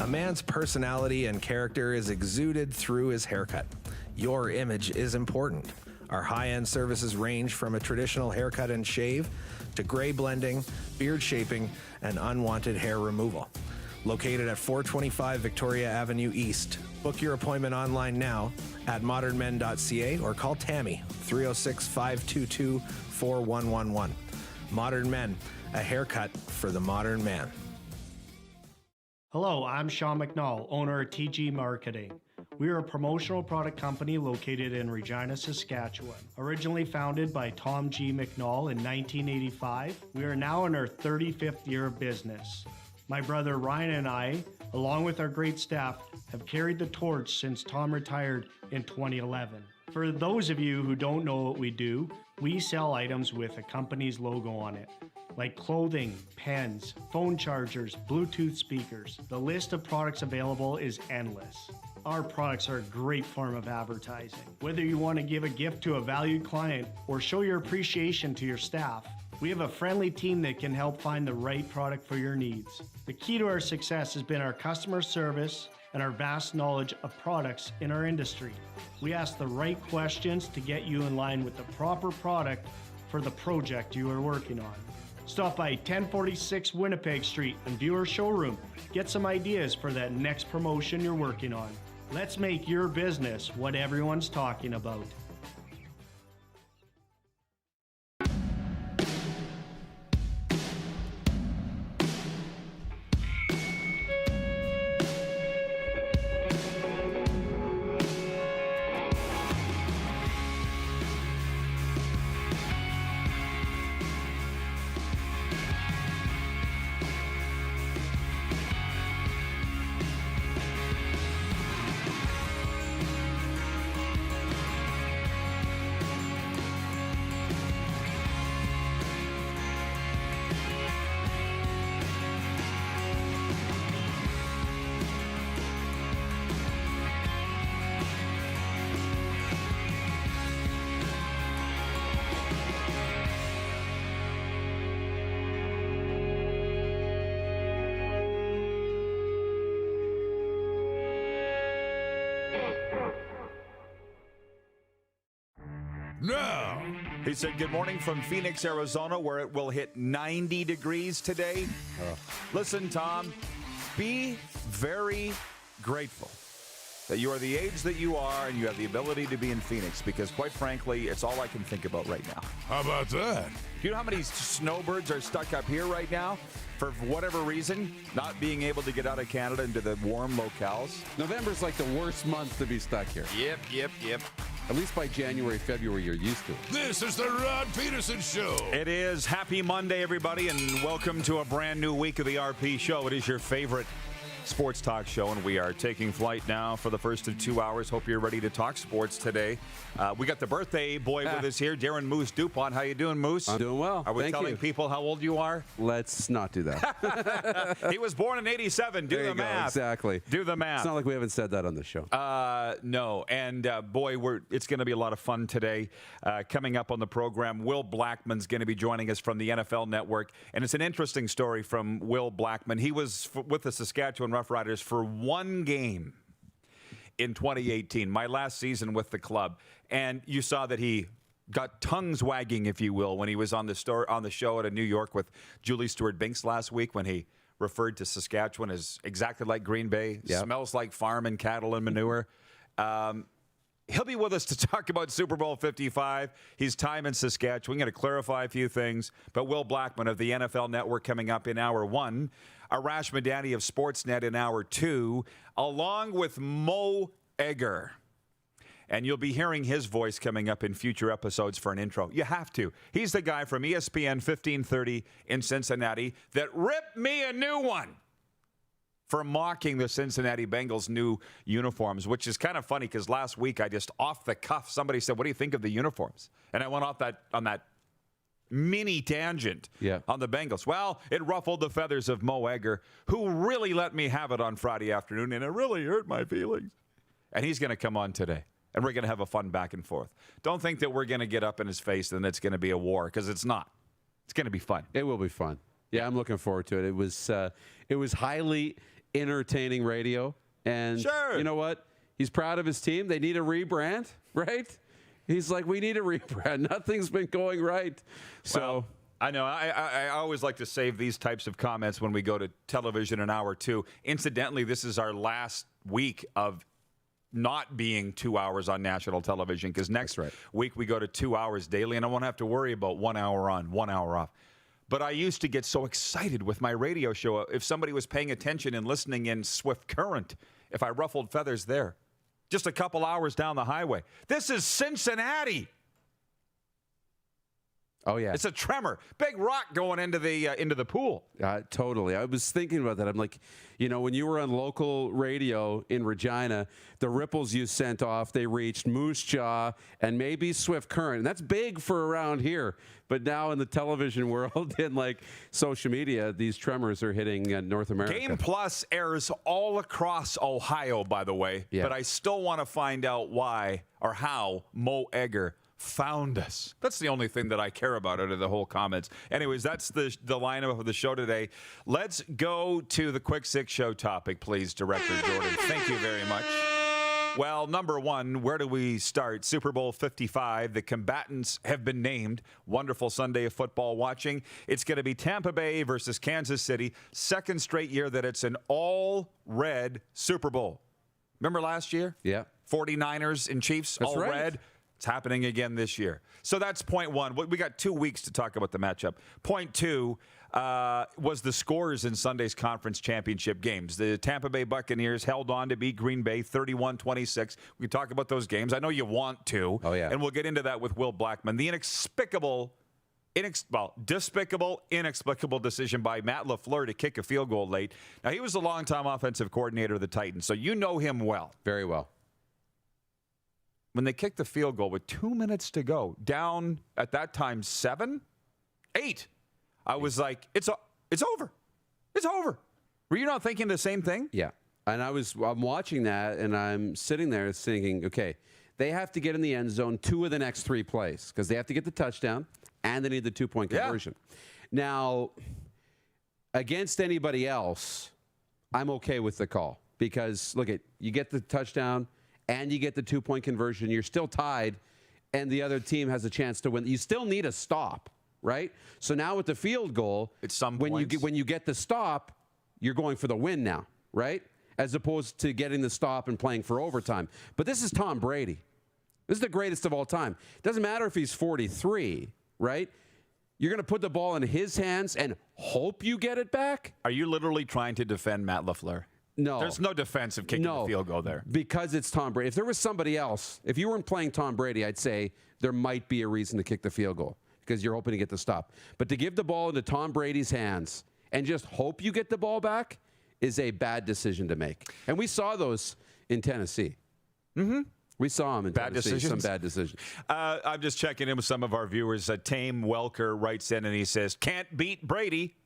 A man's personality and character is exuded through his haircut. Your image is important. Our high-end services range from a traditional haircut and shave to gray blending, beard shaping, and unwanted hair removal. Located at 425 Victoria Avenue East. Book your appointment online now at modernmen.ca or call Tammy 306-522-4111. Modern Men, a haircut for the modern man. Hello, I'm Sean McNall, owner of TG Marketing. We are a promotional product company located in Regina, Saskatchewan. Originally founded by Tom G. McNall in 1985, we are now in our 35th year of business. My brother Ryan and I, along with our great staff, have carried the torch since Tom retired in 2011. For those of you who don't know what we do, we sell items with a company's logo on it, like clothing, pens, phone chargers, Bluetooth speakers. The list of products available is endless. Our products are a great form of advertising. Whether you want to give a gift to a valued client or show your appreciation to your staff, we have a friendly team that can help find the right product for your needs. The key to our success has been our customer service and our vast knowledge of products in our industry. We ask the right questions to get you in line with the proper product for the project you are working on. Stop by 1046 Winnipeg Street and view our showroom. Get some ideas for that next promotion you're working on. Let's make your business what everyone's talking about. Now, he said good morning from Phoenix, Arizona, where it will hit 90 degrees today. Listen, Tom, be very grateful that you are the age that you are and you have the ability to be in Phoenix, because quite frankly, it's all I can think about right now. How about that? Do you know how many snowbirds are stuck up here right now for whatever reason, not being able to get out of Canada into the warm locales? November's like the worst month to be stuck here. Yep. At least by January, February, you're used to it. This is the Rod Pedersen Show. It is. Happy Monday, everybody, and welcome to a brand new week of the RP Show. It is your favorite sports talk show, and we are taking flight now for the first of 2 hours. Hope you're ready to talk sports today. We got the birthday boy with us here, Darren Moose Dupont. How you doing, Moose? I'm doing well. Are we Thank telling you. people how old you are? Let's not do that. He was born in 87. Do There the you go. math. Exactly. Do the math. It's not like we haven't said that on the show. No, and boy, it's going to be a lot of fun today. Coming up on the program, Will Blackman's going to be joining us from the NFL Network, and it's an interesting story from Will Blackman. He was with the Saskatchewan Roughriders for one game in 2018, my last season with the club, and you saw that he got tongues wagging, if you will, when he was on the show out of New York with Julie Stewart-Binks last week, when he referred to Saskatchewan as exactly like Green Bay, smells like farm and cattle and manure. He'll be with us to talk about Super Bowl 55, his time in Saskatchewan. We're going to clarify a few things. But Will Blackman of the NFL Network coming up in Hour 1. Arash Madani of Sportsnet in Hour 2, along with Mo Egger. And you'll be hearing his voice coming up in future episodes for an intro. You have to. He's the guy from ESPN 1530 in Cincinnati that ripped me a new one for mocking the Cincinnati Bengals' new uniforms, which is kind of funny because last week I just off the cuff, somebody said, "What do you think of the uniforms?" And I went off on that mini tangent on the Bengals. Well, it ruffled the feathers of Mo Egger, who really let me have it on Friday afternoon, and it really hurt my feelings. And he's going to come on today, and we're going to have a fun back and forth. Don't think that we're going to get up in his face and it's going to be a war, because it's not. It's going to be fun. It will be fun. Yeah, I'm looking forward to it. It was highly entertaining radio. And Sure. you know what? He's proud of his team. They need a rebrand, right? He's like, we need a rebrand. Nothing's been going right. So Well, I know. I always like to save these types of comments when we go to television an hour two. Incidentally, this is our last week of not being 2 hours on national television because next week we go to 2 hours daily, and I won't have to worry about 1 hour on, 1 hour off. But I used to get so excited with my radio show if somebody was paying attention and listening in Swift Current, if I ruffled feathers there. Just a couple hours down the highway. This is Cincinnati. Oh, yeah. It's a tremor. Big rock going into the pool. Totally. I was thinking about that. I'm like, when you were on local radio in Regina, the ripples you sent off, they reached Moose Jaw and maybe Swift Current. And that's big for around here. But now in the television world and like social media, these tremors are hitting North America. Game Plus airs all across Ohio, by the way. Yeah. But I still want to find out why or how Mo Egger found us. That's the only thing that I care about out of the whole comments. Anyways, that's the lineup of the show today. Let's go to the Quick Six Show topic, please, Director Jordan. Thank you very much. Well, number one, where do we start? Super Bowl 55. The combatants have been named. Wonderful Sunday of football watching. It's going to be Tampa Bay versus Kansas City. Second straight year that it's an all-red Super Bowl. Remember last year? Yeah. 49ers and Chiefs, That's all right. red. It's happening again this year. So that's point one. We got 2 weeks to talk about the matchup. Point two was the scores in Sunday's conference championship games. The Tampa Bay Buccaneers held on to beat Green Bay 31-26. We can talk about those games. I know you want to. Oh, yeah. And we'll get into that with Will Blackman. The despicable, inexplicable decision by Matt LaFleur to kick a field goal late. Now, he was the longtime offensive coordinator of the Titans, so you know him well. Very well. When they kicked the field goal with 2 minutes to go, down at that time 7, 8, I was like, it's over. It's over. Were you not thinking the same thing? Yeah. And I'm watching that, and I'm sitting there thinking, okay, they have to get in the end zone 2 of the next 3 plays because they have to get the touchdown and they need the 2-point conversion. Yeah. Now, against anybody else, I'm okay with the call because, look, you get the touchdown and you get the 2-point conversion. You're still tied, and the other team has a chance to win. You still need a stop, right? So now with the field goal, it's some when you get the stop, you're going for the win now, right? As opposed to getting the stop and playing for overtime. But this is Tom Brady. This is the greatest of all time. It doesn't matter if he's 43, right? You're going to put the ball in his hands and hope you get it back? Are you literally trying to defend Matt LaFleur? No. There's no defense of kicking the field goal there. Because it's Tom Brady. If there was somebody else, if you weren't playing Tom Brady, I'd say there might be a reason to kick the field goal because you're hoping to get the stop. But to give the ball into Tom Brady's hands and just hope you get the ball back is a bad decision to make. And we saw those in Tennessee. Mm-hmm. We saw them in Tennessee, some bad decisions. I'm just checking in with some of our viewers. Tame Welker writes in and he says, can't beat Brady.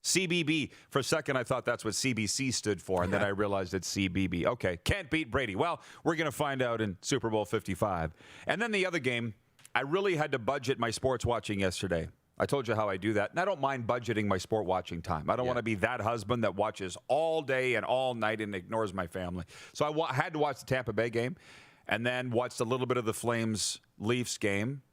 CBB. For a second, I thought that's what CBC stood for, and then I realized it's CBB. Okay, can't beat Brady. Well, we're going to find out in Super Bowl 55. And then the other game, I really had to budget my sports watching yesterday. I told you how I do that, and I don't mind budgeting my sport watching time. I don't want to be that husband that watches all day and all night and ignores my family. So I had to watch the Tampa Bay game and then watched a little bit of the Flames-Leafs game.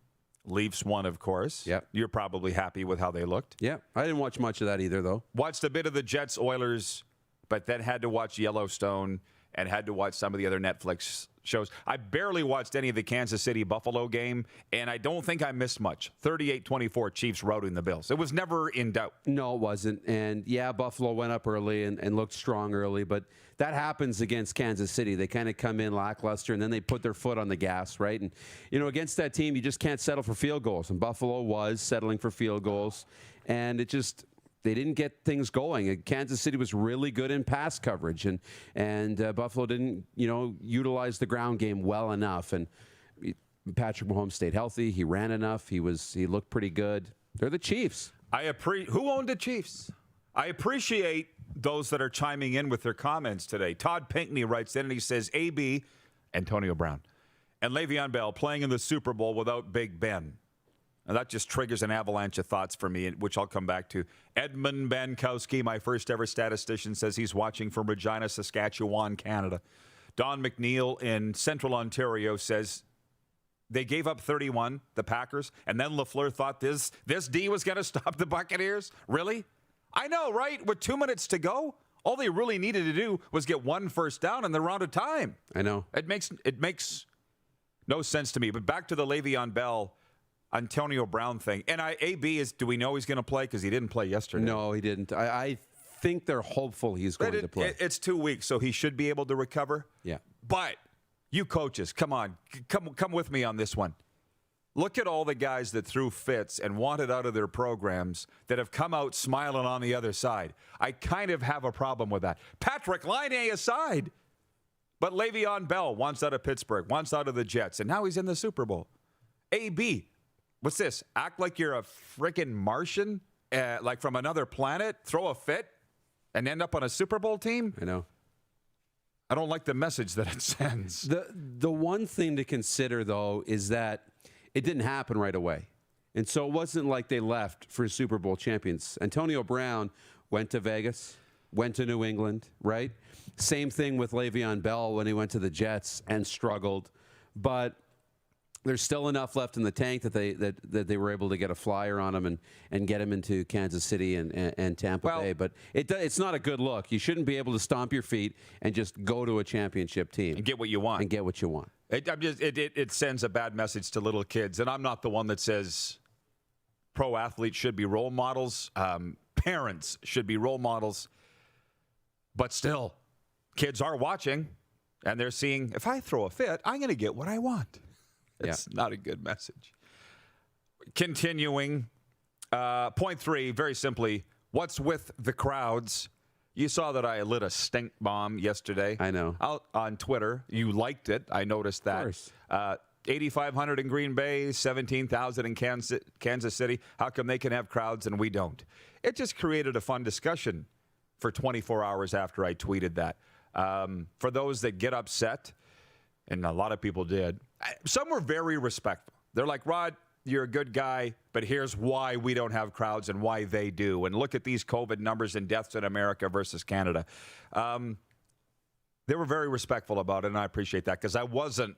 Leafs won, of course. Yep. You're probably happy with how they looked. Yeah. I didn't watch much of that either, though. Watched a bit of the Jets-Oilers, but then had to watch Yellowstone and had to watch some of the other Netflix shows. I barely watched any of the Kansas City-Buffalo game, and I don't think I missed much. 38-24 Chiefs routing the Bills. It was never in doubt. No, it wasn't. And, yeah, Buffalo went up early and looked strong early, but that happens against Kansas City. They kind of come in lackluster, and then they put their foot on the gas, right? And, against that team, you just can't settle for field goals. And Buffalo was settling for field goals, and they didn't get things going. Kansas City was really good in pass coverage, and Buffalo didn't, utilize the ground game well enough. And Patrick Mahomes stayed healthy. He ran enough. He looked pretty good. They're the Chiefs. Who owned the Chiefs? I appreciate those that are chiming in with their comments today. Todd Pinkney writes in and he says, AB, Antonio Brown, and Le'Veon Bell playing in the Super Bowl without Big Ben. Now, that just triggers an avalanche of thoughts for me, which I'll come back to. Edmund Bankowski, my first ever statistician, says he's watching from Regina, Saskatchewan, Canada. Don McNeil in Central Ontario says they gave up 31, the Packers, and then LaFleur thought this D was going to stop the Buccaneers? Really? I know, right? With 2 minutes to go, all they really needed to do was get one first down, and they're out of time. I know. It makes no sense to me. But back to the Le'Veon Bell, Antonio Brown thing. And do we know he's going to play? Because he didn't play yesterday. No, he didn't. I think they're hopeful he's going to play. It's 2 weeks, so he should be able to recover. Yeah. But you coaches, come on. Come with me on this one. Look at all the guys that threw fits and wanted out of their programs that have come out smiling on the other side. I kind of have a problem with that. Patrick Laine aside. But Le'Veon Bell wants out of Pittsburgh, wants out of the Jets, and now he's in the Super Bowl. AB, what's this? Act like you're a freaking Martian, like from another planet, throw a fit, and end up on a Super Bowl team? I know. I don't like the message that it sends. The one thing to consider, though, is that it didn't happen right away. And so it wasn't like they left for Super Bowl champions. Antonio Brown went to Vegas, went to New England, right? Same thing with Le'Veon Bell when he went to the Jets and struggled. But there's still enough left in the tank that they were able to get a flyer on him and get him into Kansas City and Tampa Bay. But it's not a good look. You shouldn't be able to stomp your feet and just go to a championship team. And get what you want. And get what you want. It sends a bad message to little kids. And I'm not the one that says pro athletes should be role models. Parents should be role models. But still, kids are watching, and they're seeing, if I throw a fit, I'm going to get what I want. It's not a good message. Continuing, point 3, very simply, what's with the crowds? You saw that I lit a stink bomb yesterday. I know. Out on Twitter. You liked it. I noticed that. Of course. 8,500 in Green Bay, 17,000 in Kansas City. How come they can have crowds and we don't? It just created a fun discussion for 24 hours after I tweeted that. For those that get upset, and a lot of people did, some were very respectful. They're like, Rod, you're a good guy, but here's why we don't have crowds and why they do. And look at these COVID numbers and deaths in America versus Canada. They were very respectful about it, and I appreciate that because I wasn't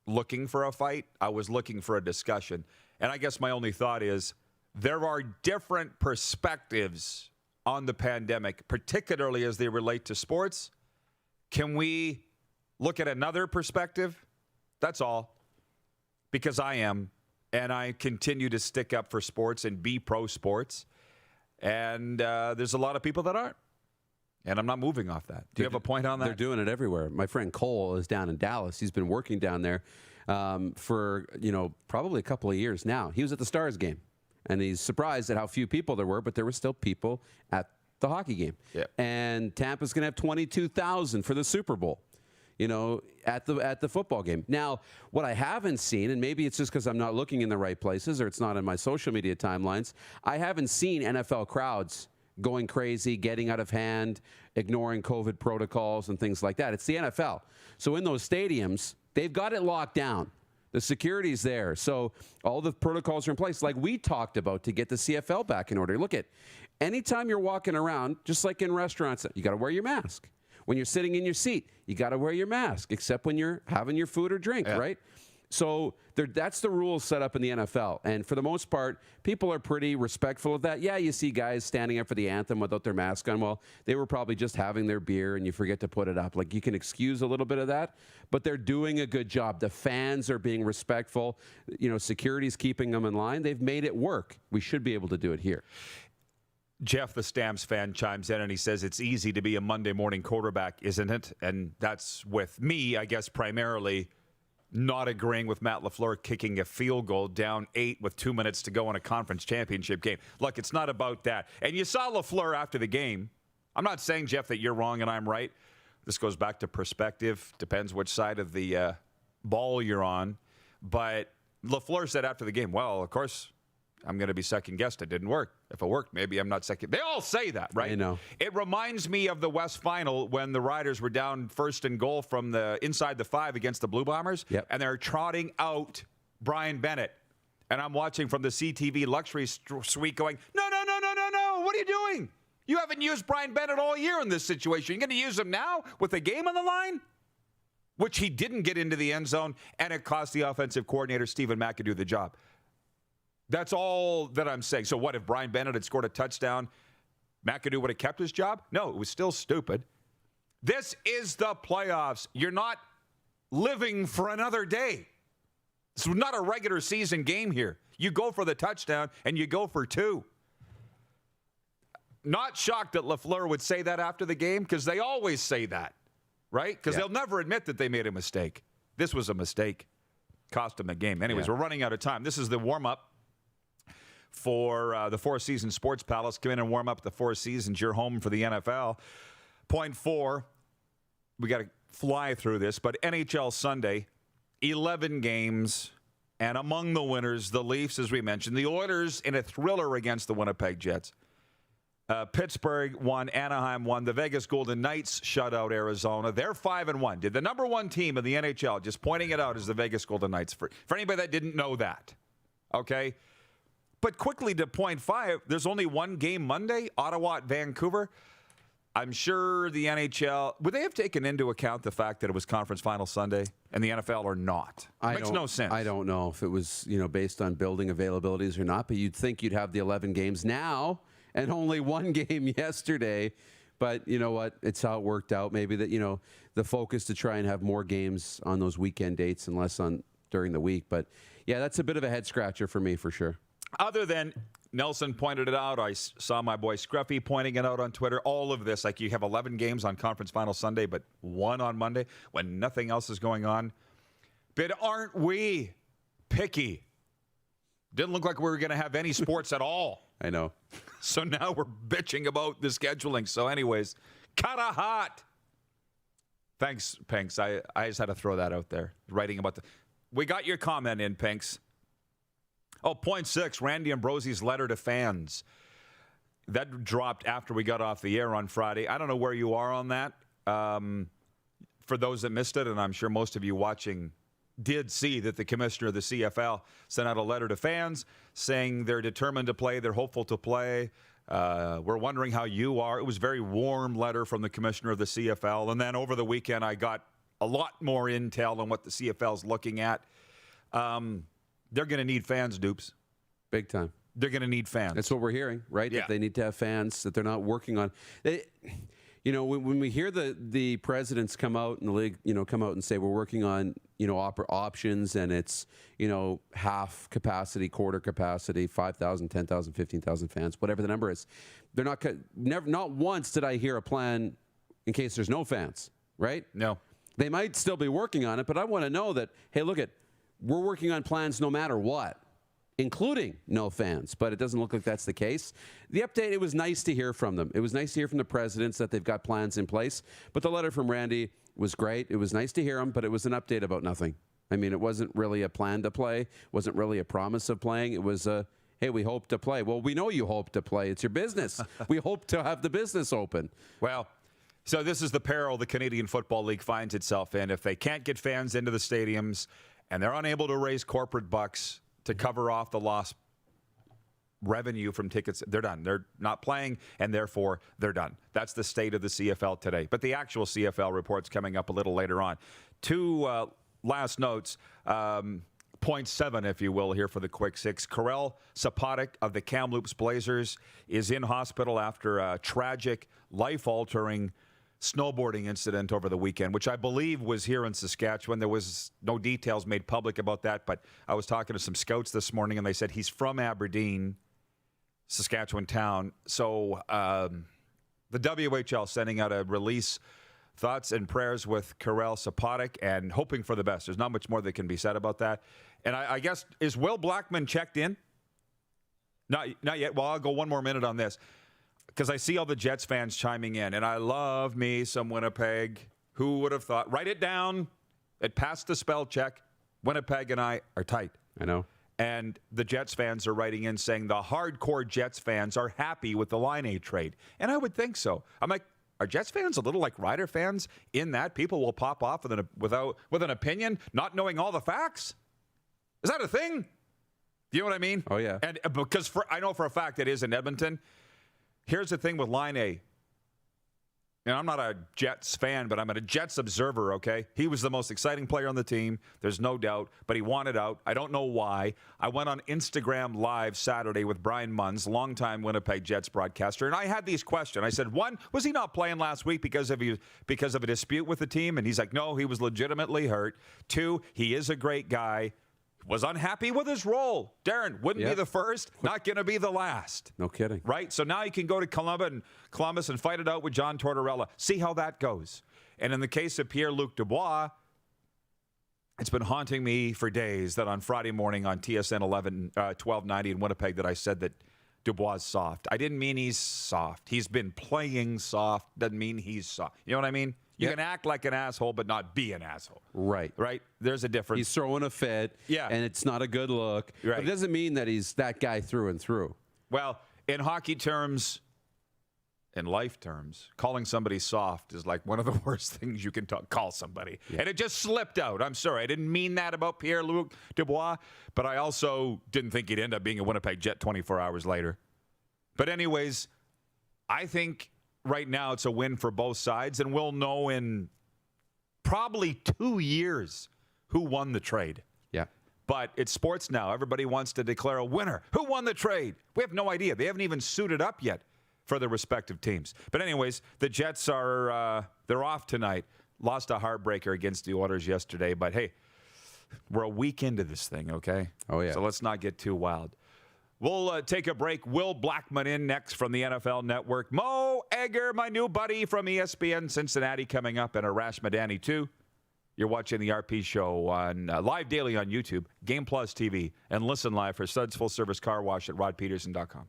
looking for a fight. I was looking for a discussion. And I guess my only thought is there are different perspectives on the pandemic, particularly as they relate to sports. Can we look at another perspective? That's all. Because I am, and I continue to stick up for sports and be pro sports. And there's a lot of people that aren't. And I'm not moving off that. Do you have a point on that? They're doing it everywhere. My friend Cole is down in Dallas. He's been working down there for, probably a couple of years now. He was at the Stars game, and he's surprised at how few people there were, but there were still people at the hockey game. Yep. And Tampa's going to have 22,000 for the Super Bowl, at the football game. Now, what I haven't seen, and maybe it's just because I'm not looking in the right places or it's not in my social media timelines, I haven't seen NFL crowds going crazy, getting out of hand, ignoring COVID protocols and things like that. It's the NFL. So in those stadiums, they've got it locked down. The security's there. So all the protocols are in place, like we talked about to get the CFL back in order. Look at, anytime you're walking around, just like in restaurants, you got to wear your mask. When you're sitting in your seat, you got to wear your mask, except when you're having your food or drink, right? So that's the rules set up in the NFL. And for the most part, people are pretty respectful of that. Yeah, you see guys standing up for the anthem without their mask on. Well, they were probably just having their beer and you forget to put it up. Like, you can excuse a little bit of that, but they're doing a good job. The fans are being respectful. Security's keeping them in line. They've made it work. We should be able to do it here. Jeff, the Stamps fan, chimes in and he says it's easy to be a Monday morning quarterback, isn't it? And that's with me, I guess, primarily not agreeing with Matt LaFleur kicking a field goal down 8 with 2 minutes to go in a conference championship game. Look, it's not about that. And you saw LaFleur after the game. I'm not saying, Jeff, that you're wrong and I'm right. This goes back to perspective. Depends which side of the ball you're on. But LaFleur said after the game, well, of course, I'm going to be second-guessed. It didn't work. If it worked, maybe I'm not second. They all say that, right? I know. It reminds me of the West Final when the Riders were down first and goal from the inside the 5 against the Blue Bombers, and they're trotting out Brian Bennett. And I'm watching from the CTV luxury suite going, no. What are you doing? You haven't used Brian Bennett all year in this situation. You're going to use him now with the game on the line? Which he didn't get into the end zone, and it cost the offensive coordinator, Stephen McAdoo, the job. That's all that I'm saying. So what, if Brian Bennett had scored a touchdown, McAdoo would have kept his job? No, it was still stupid. This is the playoffs. You're not living for another day. It's not a regular season game here. You go for the touchdown, and you go for 2. Not shocked that LaFleur would say that after the game, because they always say that, right? Because they'll never admit that they made a mistake. This was a mistake. Cost them the game. Anyways, we're running out of time. This is the warm-up for the Four Seasons Sports Palace. Come in and warm up the Four Seasons. You're home for the NFL. Point 4, we got to fly through this, but NHL Sunday, 11 games, and among the winners, the Leafs, as we mentioned, the Oilers in a thriller against the Winnipeg Jets. Pittsburgh won, Anaheim won, the Vegas Golden Knights shut out Arizona. They're 5-1. Did the number 1 team in the NHL, just pointing it out, is the Vegas Golden Knights. For anybody that didn't know that, okay? But quickly to point 5, there's only one game Monday, Ottawa at Vancouver. I'm sure the NHL, would they have taken into account the fact that it was Conference Final Sunday and the NFL or not? Makes no sense. I don't know if it was, based on building availabilities or not, but you'd think you'd have the 11 games now and only one game yesterday. But you know what? It's how it worked out. Maybe that, the focus to try and have more games on those weekend dates and less on during the week. But yeah, that's a bit of a head scratcher for me for sure. Other than Nelson pointed it out, I saw my boy Scruffy pointing it out on Twitter, all of this, like you have 11 games on Conference Final Sunday, but 1 on Monday when nothing else is going on. But aren't we picky? Didn't look like we were going to have any sports at all. I know. So now we're bitching about the scheduling. So anyways, kinda hot. Thanks, Pinks. I just had to throw that out there. Writing about we got your comment in, Pinks. Oh, point 6, Randy Ambrosi's letter to fans. That dropped after we got off the air on Friday. I don't know where you are on that. For those that missed it, and I'm sure most of you watching did see that the commissioner of the CFL sent out a letter to fans saying they're determined to play, they're hopeful to play. We're wondering how you are. It was a very warm letter from the commissioner of the CFL. And then over the weekend, I got a lot more intel on what the CFL is looking at. They're going to need fans, Dupes. Big time. They're going to need fans. That's what we're hearing, right? Yeah. That they need to have fans, that they're not working on. When we hear the presidents come out in the league, come out and say we're working on, options, and it's, half capacity, quarter capacity, 5,000, 10,000, 15,000 fans, whatever the number is. They're not once did I hear a plan in case there's no fans, right? No. They might still be working on it, but I want to know that, hey, we're working on plans no matter what, including no fans, but it doesn't look like that's the case. The update, it was nice to hear from them. It was nice to hear from the presidents that they've got plans in place, but the letter from Randy was great. It was nice to hear them, but it was an update about nothing. I mean, it wasn't really a plan to play, wasn't really a promise of playing. It was hey, we hope to play. Well, we know you hope to play. It's your business. We hope to have the business open. Well, so this is the peril the Canadian Football League finds itself in. If they can't get fans into the stadiums and they're unable to raise corporate bucks to cover off the lost revenue from tickets, they're done. They're not playing, and therefore they're done. That's the state of the CFL today. But the actual CFL report's coming up a little later on. 2 last notes. Point 7, if you will, here for the quick 6. Karel Sapatic of the Kamloops Blazers is in hospital after a tragic, life-altering snowboarding incident over the weekend, which I believe was here in Saskatchewan. There was no details made public about that, but I was talking to some scouts this morning, and they said he's from Aberdeen, Saskatchewan town. So the WHL sending out a release, thoughts and prayers with Karel Sapatic, and hoping for the best. There's not much more that can be said about that. And I guess, is Will Blackman checked in? Not yet. Well, I'll go one more minute on this, because I see all the Jets fans chiming in, and I love me some Winnipeg. Who would have thought? Write it down. It passed the spell check. Winnipeg and I are tight. I know. And the Jets fans are writing in saying the hardcore Jets fans are happy with the Line A trade. And I would think so. I'm like, are Jets fans a little like Rider fans in that people will pop off with an opinion, not knowing all the facts? Is that a thing? Do you know what I mean? Oh, yeah. And because I know for a fact it is in Edmonton. Here's the thing with Line A. And I'm not a Jets fan, but I'm a Jets observer, okay? He was the most exciting player on the team. There's no doubt. But he wanted out. I don't know why. I went on Instagram Live Saturday with Brian Munns, longtime Winnipeg Jets broadcaster, and I had these questions. I said, one, was he not playing last week because of a dispute with the team? And he's like, no, he was legitimately hurt. Two, he is a great guy. Was unhappy with his role. Darren, wouldn't be the first, not going to be the last. No kidding. Right? So now you can go to Columbus and fight it out with John Tortorella. See how that goes. And in the case of Pierre-Luc Dubois, it's been haunting me for days that on Friday morning on TSN 1290 in Winnipeg that I said that Dubois is soft. I didn't mean he's soft. He's been playing soft. Doesn't mean he's soft. You know what I mean? You can act like an asshole, but not be an asshole. Right. Right? There's a difference. He's throwing a fit, and it's not a good look. Right. But it doesn't mean that he's that guy through and through. Well, in hockey terms, in life terms, calling somebody soft is like one of the worst things you can call somebody. Yeah. And it just slipped out. I'm sorry. I didn't mean that about Pierre-Luc Dubois, but I also didn't think he'd end up being a Winnipeg Jet 24 hours later. But anyways, I think right now it's a win for both sides, and we'll know in probably 2 years who won the trade. Yeah. But it's sports now. Everybody wants to declare a winner. Who won the trade? We have no idea. They haven't even suited up yet for their respective teams. But anyways, the Jets are they're off tonight. Lost a heartbreaker against the Oilers yesterday. But, hey, we're a week into this thing, okay? Oh, yeah. So let's not get too wild. We'll take a break. Will Blackman in next from the NFL Network. Mo Egger, my new buddy from ESPN Cincinnati, coming up, and Arash Madani, too. You're watching the RP Show on live daily on YouTube, Game Plus TV, and listen live for Suds Full Service Car Wash at rodpedersen.com.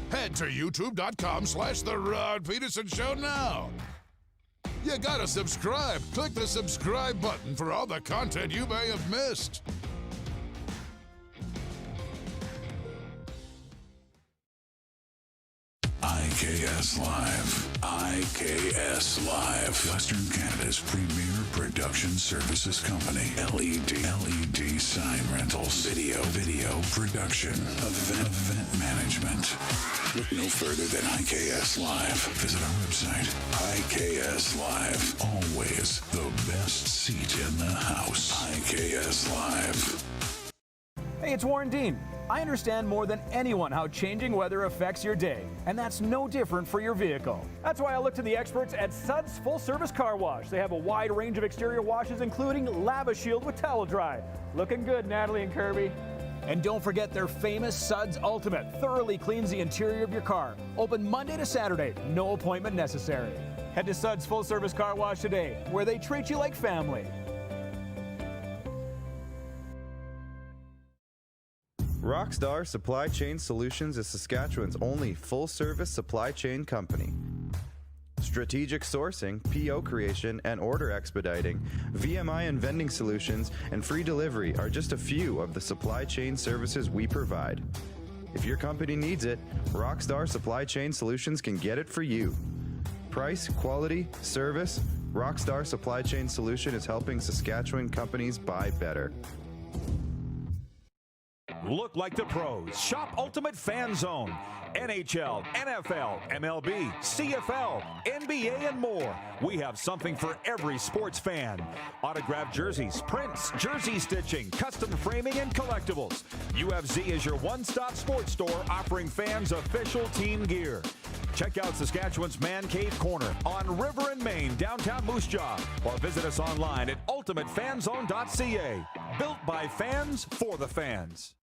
Head to youtube.com/The Rod Pedersen Show now. You gotta subscribe. Click the subscribe button for all the content you may have missed. IKS Live. IKS Live. Western Canada's premier production services company. LED sign rentals. Video production. Event management. Look no further than IKS Live. Visit our website. IKS Live. Always the best seat in the house. IKS Live. Hey, it's Warren Dean. I understand more than anyone how changing weather affects your day, and that's no different for your vehicle. That's why I look to the experts at Suds Full Service Car Wash. They have a wide range of exterior washes, including Lava Shield with Towel Dry. Looking good, Natalie and Kirby. And don't forget their famous Suds Ultimate. Thoroughly cleans the interior of your car. Open Monday to Saturday. No appointment necessary. Head to Suds Full Service Car Wash today, where they treat you like family. Rockstar Supply Chain Solutions is Saskatchewan's only full-service supply chain company. Strategic sourcing, PO creation, and order expediting, VMI and vending solutions, and free delivery are just a few of the supply chain services we provide. If your company needs it, Rockstar Supply Chain Solutions can get it for you. Price, quality, service, Rockstar Supply Chain Solution is helping Saskatchewan companies buy better. Look like the pros. Shop Ultimate Fan Zone. NHL, NFL, MLB, CFL, NBA, and more. We have something for every sports fan. Autographed jerseys, prints, jersey stitching, custom framing, and collectibles. UFZ is your one-stop sports store offering fans official team gear. Check out Saskatchewan's Man Cave Corner on River and Main, downtown Moose Jaw, or visit us online at ultimatefanzone.ca. Built by fans for the fans.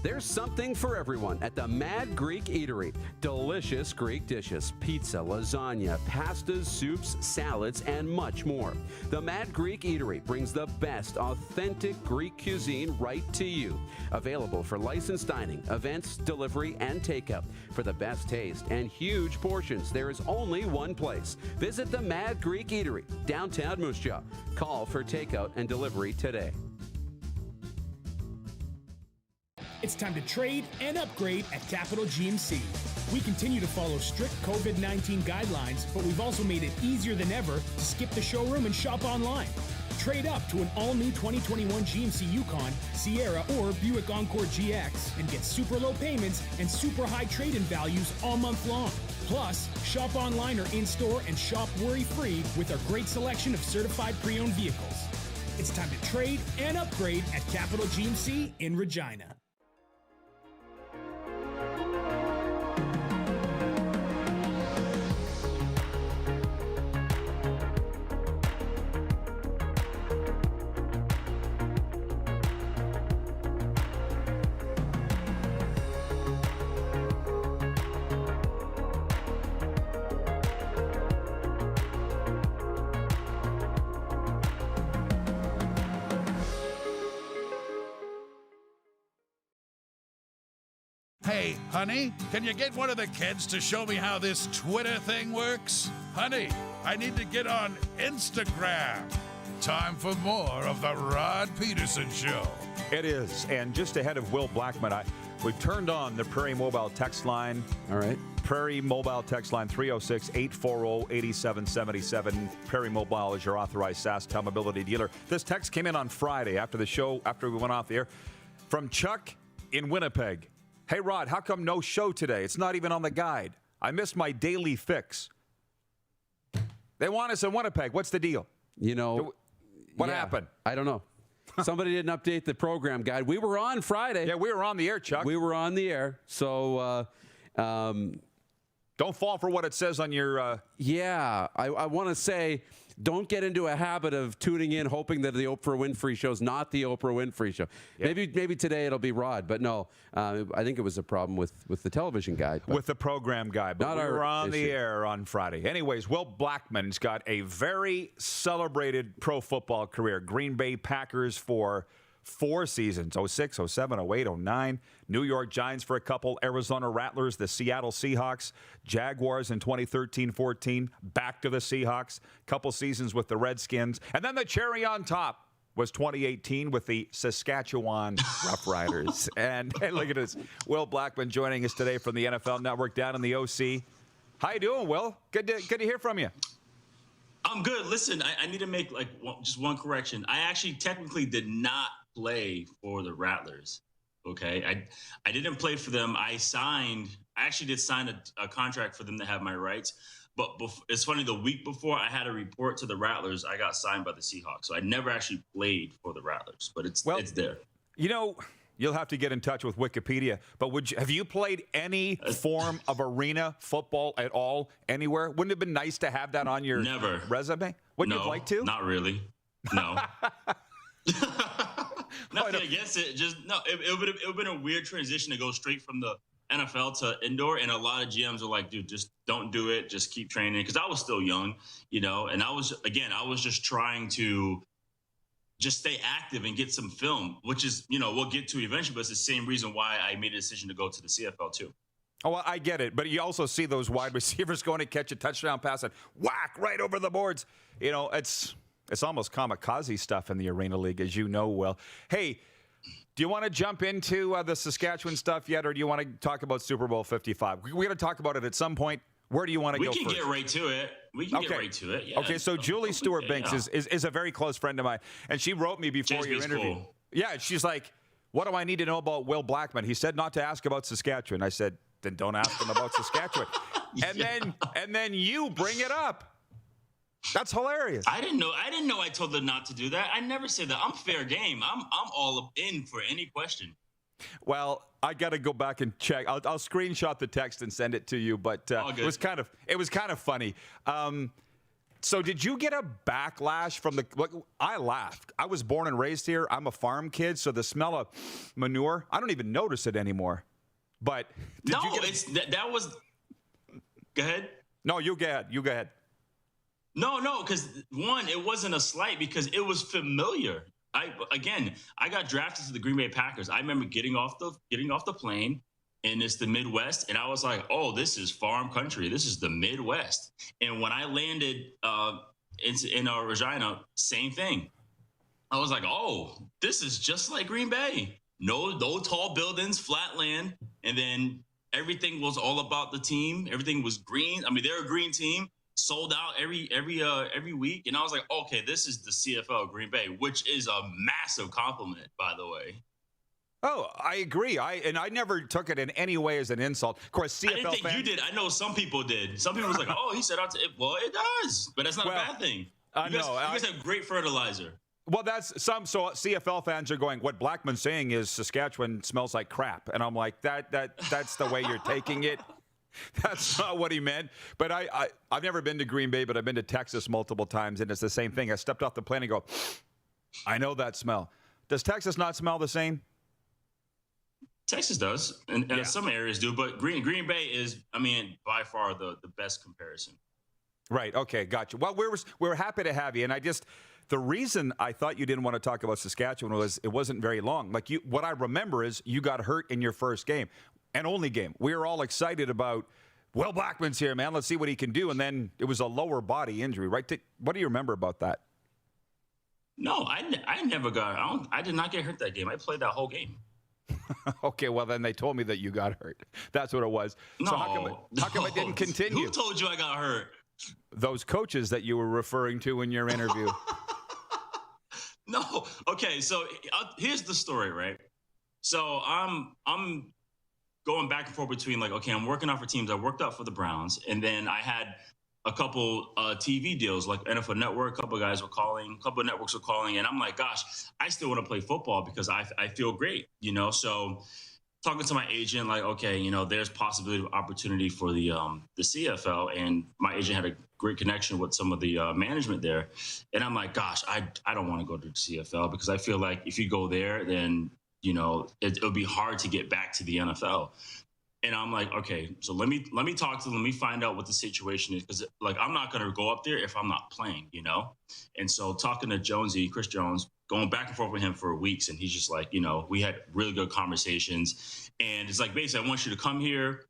There's something for everyone at the Mad Greek Eatery. Delicious Greek dishes, pizza, lasagna, pastas, soups, salads, and much more. The Mad Greek Eatery brings the best authentic Greek cuisine right to you. Available for licensed dining, events, delivery, and takeout. For the best taste and huge portions, there is only one place. Visit the Mad Greek Eatery, downtown Moose Jaw. Call for takeout and delivery today. It's time to trade and upgrade at Capital GMC. We continue to follow strict COVID-19 guidelines, but we've also made it easier than ever to skip the showroom and shop online. Trade up to an all-new 2021 GMC Yukon, Sierra, or Buick Encore GX and get super low payments and super high trade-in values all month long. Plus, shop online or in-store and shop worry-free with our great selection of certified pre-owned vehicles. It's time to trade and upgrade at Capital GMC in Regina. Hey, honey, can you get one of the kids to show me how this Twitter thing works? Honey, I need to get on Instagram. Time for more of the Rod Pedersen Show. It is. And just ahead of Will Blackman, we turned on the Prairie Mobile text line. All right. Prairie Mobile text line 306-840-8777. Prairie Mobile is your authorized SAS mobility dealer. This text came in on Friday after the show, after we went off the air, from Chuck in Winnipeg. Hey, Rod, how come no show today? It's not even on the guide. I missed my daily fix. They want us in Winnipeg. What's the deal? You know, what happened? I don't know. Somebody didn't update the program guide. We were on Friday. Yeah, we were on the air, Chuck. We were on the air. So don't fall for what it says on your... Yeah, I want to say, don't get into a habit of tuning in hoping that the Oprah Winfrey Show is not the Oprah Winfrey Show. Yep. Maybe today it'll be Rod, but no, I think it was a problem with the television guide. With the program guide, but we were on the air on Friday. Anyways, Will Blackman's got a very celebrated pro football career. Green Bay Packers for 4 seasons, 06, 07, 08, 09. New York Giants for a couple. Arizona Rattlers, the Seattle Seahawks. Jaguars in 2013-14. Back to the Seahawks. Couple seasons with the Redskins. And then the cherry on top was 2018 with the Saskatchewan Roughriders. and look at this. Will Blackman joining us today from the NFL Network down in the OC. How you doing, Will? Good to hear from you. I'm good. Listen, I need to make just one correction. I actually technically did not play for the Rattlers. Okay, I didn't play for them. I actually did sign a contract for them to have my rights. But it's funny, the week before I had to report to the Rattlers, I got signed by the Seahawks. So I never actually played for the Rattlers, but it's there. You know, you'll have to get in touch with Wikipedia. But have you played any form of arena football at all anywhere? Wouldn't it have been nice to have that on your resume? Wouldn't you have liked to? Not really. No. Nothing against it. Just no. It would have been a weird transition to go straight from the NFL to indoor, and a lot of GMs are like, dude, just don't do it. Just keep training. Because I was still young, and I was just trying to just stay active and get some film, which is, we'll get to eventually, but it's the same reason why I made a decision to go to the CFL too. Oh, well, I get it. But you also see those wide receivers going to catch a touchdown pass and whack right over the boards. It's almost kamikaze stuff in the Arena League, as you know, Will. Hey, do you want to jump into the Saskatchewan stuff yet, or do you want to talk about Super Bowl 55? We're going to talk about it at some point. Where do you want to go first? We can get right to it. Get right to it. Yeah. Okay, so Julie Stewart-Binks is a very close friend of mine, and she wrote me before your interview. Cool. Yeah, she's like, what do I need to know about Will Blackman? He said not to ask about Saskatchewan. I said, then don't ask him about Saskatchewan. And then you bring it up. That's hilarious. I didn't know I told her not to do that. I never said that. I'm fair game. I'm all in for any question. Well, I got to go back and check. I'll screenshot the text and send it to you, but it was kind of funny. So did you get a backlash from I laughed. I was born and raised here. I'm a farm kid, so the smell of manure, I don't even notice it anymore. But that was. Go ahead. No, you go ahead. You go ahead. No, because one, it wasn't a slight because it was familiar. I got drafted to the Green Bay Packers. I remember getting off the plane, and it's the Midwest, and I was like, "Oh, this is farm country. This is the Midwest." And when I landed in Regina, same thing. I was like, "Oh, this is just like Green Bay. No tall buildings, flat land, and then everything was all about the team. Everything was green. I mean, they're a green team." sold out every week. And I was like, okay, this is the CFL Green Bay, which is a massive compliment, by the way. Oh, I agree. I never took it in any way as an insult. Of course, CFL I didn't think fans, you did. I know some people did. Some people was like, oh, he said out to it. Well, it does, but that's not a bad thing. You guys have great fertilizer. Well, so CFL fans are going, what Blackman's saying is Saskatchewan smells like crap. And I'm like, that's the way you're taking it. That's not what he meant. But I've never been to Green Bay, but I've been to Texas multiple times, and it's the same thing. I stepped off the plane and go, I know that smell. Does Texas not smell the same? Texas does, and some areas do, but Green Bay is, by far the best comparison. Right. Okay. Gotcha. Well, we're happy to have you, and the reason I thought you didn't want to talk about Saskatchewan was it wasn't very long. Like what I remember is you got hurt in your first game and only game. We were all excited about, well, Blackman's here, man. Let's see what he can do. And then it was a lower body injury, right? What do you remember about that? No, I never got. I did not get hurt that game. I played that whole game. Okay, well then they told me that you got hurt. That's what it was. No, so how come it didn't continue? Who told you I got hurt? Those coaches that you were referring to in your interview. No. Okay, so here's the story, right? So I'm going back and forth between I'm working out for teams. I worked out for the Browns, and then I had a couple TV deals like NFL Network. A couple of networks were calling, and I'm like, gosh, I still want to play football because I feel great, So talking to my agent, there's possibility of opportunity for the CFL, and my agent had a great connection with some of the management there, and I'm like, gosh, I don't want to go to the CFL because I feel like if you go there, then it'll be hard to get back to the NFL. And I'm like, okay, so let me talk to them. Let me find out what the situation is. Because I'm not going to go up there if I'm not playing, And so talking to Chris Jones, going back and forth with him for weeks. And he's just like, we had really good conversations. And it's like, basically, I want you to come here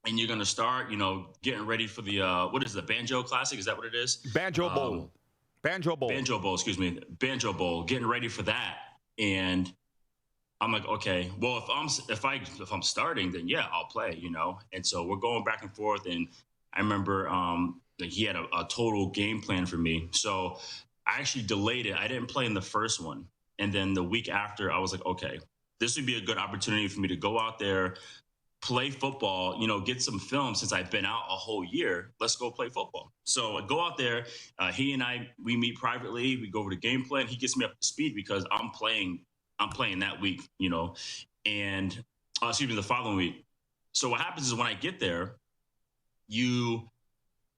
and you're going to start, getting ready for the, what is it, the Banjo Classic? Is that what it is? Banjo Bowl. Banjo Bowl, excuse me. Banjo Bowl, getting ready for that. And I'm like, okay, well, if I'm starting, then yeah, I'll play, And so we're going back and forth, and I remember he had a total game plan for me. So I actually delayed it. I didn't play in the first one, and then the week after, I was like, okay, this would be a good opportunity for me to go out there, play football, get some film since I've been out a whole year. Let's go play football. So I go out there. He and we meet privately. We go over the game plan. He gets me up to speed because I'm playing that week, and the following week. So what happens is when I get there, you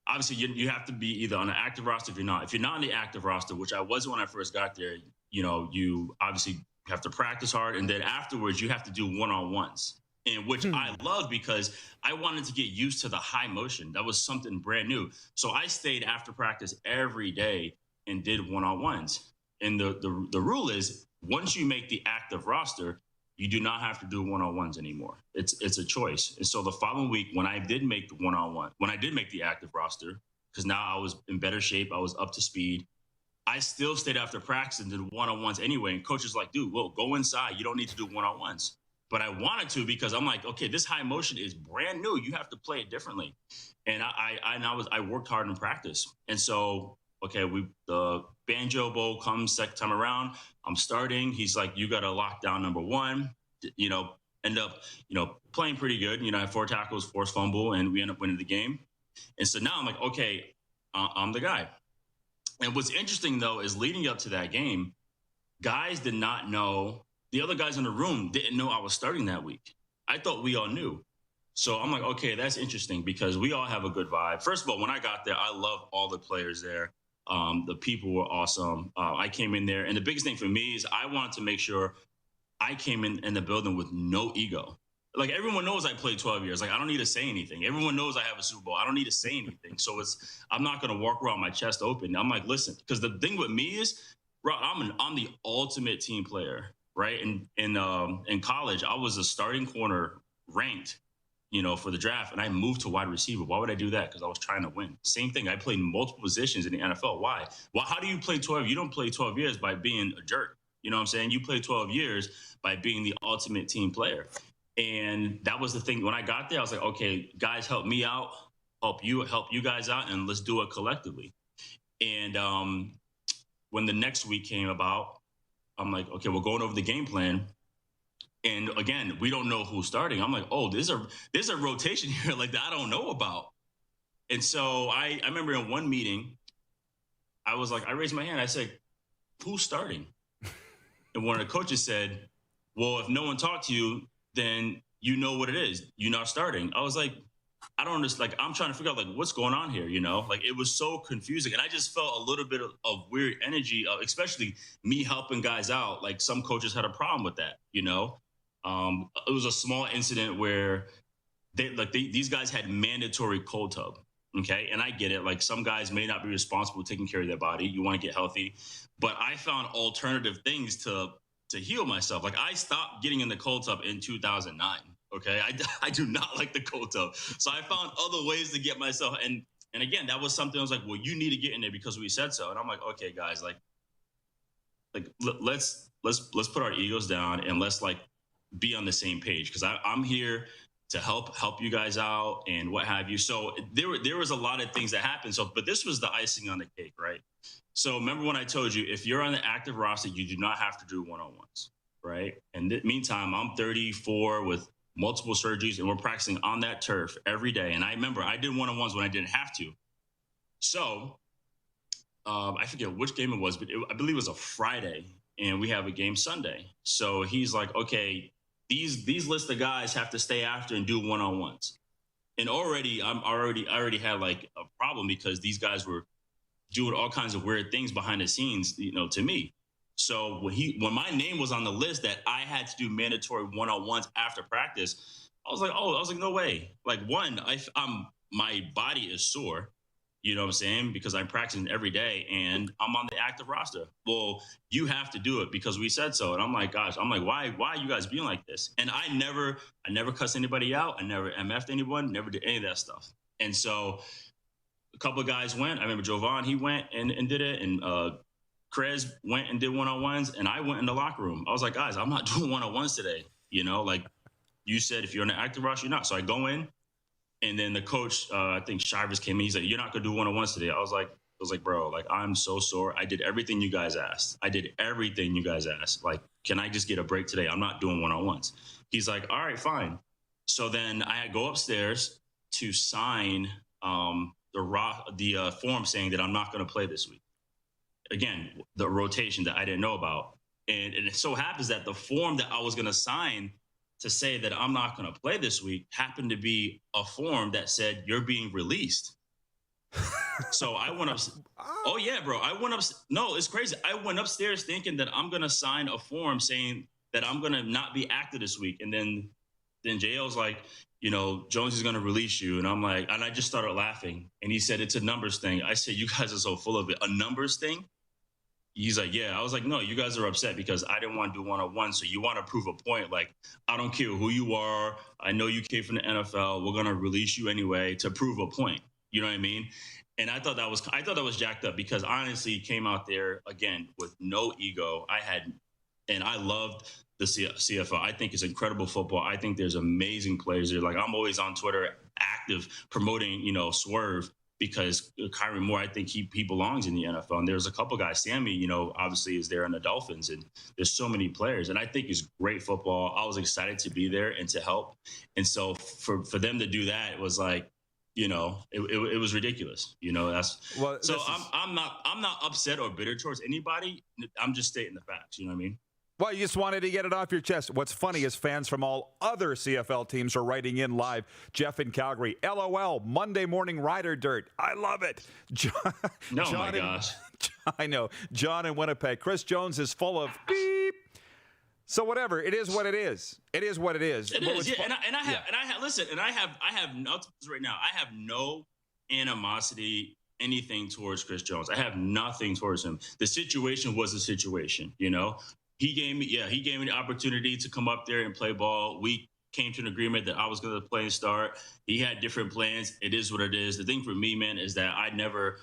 have to be either on the active roster if you're not. If you're not on the active roster, which I wasn't when I first got there, you obviously have to practice hard, and then afterwards you have to do one-on-ones, and which I love because I wanted to get used to the high motion. That was something brand new. So I stayed after practice every day and did one-on-ones. And the rule is, once you make the active roster, you do not have to do one-on-ones anymore. It's a choice. And so the following week, when I did make the one-on-one, when I did make the active roster, because now I was in better shape, I was up to speed, I still stayed after practice and did one-on-ones anyway. And coach is like, dude, well, go inside. You don't need to do one-on-ones. But I wanted to because I'm like, okay, this high motion is brand new. You have to play it differently. And I worked hard in practice. And so, okay, the Banjo Bowl comes second time around. I'm starting. He's like, you got to lock down number one. End up, playing pretty good. I had 4 tackles, forced fumble, and we end up winning the game. And so now I'm like, okay, I'm the guy. And what's interesting, though, is leading up to that game, guys did not know. The other guys in the room didn't know I was starting that week. I thought we all knew. So I'm like, okay, that's interesting because we all have a good vibe. First of all, when I got there, I love all the players there. The people were awesome. I came in there, and the biggest thing for me is I wanted to make sure I came in the building with no ego. Like, everyone knows I played 12 years. Like, I don't need to say anything. Everyone knows I have a Super Bowl. I don't need to say anything. So I'm not going to walk around my chest open. I'm like, listen, because the thing with me is, bro, I'm the ultimate team player, right? In college, I was a starting corner ranked, for the draft, and I moved to wide receiver. Why would I do that? Because I was trying to win. Same thing. I played multiple positions in the NFL. Why? Well, how do you play 12? You don't play 12 years by being a jerk. You know what I'm saying? You play 12 years by being the ultimate team player. And that was the thing. When I got there, I was like, okay, guys, help me out. help you guys out, and let's do it collectively. And when the next week came about, I'm like, okay, we're going over the game plan. And again, we don't know who's starting. I'm like, oh, there's a rotation here like that I don't know about. And so I remember in one meeting, I was like, I raised my hand. I said, who's starting? And one of the coaches said, well, if no one talked to you, then you know what it is. You're not starting. I was like, I don't understand. Like, I'm trying to figure out, like, what's going on here, you know? Like, it was so confusing. And I just felt a little bit of weird energy, especially me helping guys out. Like, some coaches had a problem with that, you know? It was a small incident where these guys had mandatory cold tub, okay? And I get it. Like, some guys may not be responsible for taking care of their body. You want to get healthy. But I found alternative things to heal myself. Like, I stopped getting in the cold tub in 2009. Okay, I do not like the cold tub, so I found other ways to get myself. And again, that was something I was like, well, you need to get in there because we said so. And I'm like, okay, guys, like let's put our egos down and let's like be on the same page, because I'm here to help you guys out and what have you. So there was a lot of things that happened. So, but this was the icing on the cake, right? So remember when I told you, if you're on the active roster, you do not have to do one-on-ones, right? And meantime, I'm 34 with multiple surgeries, and we're practicing on that turf every day. And I remember I did one-on-ones when I didn't have to. So I forget which game it was, but I believe it was a Friday, and we have a game Sunday. So he's like, okay, these list of guys have to stay after and do one-on-ones. And I already had like a problem because these guys were doing all kinds of weird things behind the scenes, you know, to me. So when my name was on the list that I had to do mandatory one-on-ones after practice, I was like, no way. Like, one, my body is sore, you know what I'm saying? Because I'm practicing every day and I'm on the active roster. Well, you have to do it because we said so. And I'm like, gosh, why are you guys being like this? And I never cussed anybody out. I never MF'd anyone, never did any of that stuff. And so a couple of guys went. I remember Jovan, he went and did it. And Krez went and did one-on-ones, and I went in the locker room. I was like, guys, I'm not doing one-on-ones today. You know, like you said, if you're on the active roster, you're not. So I go in, and then the coach, I think Shivers came in. He said, you're not going to do one-on-ones today. I was like, bro, like, I'm so sore. I did everything you guys asked. Like, can I just get a break today? I'm not doing one-on-ones. He's like, all right, fine. So then I go upstairs to sign the form saying that I'm not going to play this week. Again, the rotation that I didn't know about. And it so happens that the form that I was going to sign to say that I'm not going to play this week happened to be a form that said you're being released. So I went up. Oh, yeah, bro. No, it's crazy. I went upstairs thinking that I'm going to sign a form saying that I'm going to not be active this week. And then JL's like, you know, Jones is going to release you. And I'm like, and I just started laughing. And he said, it's a numbers thing. I said, you guys are so full of it. A numbers thing? He's like, yeah. I was like, no, you guys are upset because I didn't want to do one-on-one. So you want to prove a point. Like, I don't care who you are. I know you came from the NFL. We're going to release you anyway to prove a point. You know what I mean? And I thought that was jacked up because honestly, came out there again with no ego. I loved the CFL. I think it's incredible football. I think there's amazing players there. Like, I'm always on Twitter active promoting, you know, Swerve, because Kyrie Moore, I think he belongs in the NFL. And there's a couple guys. Sammy, you know, obviously is there in the Dolphins, and there's so many players. And I think it's great football. I was excited to be there and to help. And so for them to do that, it was like, you know, it was ridiculous. You know, I'm not upset or bitter towards anybody. I'm just stating the facts. You know what I mean? Well, you just wanted to get it off your chest. What's funny is fans from all other CFL teams are writing in live. Jeff in Calgary, LOL, Monday morning rider dirt. I love it. My gosh. I know. John in Winnipeg. Chris Jones is full of beep. So whatever. It is what it is. It is what it is. It is, yeah. I have nothing right now. I have no animosity, anything towards Chris Jones. I have nothing towards him. The situation was a situation, you know? He gave me the opportunity to come up there and play ball. We came to an agreement that I was going to play and start. He had different plans. It is what it is. The thing for me, man, is that I never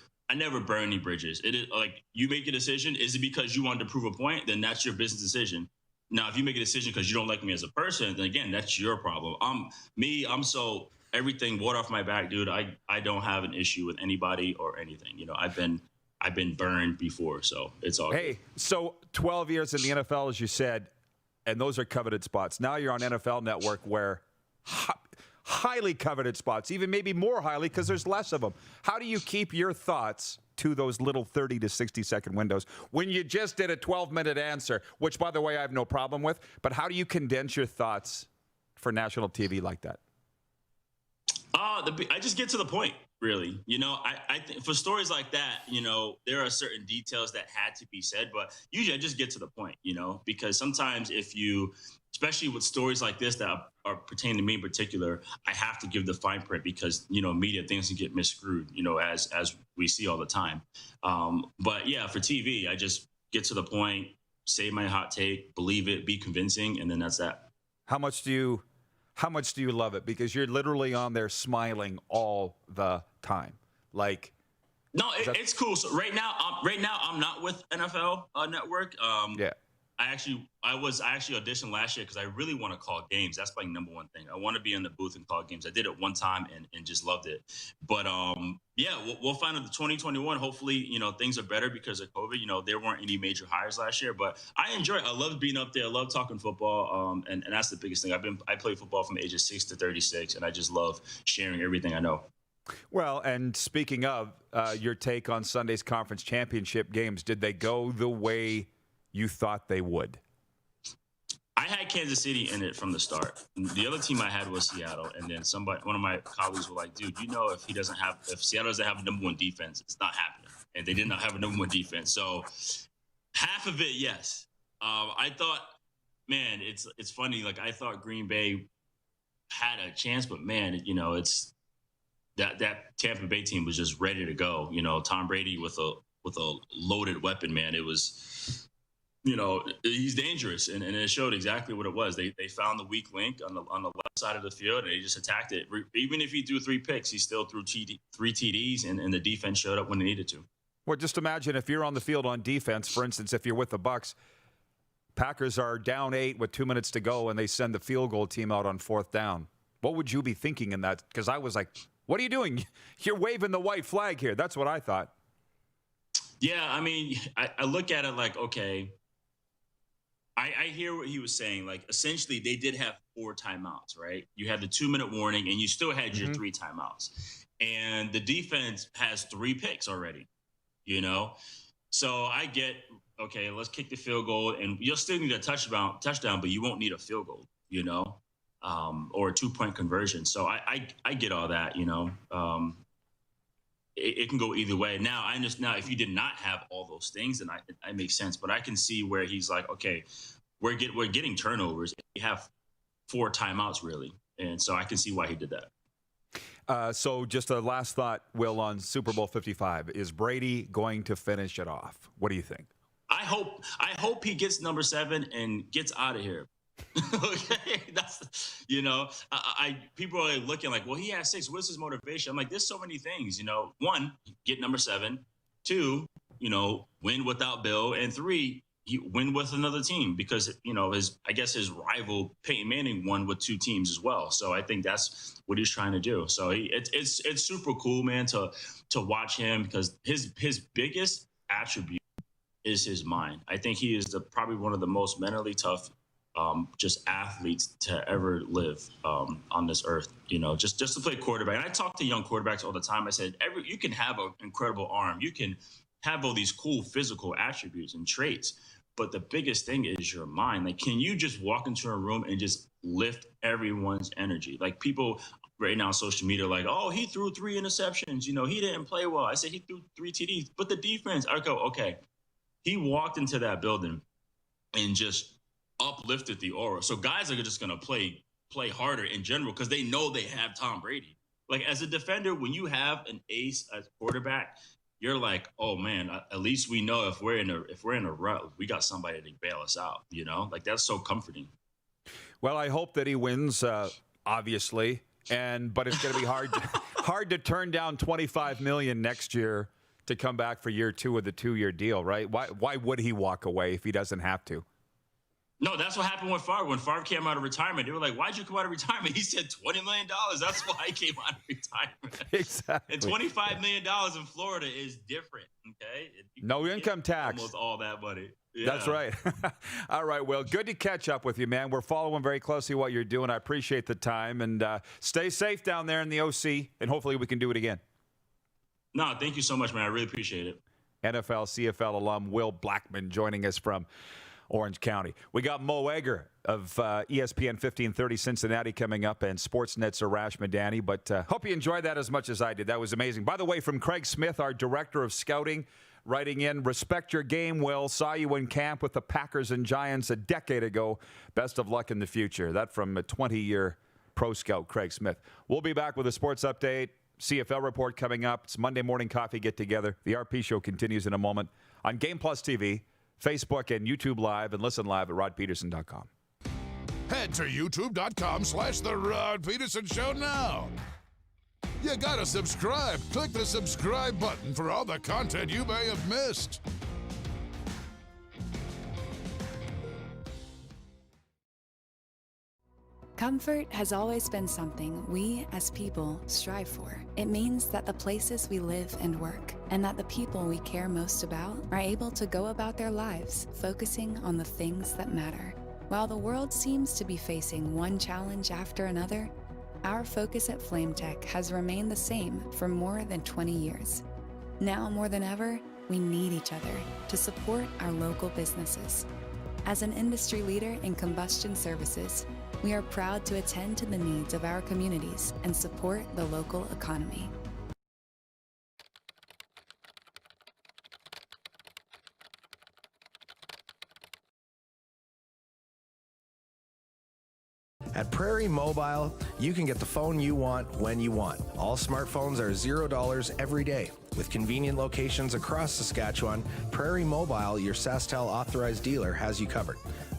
burn any bridges. It is like, you make a decision. Is it because you wanted to prove a point? Then that's your business decision. Now, if you make a decision because you don't like me as a person, then again, that's your problem. everything, water off my back, dude. I don't have an issue with anybody or anything. You know, I've been burned before, so it's all Hey, good. so 12 years in the NFL, as you said, and those are coveted spots. Now you're on NFL Network where highly coveted spots, even maybe more highly because there's less of them. How do you keep your thoughts to those little 30 to 60-second windows when you just did a 12-minute answer, which, by the way, I have no problem with, but how do you condense your thoughts for national TV like that? I just get to the point, really. You know, I think for stories like that, you know, there are certain details that had to be said, but usually I just get to the point, you know, because sometimes especially with stories like this that are pertaining to me in particular, I have to give the fine print because, you know, media things can get misscrewed, you know, as we see all the time. But yeah, for TV, I just get to the point, say my hot take, believe it, be convincing, and then that's that. How much do you love it? Because you're literally on there smiling all the time. Like, no, it's cool. So right now I'm not with NFL Network. Yeah. I actually auditioned last year because I really want to call games. That's my number one thing. I want to be in the booth and call games. I did it one time and just loved it. But yeah, we'll find out the 2021. Hopefully, you know, things are better because of COVID. You know, there weren't any major hires last year, but I enjoy it. I love being up there. I love talking football. And that's the biggest thing. I played football from ages 6 to 36, and I just love sharing everything I know. Well, and speaking of your take on Sunday's conference championship games, did they go the way you thought they would? I had Kansas City in it from the start. The other team I had was Seattle, and then one of my colleagues were like, "Dude, you know, if Seattle doesn't have a number one defense, it's not happening." And they did not have a number one defense. So half of it, yes. I thought, man, it's funny. Like I thought Green Bay had a chance, but man, you know, it's that Tampa Bay team was just ready to go. You know, Tom Brady with a loaded weapon, man. It was. You know, he's dangerous, and it showed exactly what it was. They found the weak link on the left side of the field, and they just attacked it. Even if he threw 3 picks, he still threw 3 TDs, and the defense showed up when they needed to. Well, just imagine if you're on the field on defense, for instance, if you're with the Bucs, Packers are down 8 with 2 minutes to go, and they send the field goal team out on 4th down. What would you be thinking in that? Because I was like, what are you doing? You're waving the white flag here. That's what I thought. Yeah, I mean, I look at it like, okay, I hear what he was saying. Like, essentially, they did have 4 timeouts, right? You had the 2-minute warning, and you still had your 3 timeouts. And the defense has 3 picks already, you know? So I get, okay, let's kick the field goal, and you'll still need a touchdown, but you won't need a field goal, you know, or a 2-point conversion. So I get all that, you know. It can go either way. Now, I understand. Now, if you did not have all those things, then it makes sense. But I can see where he's like, okay, we're getting turnovers. We have 4 timeouts, really. And so I can see why he did that. So just a last thought, Will, on Super Bowl 55. Is Brady going to finish it off? What do you think? I hope he gets number 7 and gets out of here. Okay, that's, you know, people are looking like, well, he has 6. What's his motivation? I'm like, there's so many things, you know. 1, get number 7. 2, you know, win without Bill, and 3, he win with another team because, you know, his rival Peyton Manning won with 2 teams as well. So I think that's what he's trying to do. So it's super cool, man, to watch him because his biggest attribute is his mind. I think he is probably one of the most mentally tough just athletes to ever live on this earth, you know, just to play quarterback. And I talk to young quarterbacks all the time. I said, you can have an incredible arm. You can have all these cool physical attributes and traits. But the biggest thing is your mind. Like, can you just walk into a room and just lift everyone's energy? Like, people right now on social media are like, oh, he threw 3 interceptions. You know, he didn't play well. I said he threw 3 TDs. But the defense, I go, okay. He walked into that building and just uplifted the aura. So guys are just going to play harder in general because they know they have Tom Brady. Like, as a defender, when you have an ace as quarterback, you're like, oh man, at least we know if we're in a rut, we got somebody to bail us out. You know, like, that's so comforting. Well, I hope that he wins, obviously, but it's going to be hard to turn down $25 million next year to come back for year 2 of the 2-year deal, right? Why would he walk away if he doesn't have to? No, that's what happened with Favre. When Favre came out of retirement, they were like, "Why'd you come out of retirement?" He said, $20 million. That's why he came out of retirement. Exactly. And $25 million in Florida is different, okay? No income tax. Almost all that money. Yeah. That's right. All right, Will, good to catch up with you, man. We're following very closely what you're doing. I appreciate the time. And stay safe down there in the OC, and hopefully we can do it again. No, thank you so much, man. I really appreciate it. NFL, CFL alum Will Blackman joining us from Orange County. We got Mo Egger of ESPN 1530 Cincinnati coming up, and Sportsnet's Arash Madani. But hope you enjoyed that as much as I did. That was amazing. By the way, from Craig Smith, our director of scouting, writing in, respect your game, Will. Saw you in camp with the Packers and Giants a decade ago. Best of luck in the future. That from a 20-year pro scout, Craig Smith. We'll be back with a sports update. CFL report coming up. It's Monday Morning Coffee Get Together. The RP Show continues in a moment on Game Plus TV, Facebook, and YouTube Live, and listen live at rodpedersen.com. Head to youtube.com/The Rod Pedersen Show now. You gotta subscribe. Click the subscribe button for all the content you may have missed. Comfort has always been something we, as people, strive for. It means that the places we live and work, and that the people we care most about, are able to go about their lives focusing on the things that matter. While the world seems to be facing one challenge after another, our focus at FlameTech has remained the same for more than 20 years. Now more than ever, we need each other to support our local businesses. As an industry leader in combustion services, we are proud to attend to the needs of our communities and support the local economy. At Prairie Mobile, you can get the phone you want when you want. All smartphones are $0 every day. With convenient locations across Saskatchewan, Prairie Mobile, your SaskTel authorized dealer, has you covered.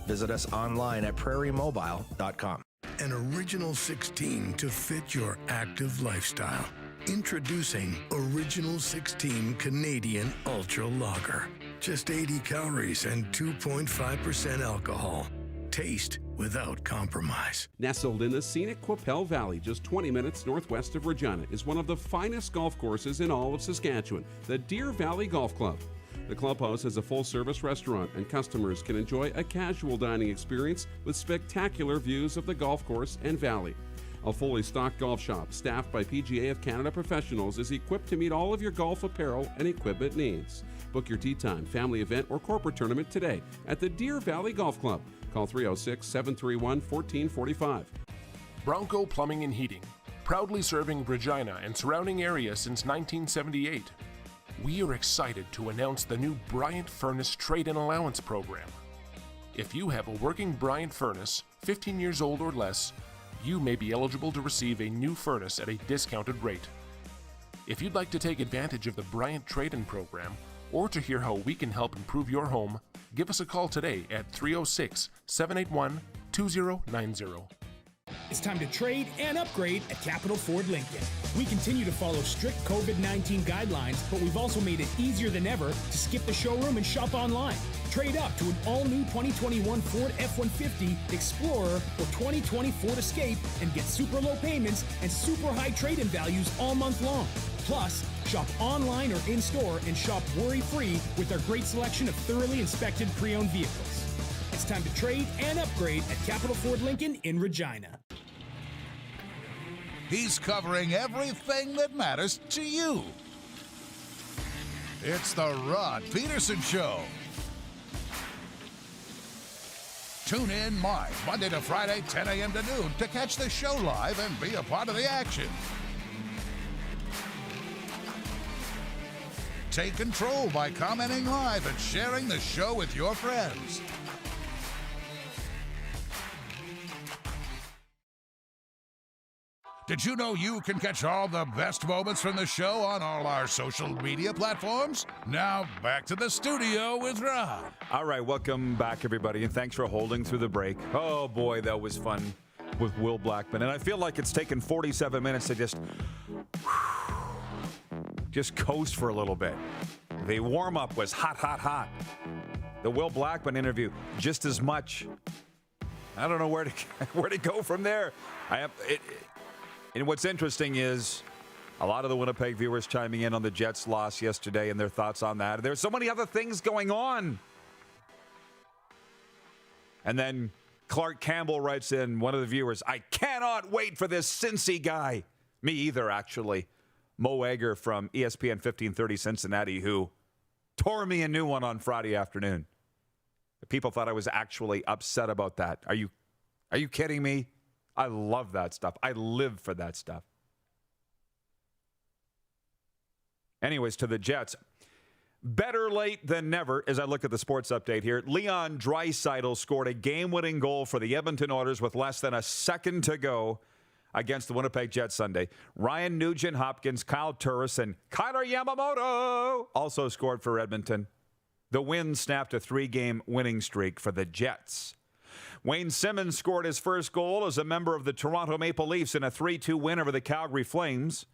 Visit us online at prairiemobile.com. An original 16 to fit your active lifestyle. Introducing Original 16 Canadian Ultra Lager. Just 80 calories and 2.5% alcohol. Taste without compromise. Nestled in the scenic Qu'Appelle Valley, just 20 minutes northwest of Regina, is one of the finest golf courses in all of Saskatchewan, the Deer Valley Golf Club. The clubhouse has a full-service restaurant, and customers can enjoy a casual dining experience with spectacular views of the golf course and valley. A fully stocked golf shop, staffed by PGA of Canada professionals, is equipped to meet all of your golf apparel and equipment needs. Book your tee time, family event, or corporate tournament today at the Deer Valley Golf Club. Call 306-731-1445. Bronco Plumbing and Heating, proudly serving Regina and surrounding areas since 1978. We are excited to announce the new Bryant Furnace Trade-in Allowance Program. If you have a working Bryant furnace, 15 years old or less, you may be eligible to receive a new furnace at a discounted rate. If you'd like to take advantage of the Bryant Trade-in Program, or to hear how we can help improve your home, give us a call today at 306-781-2090. It's time to trade and upgrade at Capital Ford Lincoln. We continue to follow strict COVID-19 guidelines, but we've also made it easier than ever to skip the showroom and shop online. Trade up to an all-new 2021 Ford F-150 Explorer or 2020 Ford Escape and get super low payments and super high trade-in values all month long. Plus, shop online or in-store and shop worry-free with our great selection of thoroughly inspected pre-owned vehicles. It's time to trade and upgrade at Capital Ford Lincoln in Regina. He's covering everything that matters to you. It's the Rod Pedersen Show. Tune in live Monday to Friday, 10 a.m. to noon to catch the show live and be a part of the action. Take control by commenting live and sharing the show with your friends. Did you know you can catch all the best moments from the show on all our social media platforms? Now, back to the studio with Rod. All right, welcome back, everybody, and thanks for holding through the break. Oh, boy, that was fun with Will Blackman. And I feel like it's taken 47 minutes to just coast for a little bit. The warm-up was hot, hot, hot. The Will Blackman interview, just as much. I don't know where to go from there. And what's interesting is a lot of the Winnipeg viewers chiming in on the Jets' loss yesterday and their thoughts on that. There's so many other things going on. And then Clark Campbell writes in, one of the viewers, I cannot wait for this Cincy guy. Me either, actually. Mo Egger from ESPN1530's Cincinnati, who tore me a new one on Friday afternoon. People thought I was actually upset about that. Are you kidding me? I love that stuff. I live for that stuff. Anyways, to the Jets. Better late than never, as I look at the sports update here. Leon Draisaitl scored a game-winning goal for the Edmonton Oilers with less than a second to go against the Winnipeg Jets Sunday. Ryan Nugent-Hopkins, Kyle Turris, and Kyler Yamamoto also scored for Edmonton. The win snapped a 3-game winning streak for the Jets. Wayne Simmons scored his first goal as a member of the Toronto Maple Leafs in a 3-2 win over the Calgary Flames.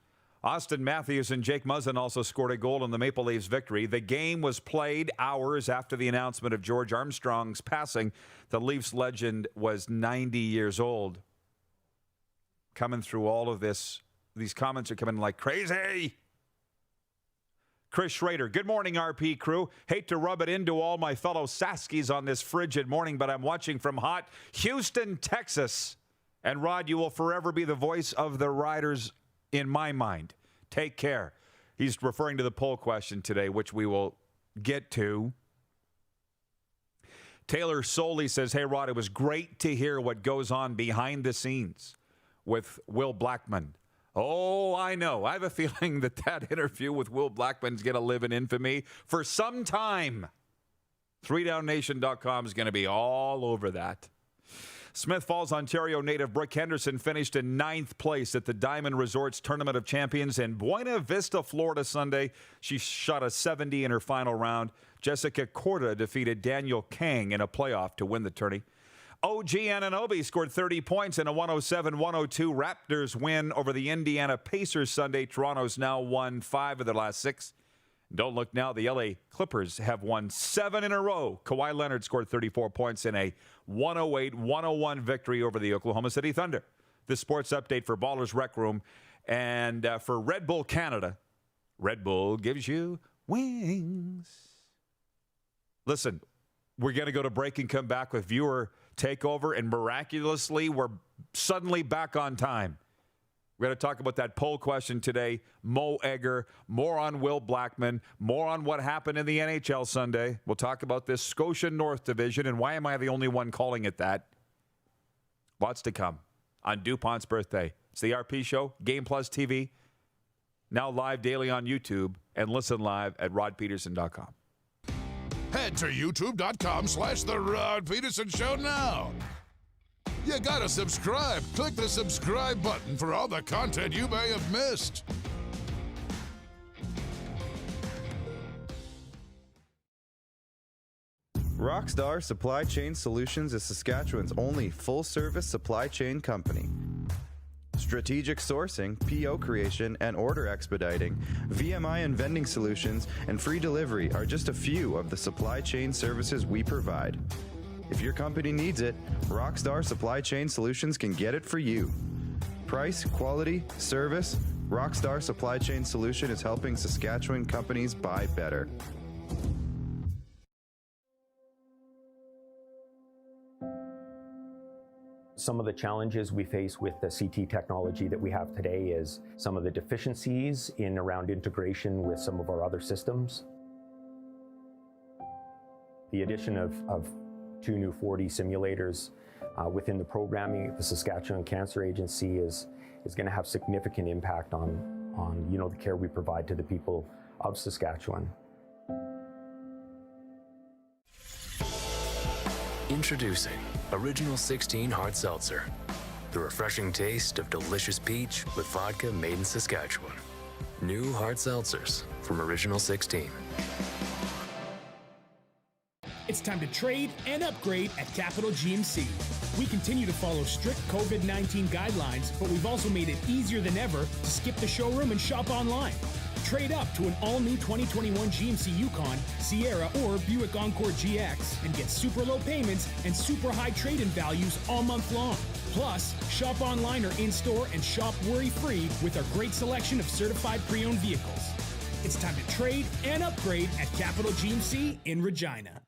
Austin Matthews and Jake Muzzin also scored a goal in the Maple Leafs' victory. The game was played hours after the announcement of George Armstrong's passing. The Leafs legend was 90 years old. Coming through all of this, these comments are coming like crazy. Chris Schrader, good morning, RP crew. Hate to rub it into all my fellow Saskies on this frigid morning, but I'm watching from hot Houston, Texas. And Rod, you will forever be the voice of the Riders in my mind. Take care. He's referring to the poll question today, which we will get to. Taylor Soley says, hey, Rod, it was great to hear what goes on behind the scenes with Will Blackman. Oh, I know. I have a feeling that interview with Will Blackman's going to live in infamy for some time. 3downnation.com is going to be all over that. Smith Falls, Ontario native Brooke Henderson finished in 9th place at the Diamond Resorts Tournament of Champions in Buena Vista, Florida Sunday. She shot a 70 in her final round. Jessica Korda defeated Daniel Kang in a playoff to win the tourney. OG Anunoby scored 30 points in a 107-102 Raptors win over the Indiana Pacers Sunday. Toronto's now won 5 of their last 6. Don't look now, the LA Clippers have won 7 in a row. Kawhi Leonard scored 34 points in a 108-101 victory over the Oklahoma City Thunder. The sports update for Ballers Rec Room. And for Red Bull Canada, Red Bull gives you wings. Listen, we're going to go to break and come back with viewer takeover, and miraculously, we're suddenly back on time. We're going to talk about that poll question today. Mo Egger, more on Will Blackman, more on what happened in the NHL Sunday. We'll talk about this Scotia North Division, and why am I the only one calling it that? Lots to come on DuPont's birthday. It's the RP Show, Game Plus TV, now live daily on YouTube, and listen live at rodpedersen.com. Head to youtube.com/The Rod Pedersen Show now. You gotta subscribe. Click the subscribe button for all the content you may have missed. Rockstar Supply Chain Solutions is Saskatchewan's only full-service supply chain company. Strategic sourcing, PO creation, and order expediting, VMI and vending solutions, and free delivery are just a few of the supply chain services we provide. If your company needs it, Rockstar Supply Chain Solutions can get it for you. Price, quality, service, Rockstar Supply Chain Solution is helping Saskatchewan companies buy better. Some of the challenges we face with the CT technology that we have today is some of the deficiencies in around integration with some of our other systems. The addition of 2 new 4D simulators within the programming at the Saskatchewan Cancer Agency is going to have significant impact on the care we provide to the people of Saskatchewan. Introducing Original 16 Hard Seltzer. The refreshing taste of delicious peach with vodka made in Saskatchewan. New hard seltzers from Original 16. It's time to trade and upgrade at Capital GMC. We continue to follow strict COVID-19 guidelines, but we've also made it easier than ever to skip the showroom and shop online. Trade up to an all-new 2021 GMC Yukon, Sierra, or Buick Encore GX and get super low payments and super high trade-in values all month long. Plus, shop online or in-store and shop worry-free with our great selection of certified pre-owned vehicles. It's time to trade and upgrade at Capital GMC in Regina.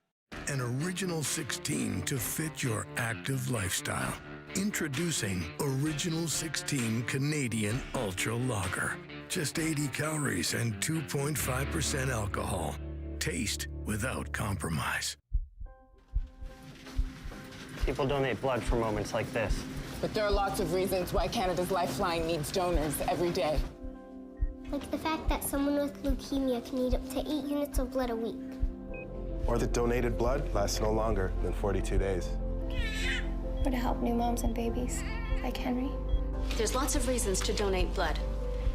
An original 16 to fit your active lifestyle. Introducing Original 16 Canadian Ultra Lager. Just 80 calories and 2.5% alcohol. Taste without compromise. People donate blood for moments like this. But there are lots of reasons why Canada's Lifeline needs donors every day. Like the fact that someone with leukemia can need up to 8 units of blood a week. Or that donated blood lasts no longer than 42 days. Or to help new moms and babies, like Henry. There's lots of reasons to donate blood.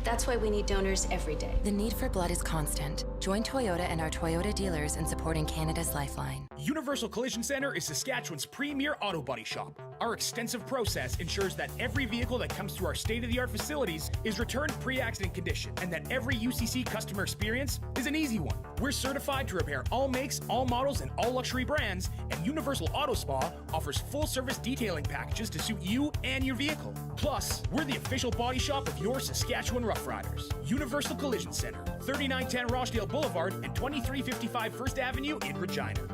That's why we need donors every day. The need for blood is constant. Join Toyota and our Toyota dealers in supporting Canada's Lifeline. Universal Collision Center is Saskatchewan's premier auto body shop. Our extensive process ensures that every vehicle that comes through our state-of-the-art facilities is returned pre-accident condition, and that every UCC customer experience is an easy one. We're certified to repair all makes, all models, and all luxury brands, and Universal Auto Spa offers full-service detailing packages to suit you and your vehicle. Plus, we're the official body shop of your Saskatchewan Rough Riders. Universal Collision Center, 3910 Rochdale Boulevard and 2355 First Avenue in Regina.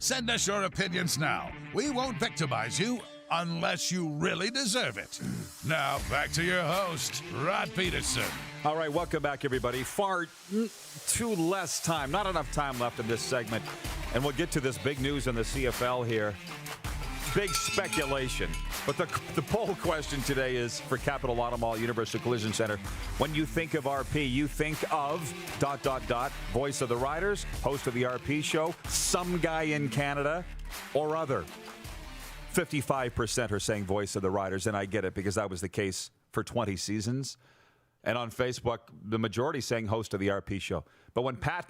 Send us your opinions now. We won't victimize you unless you really deserve it. Now, back to your host, Rod Pedersen. All right, welcome back, everybody. Far too less time, not enough time left in this segment. And we'll get to this big news in the CFL here. Big speculation. But the poll question today is for Capital Auto Mall, Universal Collision Center. When you think of RP, you think of ... voice of the riders, host of the RP show, some guy in Canada, or other. 55% are saying voice of the riders, and I get it because that was the case for 20 seasons. And on Facebook, the majority saying host of the RP show. But when Pat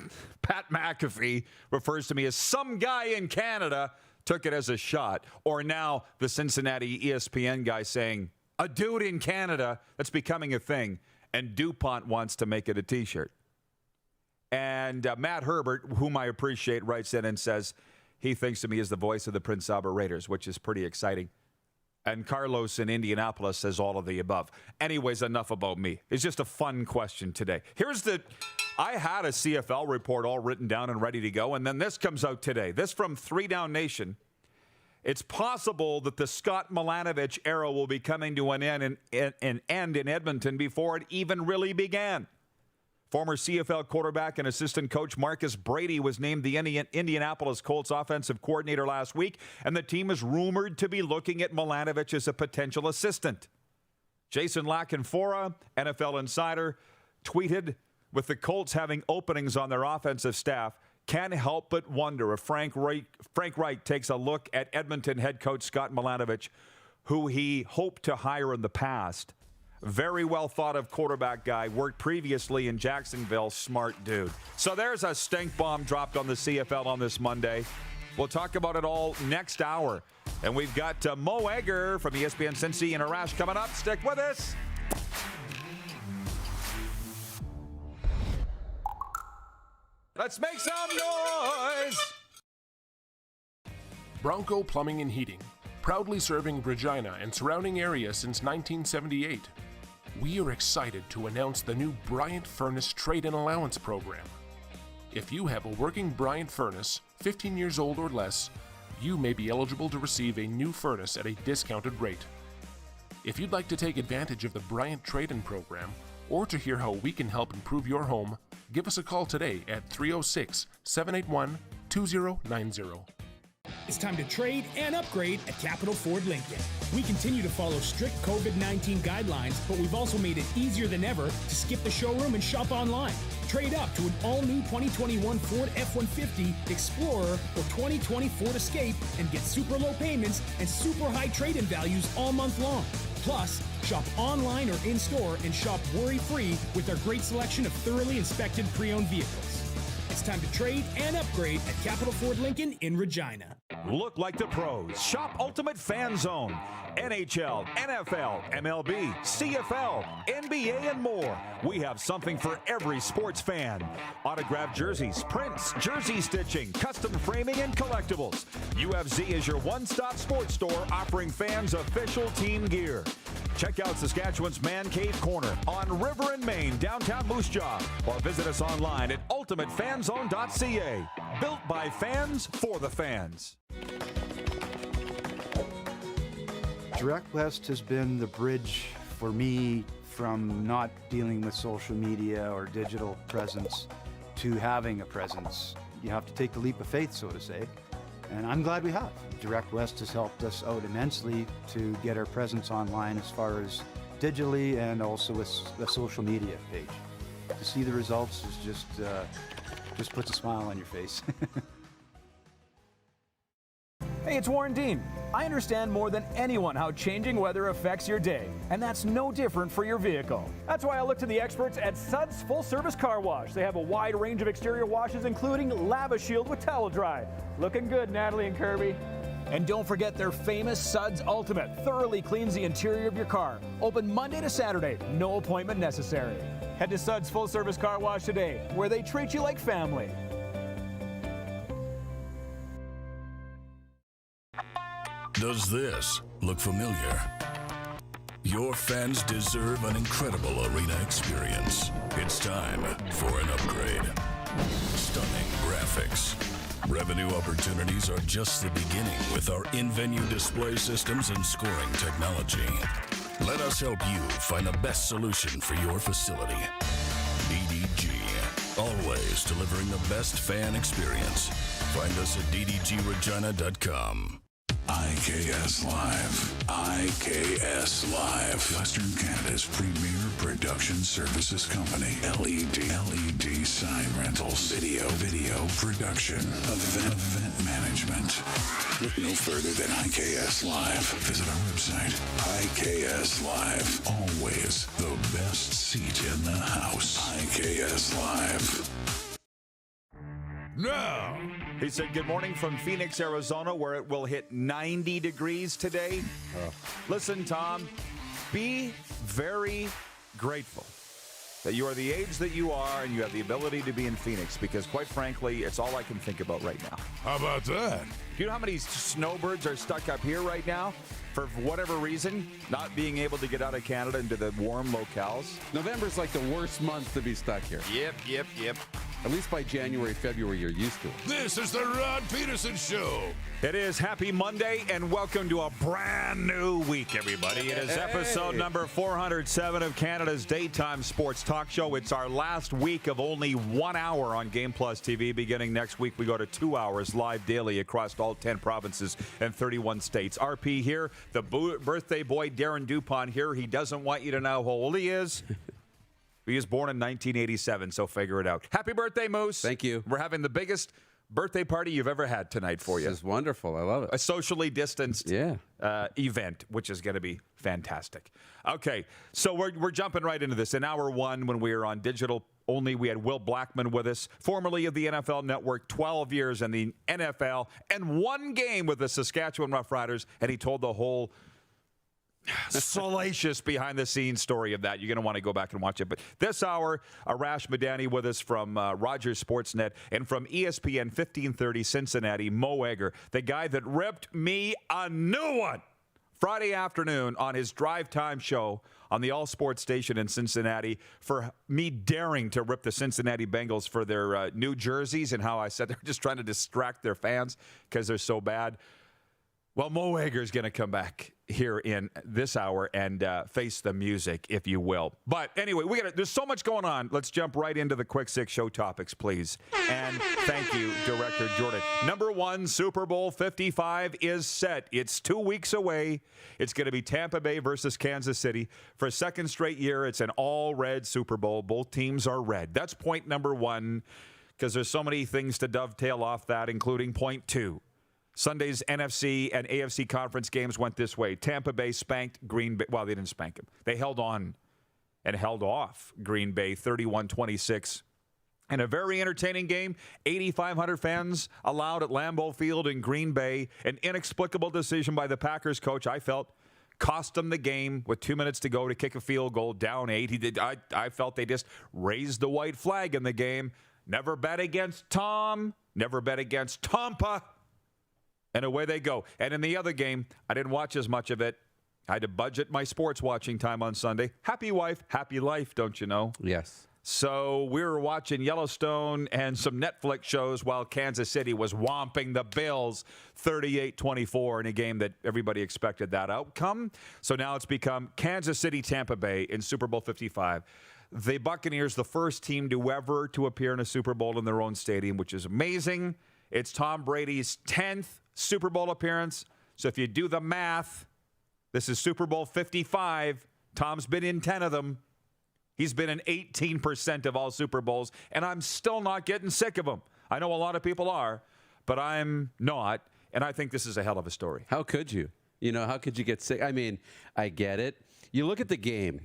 McAfee refers to me as some guy in Canada, took it as a shot. Or now the Cincinnati ESPN guy saying, a dude in Canada, that's becoming a thing. And DuPont wants to make it a T-shirt. And Matt Herbert, whom I appreciate, writes in and says he thinks of me as the voice of the Prince Albert Raiders, which is pretty exciting. And Carlos in Indianapolis says all of the above. Anyways, enough about me. It's just a fun question today. I had a CFL report all written down and ready to go, and then this comes out today. This from 3 Down Nation. It's possible that the Scott Milanovich era will be coming to an end in Edmonton before it even really began. Former CFL quarterback and assistant coach Marcus Brady was named the Indianapolis Colts offensive coordinator last week, and the team is rumored to be looking at Milanovich as a potential assistant. Jason Lackenfora, NFL insider, tweeted, with the Colts having openings on their offensive staff, can't help but wonder if Frank Reich takes a look at Edmonton head coach Scott Milanovich, who he hoped to hire in the past. Very well thought of quarterback guy, worked previously in Jacksonville, smart dude. So there's a stink bomb dropped on the CFL on this Monday. We'll talk about it all next hour. And we've got Mo Egger from ESPN Cincy and Arash coming up. Stick with us. Let's make some noise! Bronco Plumbing and Heating, proudly serving Regina and surrounding areas since 1978. We are excited to announce the new Bryant Furnace Trade-in Allowance Program. If you have a working Bryant furnace, 15 years old or less, you may be eligible to receive a new furnace at a discounted rate. If you'd like to take advantage of the Bryant Trade-in Program, or to hear how we can help improve your home, give us a call today at 306-781-2090. It's time to trade and upgrade at Capital Ford Lincoln. We continue to follow strict COVID-19 guidelines, but we've also made it easier than ever to skip the showroom and shop online. Trade up to an all-new 2021 Ford F-150, Explorer, or 2020 Ford Escape and get super low payments and super high trade-in values all month long. Plus, shop online or in-store and shop worry-free with our great selection of thoroughly inspected pre-owned vehicles. It's time to trade and upgrade at Capital Ford Lincoln in Regina. Look like the pros. Shop Ultimate Fan Zone. NHL, NFL, MLB, CFL, NBA, and more. We have something for every sports fan. Autographed jerseys, prints, jersey stitching, custom framing, and collectibles. UFZ is your one-stop sports store offering fans official team gear. Check out Saskatchewan's Man Cave Corner on River and Main, downtown Moose Jaw, or visit us online at ultimatefanzone.ca. Built by fans for the fans. Direct West has been the bridge for me from not dealing with social media or digital presence to having a presence. You have to take the leap of faith, so to say, and I'm glad we have. Direct West has helped us out immensely to get our presence online as far as digitally and also with the social media page. To see the results is just puts a smile on your face. Hey, it's Warren Dean. I understand more than anyone how changing weather affects your day, and that's no different for your vehicle. That's why I look to the experts at Suds Full Service Car Wash. They have a wide range of exterior washes, including Lava Shield with Towel Dry. Looking good, Natalie and Kirby. And don't forget their famous Suds Ultimate. Thoroughly cleans the interior of your car. Open Monday to Saturday. No appointment necessary. Head to Suds Full Service Car Wash today, where they treat you like family. Does this look familiar? Your fans deserve an incredible arena experience. It's time for an upgrade. Stunning graphics. Revenue opportunities are just the beginning with our in-venue display systems and scoring technology. Let us help you find the best solution for your facility. DDG, always delivering the best fan experience. Find us at ddgregina.com. IKS Live. IKS Live. Western Canada's premier production services company. LED sign rentals. Video production. Event management. Look no further than IKS Live. Visit our website. IKS Live. Always the best seat in the house. IKS Live. No. He said good morning from Phoenix, Arizona, where it will hit 90 degrees today. Listen, Tom, be very grateful that you are the age that you are and you have the ability to be in Phoenix, because quite frankly, it's all I can think about right now. How about that? Do you know how many snowbirds are stuck up here right now? For whatever reason, not being able to get out of Canada into the warm locales. November's like the worst month to be stuck here. Yep. At least by January, February, you're used to it. This is the Rod Pedersen Show. It is Happy Monday, and welcome to a brand new week, everybody. It is episode number 407 of Canada's daytime sports talk show. It's our last week of only 1 hour on Game Plus TV. Beginning next week, we go to 2 hours live daily across all 10 provinces and 31 states. RP here, the birthday boy Darren Dupont here. He doesn't want you to know how old he is. He was born in 1987, so figure it out. Happy birthday, Moose. Thank you. We're having the biggest birthday party you've ever had tonight for you. This is wonderful. I love it. A socially distanced event, which is going to be fantastic. Okay, so we're jumping right into this. In hour one, when we were on digital only, we had Will Blackman with us, formerly of the NFL Network, 12 years in the NFL, and 1 game with the Saskatchewan Roughriders, and he told the whole salacious behind-the-scenes story of that. You're going to want to go back and watch it. But this hour, Arash Madani with us from Rogers Sportsnet, and from ESPN1530's Cincinnati, Mo Egger, the guy that ripped me a new one Friday afternoon on his drive time show on the All Sports station in Cincinnati for me daring to rip the Cincinnati Bengals for their new jerseys, and how I said they're just trying to distract their fans because they're so bad. Well, Mo Egger's going to come back here in this hour and face the music, if you will. But anyway, there's so much going on. Let's jump right into the Quick Six show topics, please. And thank you, Director Jordan. Number one, Super Bowl 55 is set. It's 2 weeks away. It's going to be Tampa Bay versus Kansas City. For a second straight year, it's an all-red Super Bowl. Both teams are red. That's point number one, because there's so many things to dovetail off that, including point two. Sunday's NFC and AFC conference games went this way. Tampa Bay spanked Green Bay. Well, they didn't spank them. They held on and held off Green Bay 31-26. In a very entertaining game, 8,500 fans allowed at Lambeau Field in Green Bay. An inexplicable decision by the Packers coach, I felt, cost them the game with 2 minutes to go to kick a field goal, down 8. I felt they just raised the white flag in the game. Never bet against Tom. Never bet against Tampa. And away they go. And in the other game, I didn't watch as much of it. I had to budget my sports watching time on Sunday. Happy wife, happy life, don't you know? Yes. So we were watching Yellowstone and some Netflix shows while Kansas City was whomping the Bills 38-24 in a game that everybody expected that outcome. So now it's become Kansas City, Tampa Bay in Super Bowl 55. The Buccaneers, the first team to ever to appear in a Super Bowl in their own stadium, which is amazing. It's Tom Brady's 10th Super Bowl appearance. So if you do the math, this is Super Bowl 55. Tom's been in 10 of them. He's been in 18% of all Super Bowls, and I'm still not getting sick of him. I know a lot of people are, but I'm not, and I think this is a hell of a story. How could you? You know, how could you get sick? I mean, I get it. You look at the game.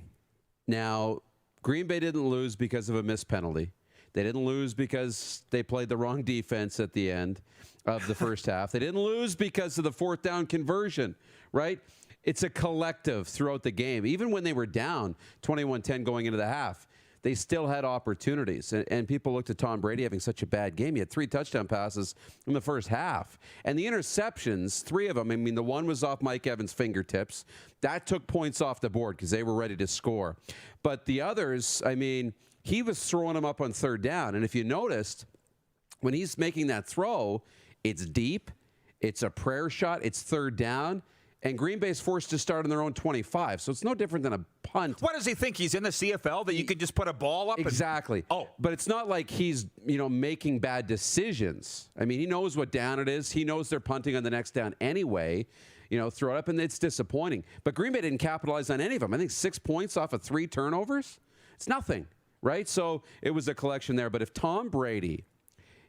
Now, Green Bay didn't lose because of a missed penalty. They didn't lose because they played the wrong defense at the end of the first half. They didn't lose because of the fourth down conversion, right? It's a collective throughout the game. Even when they were down 21-10 going into the half, they still had opportunities. And people looked at Tom Brady having such a bad game. He had 3 touchdown passes in the first half. And the interceptions, 3 of them, I mean, the one was off Mike Evans' fingertips. That took points off the board because they were ready to score. But the others, I mean, he was throwing them up on third down. And if you noticed, when he's making that throw, it's deep, it's a prayer shot, it's third down, and Green Bay's forced to start on their own 25. So it's no different than a punt. What does he think? He's in the CFL that you can just put a ball up? Exactly. But it's not like he's, making bad decisions. I mean, he knows what down it is. He knows they're punting on the next down anyway. Throw it up, and it's disappointing. But Green Bay didn't capitalize on any of them. I think 6 points off of 3 turnovers. It's nothing, right? So it was a collection there. But if Tom Brady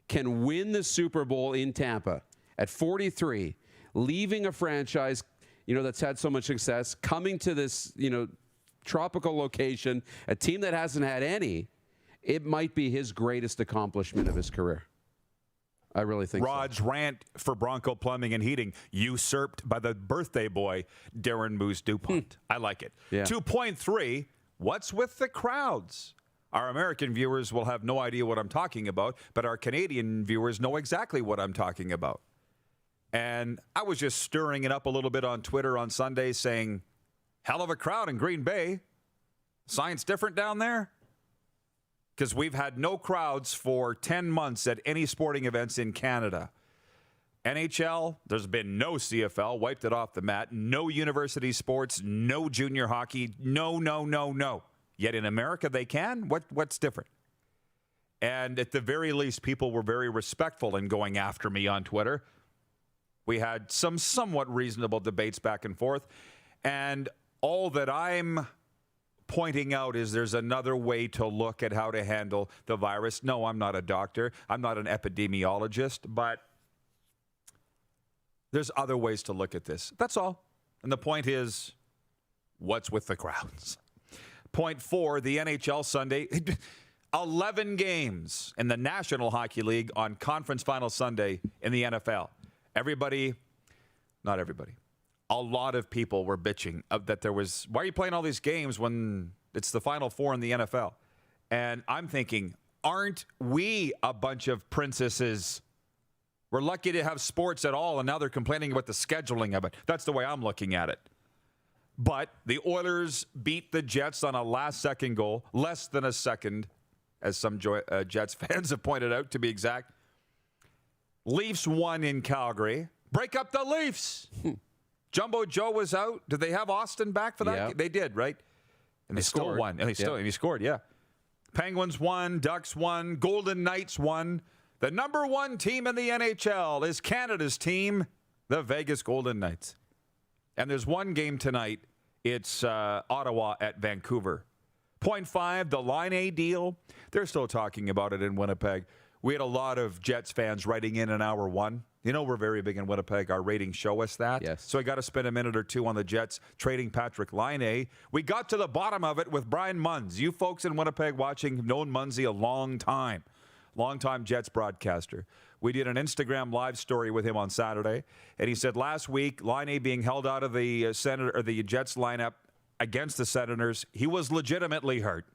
can win the Super Bowl in Tampa at 43, leaving a franchise, that's had so much success, coming to this, tropical location, a team that hasn't had any, it might be his greatest accomplishment of his career. I really think Rod's rant for Bronco Plumbing and Heating usurped by the birthday boy, Darren Moose DuPont. I like it. Yeah. 2.3, what's with the crowds? Our American viewers will have no idea what I'm talking about, but our Canadian viewers know exactly what I'm talking about. And I was just stirring it up a little bit on Twitter on Sunday saying, hell of a crowd in Green Bay. Science different down there? Because we've had no crowds for 10 months at any sporting events in Canada. NHL, there's been no CFL, wiped it off the mat. No university sports, no junior hockey, no. Yet in America they can? What's different? And at the very least, people were very respectful in going after me on Twitter. We had some somewhat reasonable debates back and forth. And all that I'm pointing out is there's another way to look at how to handle the virus. No, I'm not a doctor. I'm not an epidemiologist. But there's other ways to look at this. That's all. And the point is, what's with the crowds? Point 4, the NHL Sunday. 11 games in the National Hockey League on Conference Final Sunday in the NFL. Not everybody. A lot of people were bitching that there was, why are you playing all these games when it's the Final Four in the NFL? And I'm thinking, aren't we a bunch of princesses? We're lucky to have sports at all, and now they're complaining about the scheduling of it. That's the way I'm looking at it. But the Oilers beat the Jets on a last-second goal, less than a second, as some Jets fans have pointed out, to be exact. Leafs won in Calgary. Break up the Leafs. Jumbo Joe was out. Did they have Austin back for that? Yeah. They did, right? And they still scored. won. And he scored, yeah. Penguins won. Ducks won. Golden Knights won. The number one team in the NHL is Canada's team, the Vegas Golden Knights. And there's one game tonight. It's Ottawa at Vancouver. 0.5, the Line A deal. They're still talking about it in Winnipeg. We had a lot of Jets fans writing in hour one. You know we're very big in Winnipeg. Our ratings show us that. Yes. So I got to spend a minute or two on the Jets trading Patrick Laine. We got to the bottom of it with Brian Munz. You folks in Winnipeg watching have known Munzie a long time. Long-time Jets broadcaster. We did an Instagram live story with him on Saturday, and he said last week, Laine being held out of the the Jets lineup against the Senators, he was legitimately hurt.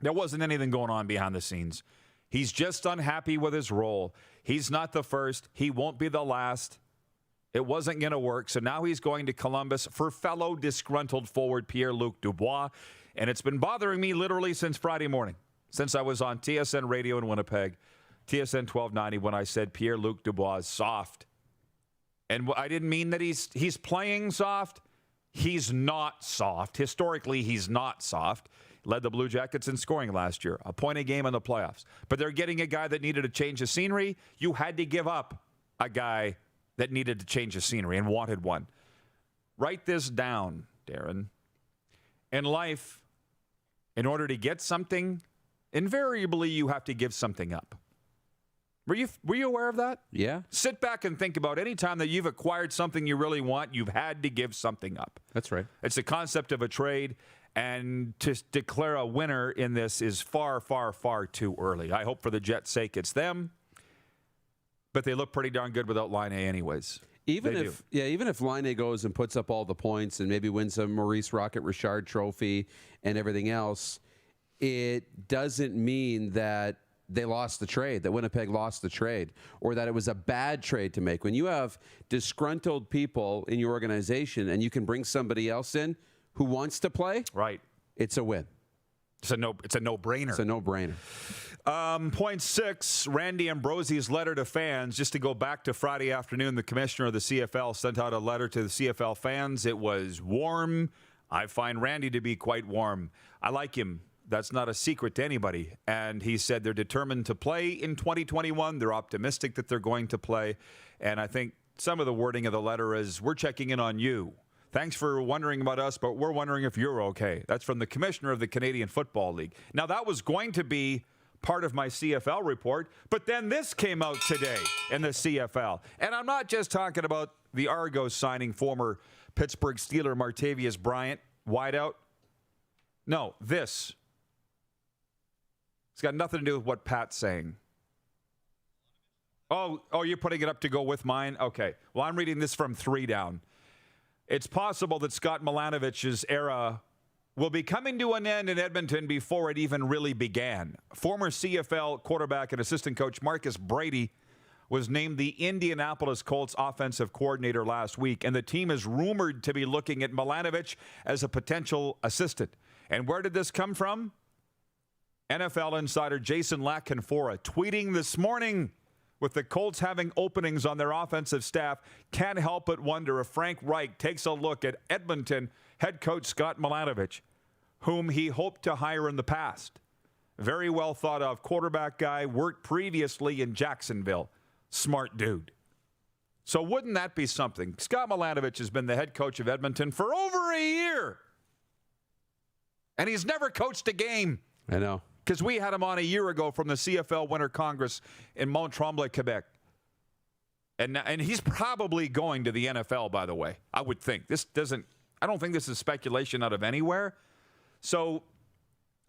There wasn't anything going on behind the scenes. He's just unhappy with his role. He's not the first. He won't be the last. It wasn't going to work. So now he's going to Columbus for fellow disgruntled forward Pierre-Luc Dubois. And it's been bothering me literally since Friday morning, since I was on TSN Radio in Winnipeg, TSN 1290, when I said Pierre-Luc Dubois is soft. And I didn't mean that he's playing soft. He's not soft. Historically, he's not soft. Led the Blue Jackets in scoring last year, a point a game in the playoffs. But they're getting a guy that needed to change the scenery. You had to give up a guy that needed to change the scenery and wanted one. Write this down, Darren. In life, in order to get something, invariably you have to give something up. Were you aware of that? Yeah. Sit back and think about any time that you've acquired something you really want, you've had to give something up. That's right. It's the concept of a trade, and to declare a winner in this is far, far, far too early. I hope for the Jets' sake it's them, but they look pretty darn good without Line A anyways. Even if Line A goes and puts up all the points and maybe wins a Maurice Rocket Richard trophy and everything else, it doesn't mean that they lost the trade, that Winnipeg lost the trade, or that it was a bad trade to make. When you have disgruntled people in your organization and you can bring somebody else in who wants to play, right? It's a win. It's a no-brainer. It's a no-brainer. Point 6, Randy Ambrosi's letter to fans. Just to go back to Friday afternoon, the commissioner of the CFL sent out a letter to the CFL fans. It was warm. I find Randy to be quite warm. I like him. That's not a secret to anybody. And he said they're determined to play in 2021. They're optimistic that they're going to play. And I think some of the wording of the letter is, we're checking in on you. Thanks for wondering about us, but we're wondering if you're okay. That's from the commissioner of the Canadian Football League. Now, that was going to be part of my CFL report, but then this came out today in the CFL. And I'm not just talking about the Argos signing former Pittsburgh Steeler Martavius Bryant, wideout. No, this. It's got nothing to do with what Pat's saying. Oh, you're putting it up to go with mine? Okay. Well, I'm reading this from 3 down. It's possible that Scott Milanovich's era will be coming to an end in Edmonton before it even really began. Former CFL quarterback and assistant coach Marcus Brady was named the Indianapolis Colts offensive coordinator last week, and the team is rumored to be looking at Milanovich as a potential assistant. And where did this come from? NFL insider Jason La Canfora tweeting this morning, with the Colts having openings on their offensive staff, can't help but wonder if Frank Reich takes a look at Edmonton head coach Scott Milanovich, whom he hoped to hire in the past. Very well thought of quarterback guy, worked previously in Jacksonville. Smart dude. So wouldn't that be something? Scott Milanovich has been the head coach of Edmonton for over a year. And he's never coached a game. I know. Because we had him on a year ago from the CFL Winter Congress in Mont Tremblay, Quebec. And he's probably going to the NFL, by the way, I would think. I don't think this is speculation out of anywhere. So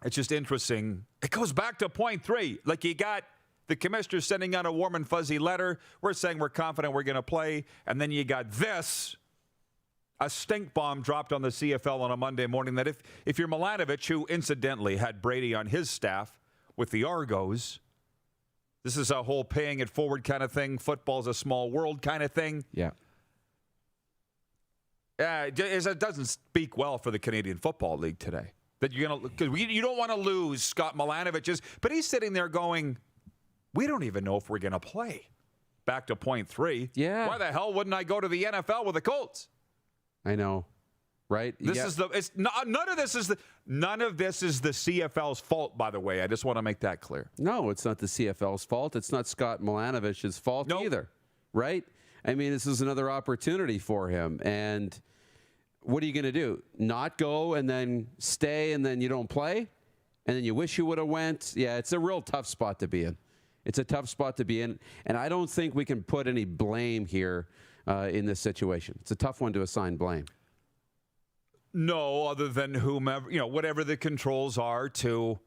it's just interesting. It goes back to point 3. Like, you got the commissioner sending out a warm and fuzzy letter. We're saying we're confident we're going to play. And then you got this. A stink bomb dropped on the CFL on a Monday morning that if you're Milanovich, who incidentally had Brady on his staff with the Argos, this is a whole paying it forward kind of thing. Football's a small world kind of thing. Yeah. It doesn't speak well for the Canadian Football League today. That you're gonna, because you don't want to lose Scott Milanovich's, but he's sitting there going, we don't even know if we're going to play. back to 0.3. Yeah. Why the hell wouldn't I go to the NFL with the Colts? I know, right? None of this is the CFL's fault, by the way. I just want to make that clear. No, it's not the CFL's fault. It's not Scott Milanovich's fault either, right? I mean, this is another opportunity for him. And what are you going to do? Not go and then stay and then you don't play? And then you wish you would have went? Yeah, it's a real tough spot to be in. It's a tough spot to be in. And I don't think we can put any blame here in this situation. It's a tough one to assign blame. No, other than whomever, whatever the controls are to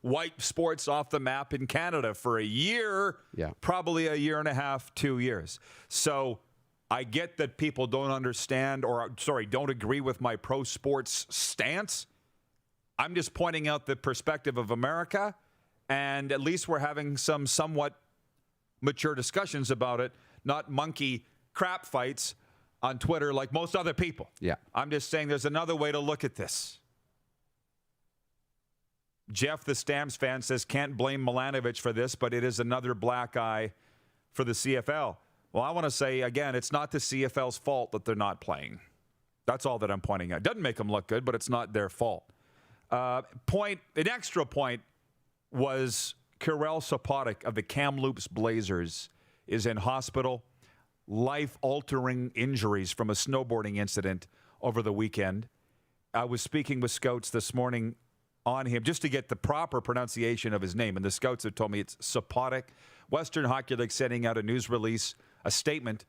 wipe sports off the map in Canada for a year, probably a year and a half, 2 years. So I get that people don't understand don't agree with my pro sports stance. I'm just pointing out the perspective of America, and at least we're having some somewhat mature discussions about it, not monkey crap fights on Twitter like most other people. Yeah. I'm just saying there's another way to look at this. Jeff, the Stamps fan, says can't blame Milanovich for this, but it is another black eye for the CFL. Well, I want to say, again, it's not the CFL's fault that they're not playing. That's all that I'm pointing out. It doesn't make them look good, but it's not their fault. An extra point was Kirill Sapotic of the Kamloops Blazers is in hospital. Life-altering injuries from a snowboarding incident over the weekend. I was speaking with scouts this morning on him just to get the proper pronunciation of his name, and the scouts have told me it's Sapotic. Western Hockey League sending out a news release, a statement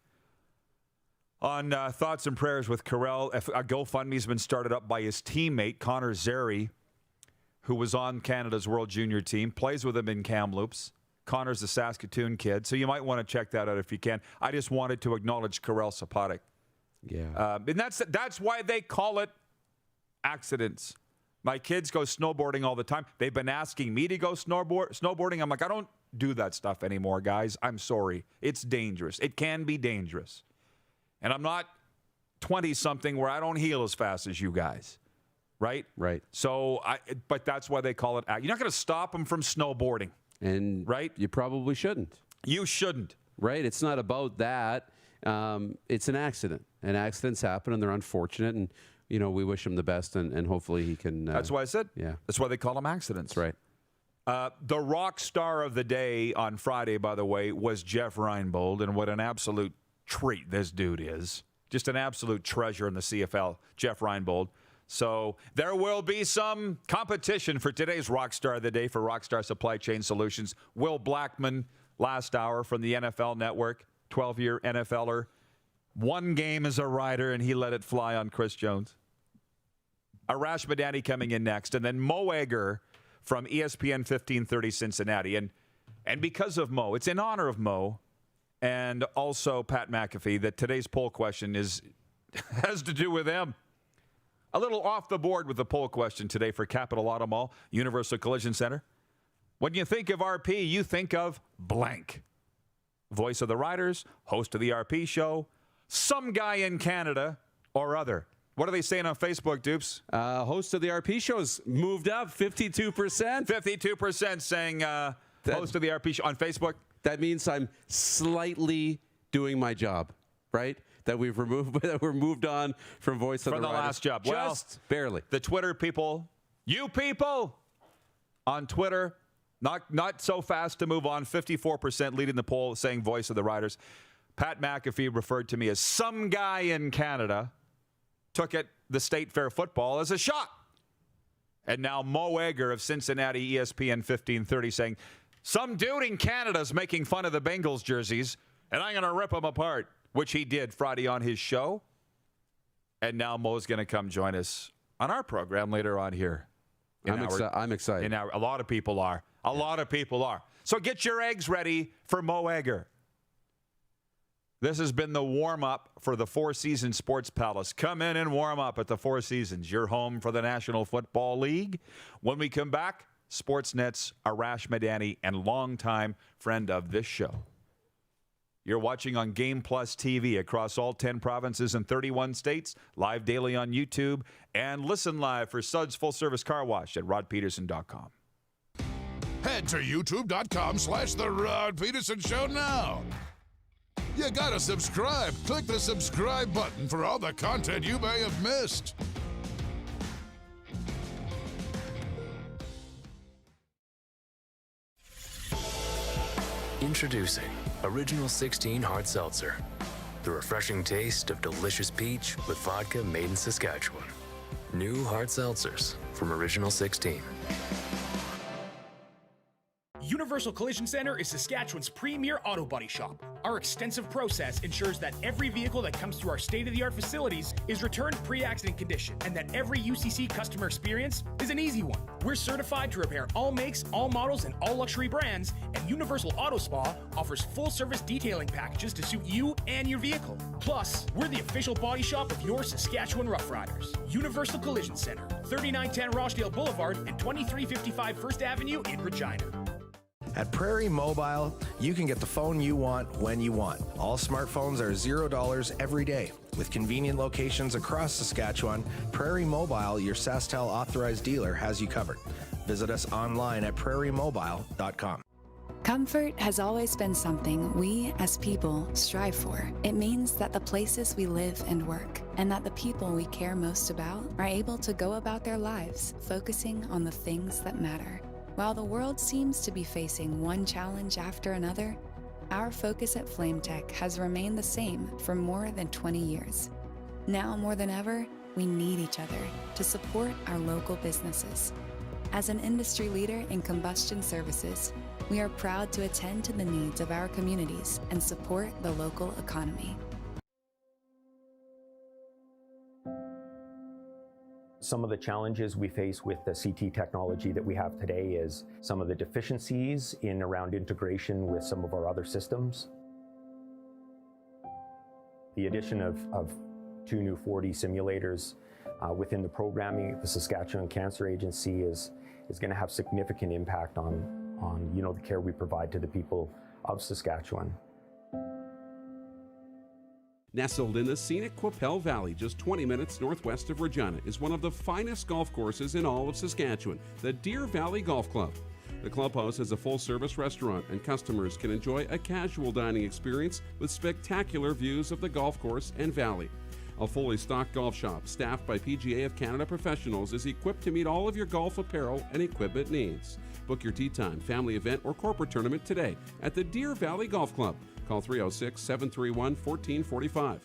on thoughts and prayers with Kirill. A GoFundMe's been started up by his teammate, Connor Zeri, who was on Canada's World Junior team, plays with him in Kamloops. Connor's a Saskatoon kid, so you might want to check that out if you can. I just wanted to acknowledge Kirill Sapotic. Yeah. And that's why they call it accidents. My kids go snowboarding all the time. They've been asking me to go snowboarding. I'm like, I don't do that stuff anymore, guys. I'm sorry. It's dangerous. It can be dangerous. And I'm not 20-something where I don't heal as fast as you guys. Right? Right. So, but that's why they call it. You're not going to stop them from snowboarding. And right? You probably shouldn't. You shouldn't. Right? It's not about that. It's an accident. And accidents happen, and they're unfortunate. And, we wish him the best, and hopefully he can. That's why I said. Yeah. That's why they call them accidents. That's right. The rock star of the day on Friday, by the way, was Jeff Reinbold. And what an absolute treat this dude is. Just an absolute treasure in the CFL, Jeff Reinbold. So there will be some competition for today's Rockstar of the Day for Rockstar Supply Chain Solutions. Will Blackman, last hour from the NFL Network, 12-year NFLer. One game as a rider, and he let it fly on Chris Jones. Arash Madani coming in next, and then Mo Egger from ESPN1530's Cincinnati. And because of Mo, it's in honor of Mo and also Pat McAfee that today's poll question has to do with them. A little off the board with the poll question today for Capital Auto Mall, Universal Collision Center. When you think of RP, you think of blank. Voice of the Riders, host of the RP show, some guy in Canada or other. What are they saying on Facebook, Dupes? Host of the RP show has moved up 52%. 52% saying host of the RP show on Facebook. That means I'm slightly doing my job, right? That we're moved on from Voice of the Riders. From the last job. Just barely. The Twitter people, you people on Twitter, not so fast to move on. 54% leading the poll saying Voice of the Riders. Pat McAfee referred to me as some guy in Canada, took the State Fair football as a shot. And now Mo Egger of Cincinnati, ESPN 1530 saying, some dude in Canada's making fun of the Bengals jerseys, and I'm going to rip them apart. Which he did Friday on his show. And now Mo's going to come join us on our program later on here. I'm excited. A lot of people are. A lot of people are. So get your eggs ready for Mo Egger. This has been the warm-up for the Four Seasons Sports Palace. Come in and warm up at the Four Seasons, your home for the National Football League. When we come back, Sportsnet's Arash Madani and longtime friend of this show. You're watching on Game Plus TV across all 10 provinces and 31 states, live daily on YouTube, and listen live for Suds Full Service Car Wash at rodpedersen.com. Head to youtube.com/The Rod Pedersen Show now. You gotta subscribe. Click the subscribe button for all the content you may have missed. Introducing Original 16 Hard Seltzer. The refreshing taste of delicious peach with vodka made in Saskatchewan. New hard seltzers from Original 16. Universal Collision Center is Saskatchewan's premier auto body shop. Our extensive process ensures that every vehicle that comes through our state-of-the-art facilities is returned pre-accident condition, and that every UCC customer experience is an easy one. We're certified to repair all makes, all models, and all luxury brands, and Universal Auto Spa offers full-service detailing packages to suit you and your vehicle. Plus, we're the official body shop of your Saskatchewan Rough Riders. Universal Collision Center, 3910 Rochdale Boulevard and 2355 First Avenue in Regina. At Prairie Mobile, you can get the phone you want when you want. All smartphones are $0 every day. With convenient locations across Saskatchewan, Prairie Mobile, your SaskTel authorized dealer, has you covered. Visit us online at prairiemobile.com. Comfort has always been something we as people strive for. It means that the places we live and work, and that the people we care most about, are able to go about their lives focusing on the things that matter. While the world seems to be facing one challenge after another, our focus at FlameTech has remained the same for more than 20 years. Now more than ever, we need each other to support our local businesses. As an industry leader in combustion services, we are proud to attend to the needs of our communities and support the local economy. Some of the challenges we face with the CT technology that we have today is some of the deficiencies in around integration with some of our other systems. The addition of 2 new 4D simulators within the programming at the Saskatchewan Cancer Agency is going to have significant impact on the care we provide to the people of Saskatchewan. Nestled in the scenic Qu'Appelle Valley, just 20 minutes northwest of Regina, is one of the finest golf courses in all of Saskatchewan, the Deer Valley Golf Club. The clubhouse has a full-service restaurant, and customers can enjoy a casual dining experience with spectacular views of the golf course and valley. A fully stocked golf shop, staffed by PGA of Canada professionals, is equipped to meet all of your golf apparel and equipment needs. Book your tee time, family event, or corporate tournament today at the Deer Valley Golf Club. Call 306-731-1445.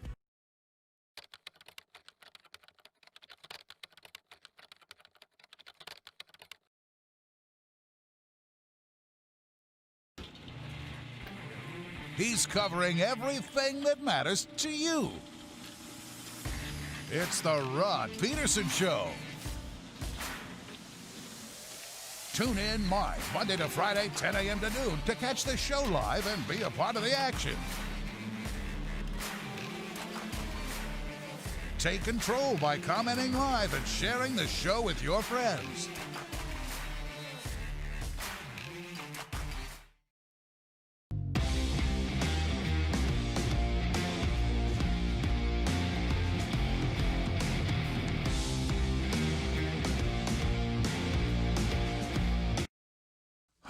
He's covering everything that matters to you. It's the Rod Pedersen Show. Tune in live Monday to Friday, 10 a.m. to noon to catch the show live and be a part of the action. Take control by commenting live and sharing the show with your friends.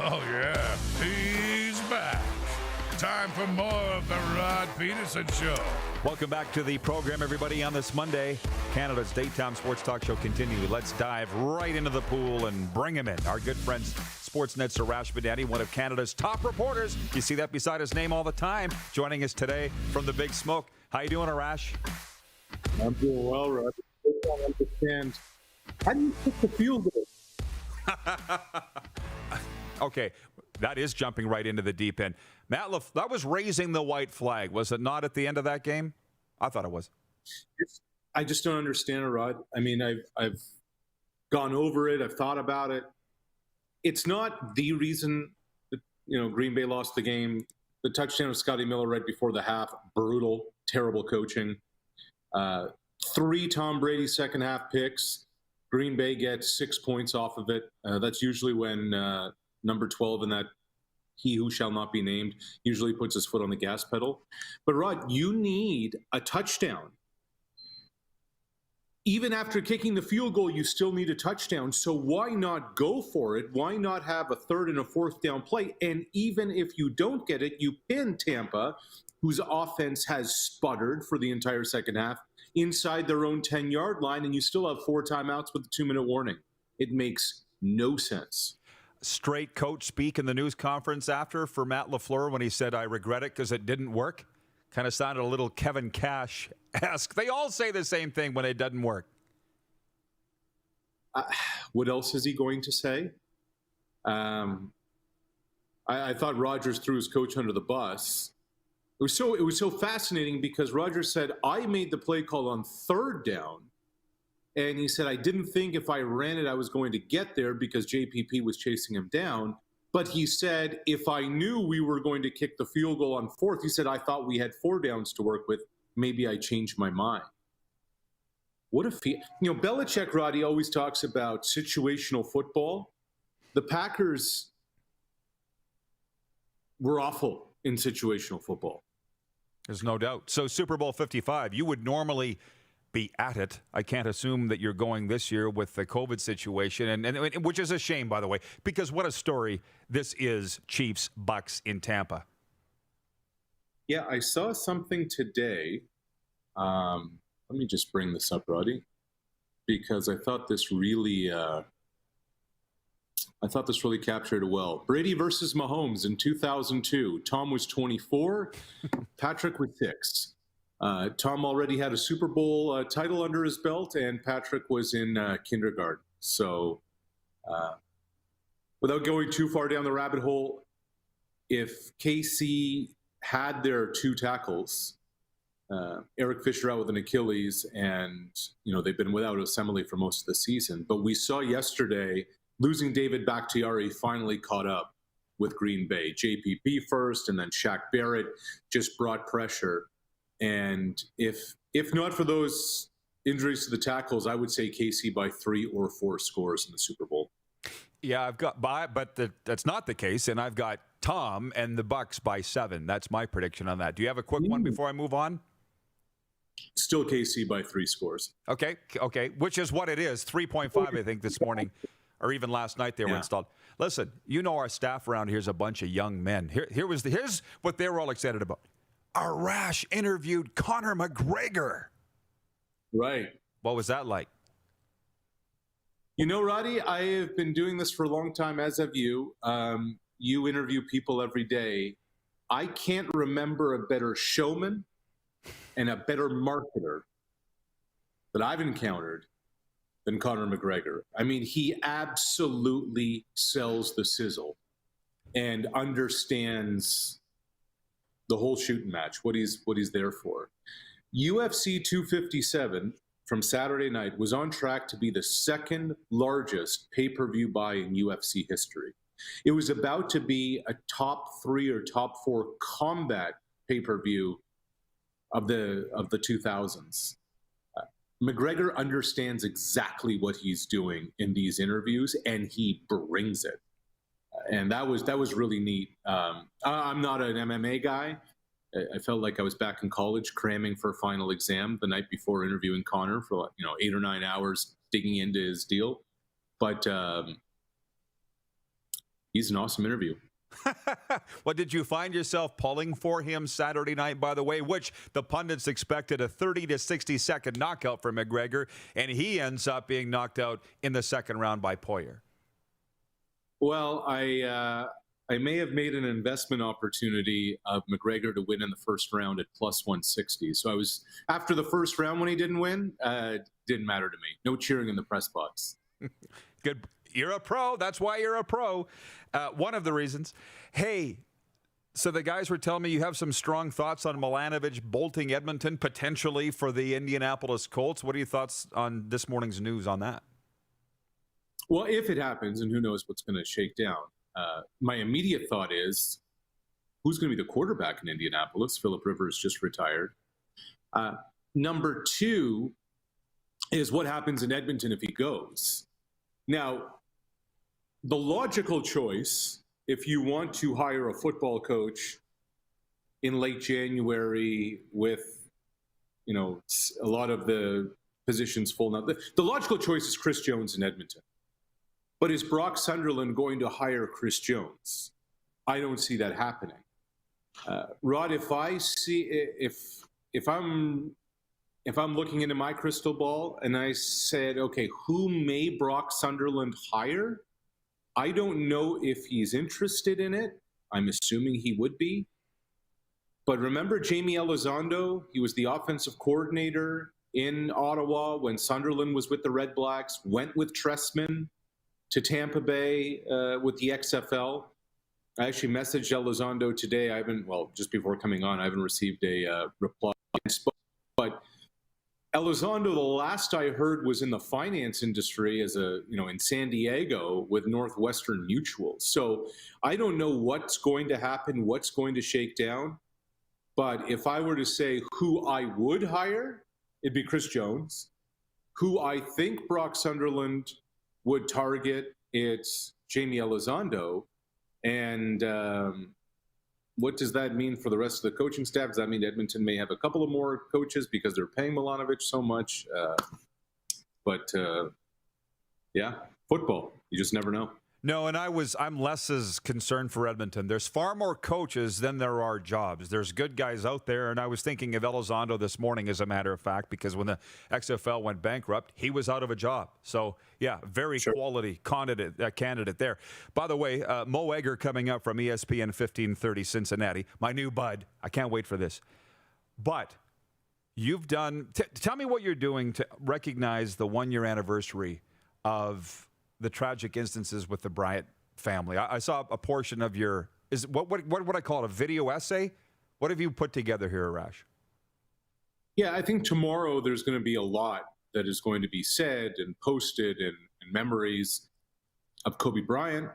Oh, yeah, he's back. Time for more of the Rod Pedersen Show. Welcome back to the program, everybody, on this Monday. Canada's daytime sports talk show continues. Let's dive right into the pool and bring him in. Our good friends, Sportsnet's Arash Madani, one of Canada's top reporters. You see that beside his name all the time. Joining us today from the Big Smoke. How you doing, Arash? I'm doing well, Rod. I don't understand. How do you pick the field goal? Okay, that is jumping right into the deep end. Matt, that was raising the white flag, was it not, at the end of that game? I thought it was. I just don't understand it, Rod. I mean, I've gone over it. I've thought about it. It's not the reason that, Green Bay lost the game. The touchdown of Scotty Miller right before the half, brutal, terrible coaching. 3 Tom Brady second half picks. Green Bay gets 6 points off of it. That's usually when number 12 in that he who shall not be named usually puts his foot on the gas pedal. But Rod, you need a touchdown even after kicking the field goal, you still need a touchdown. So why not go for it? Why not have a third and a fourth down play? And even if you don't get it, you pin Tampa, whose offense has sputtered for the entire second half, inside their own 10-yard line, and you still have 4 timeouts with a 2-minute warning. It makes no sense. Straight coach speak in the news conference after for Matt LaFleur when he said, I regret it because it didn't work. Kind of sounded a little Kevin Cash-esque. They all say the same thing when it doesn't work. What else is he going to say? I thought Rodgers threw his coach under the bus. It was so fascinating because Rodgers said, I made the play call on third down. And he said, I didn't think if I ran it, I was going to get there because JPP was chasing him down. But he said, if I knew we were going to kick the field goal on fourth, he said, I thought we had 4 downs to work with. Maybe I changed my mind. What if Belichick, Roddy, always talks about situational football. The Packers were awful in situational football. There's no doubt. So Super Bowl 55, you would normally be at it. I can't assume that you're going this year with the COVID situation, and which is a shame, by the way, because what a story this is, Chiefs, Bucks in Tampa. Yeah, I saw something today. Let me just bring this up, Roddy, because I thought this really captured it well. Brady versus Mahomes in 2002. Tom was 24, Patrick was 6. Tom already had a Super Bowl title under his belt, and Patrick was in kindergarten. So without going too far down the rabbit hole, if KC had their 2 tackles, Eric Fisher out with an Achilles, and they've been without Osemele for most of the season. But we saw yesterday losing David Bakhtiari finally caught up with Green Bay. JPP first, and then Shaq Barrett just brought pressure. And if not for those injuries to the tackles, I would say KC by 3 or 4 scores in the Super Bowl. Yeah, but that's not the case, and I've got Tom and the Bucks by 7. That's my prediction on that. Do you have a quick one before I move on? Still KC by 3 scores. Okay, which is what it is. 3.5, I think, this morning, or even last night they were installed. Listen, our staff around here is a bunch of young men. Here's what they were all excited about. Arash interviewed Conor McGregor. Right. What was that like? Roddy, I have been doing this for a long time, as have you. You interview people every day. I can't remember a better showman and a better marketer that I've encountered than Conor McGregor. I mean, he absolutely sells the sizzle and understands the whole shooting match, what he's there for. UFC 257 from Saturday night was on track to be the 2nd largest pay-per-view buy in UFC history. It was about to be a top 3 or top 4 combat pay-per-view of the 2000s. McGregor understands exactly what he's doing in these interviews, and he brings it. And that was really neat. I'm not an MMA guy. I felt like I was back in college cramming for a final exam the night before interviewing Conor for 8 or 9 hours digging into his deal. But he's an awesome interview. Well, did you find yourself pulling for him Saturday night, by the way, which the pundits expected a 30 to 60-second knockout for McGregor, and he ends up being knocked out in the 2nd round by Poirier? Well, I may have made an investment opportunity of McGregor to win in the 1st round at plus 160. So I was, after the 1st round when he didn't win, didn't matter to me. No cheering in the press box. Good. You're a pro. That's why you're a pro. One of the reasons. Hey, so the guys were telling me you have some strong thoughts on Milanovic bolting Edmonton potentially for the Indianapolis Colts. What are your thoughts on this morning's news on that? Well, if it happens, and who knows what's going to shake down, my immediate thought is, who's going to be the quarterback in Indianapolis? Phillip Rivers just retired. Number 2 is what happens in Edmonton if he goes. Now, the logical choice, if you want to hire a football coach in late January with, a lot of the positions full now. The logical choice is Chris Jones in Edmonton. But is Brock Sunderland going to hire Chris Jones? I don't see that happening. Rod, if I'm looking into my crystal ball and I said, okay, who may Brock Sunderland hire? I don't know if he's interested in it. I'm assuming he would be. But remember Jamie Elizondo? He was the offensive coordinator in Ottawa when Sunderland was with the Red Blacks, went with Trestman to Tampa Bay with the XFL. I actually messaged Elizondo today. Just before coming on, I haven't received a reply. But Elizondo, the last I heard, was in the finance industry in San Diego with Northwestern Mutual. So I don't know what's going to happen, what's going to shake down. But if I were to say who I would hire, it'd be Chris Jones. Who I think Brock Sunderland would target, it's Jamie Elizondo. And what does that mean for the rest of the coaching staff? Does that mean Edmonton may have a couple of more coaches because they're paying Milanovic so much? Yeah, football. You just never know. No, and I'm less as concerned for Edmonton. There's far more coaches than there are jobs. There's good guys out there, and I was thinking of Elizondo this morning, as a matter of fact, because when the XFL went bankrupt, he was out of a job. So, yeah, very quality candidate there. By the way, Mo Egger coming up from ESPN1530's Cincinnati, my new bud. I can't wait for this. But you've done tell me what you're doing to recognize the one-year anniversary of the tragic instances with the Bryant family. I saw a portion of your, what would I call it, a video essay? What have you put together here, Arash? Yeah, I think tomorrow there's going to be a lot that is going to be said and posted and memories of Kobe Bryant,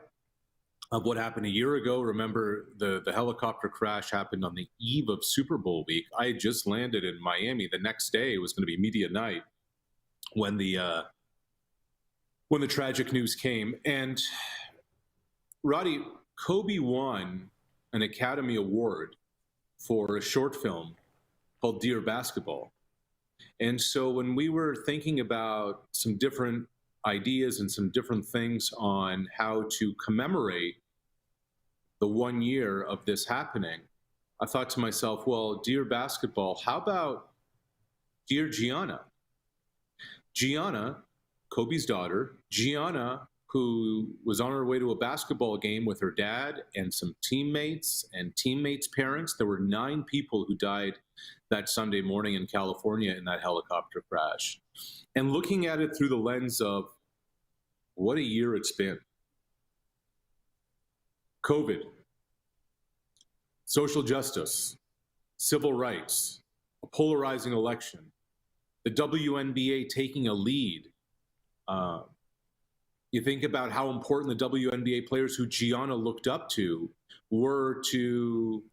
of what happened a year ago. Remember, the helicopter crash happened on the eve of Super Bowl week. I had just landed in Miami. The next day was going to be media night when the tragic news came. And Roddy, Kobe won an Academy Award for a short film called Dear Basketball. And so when we were thinking about some different ideas and some different things on how to commemorate the 1 year of this happening, I thought to myself, well, Dear Basketball, how about Dear Gianna? Gianna, Kobe's daughter, Gianna, who was on her way to a basketball game with her dad and some teammates and teammates' parents. There were 9 people who died that Sunday morning in California in that helicopter crash. And looking at it through the lens of what a year it's been. COVID, social justice, civil rights, a polarizing election, the WNBA taking a lead. You think about how important the WNBA players who Gianna looked up to were to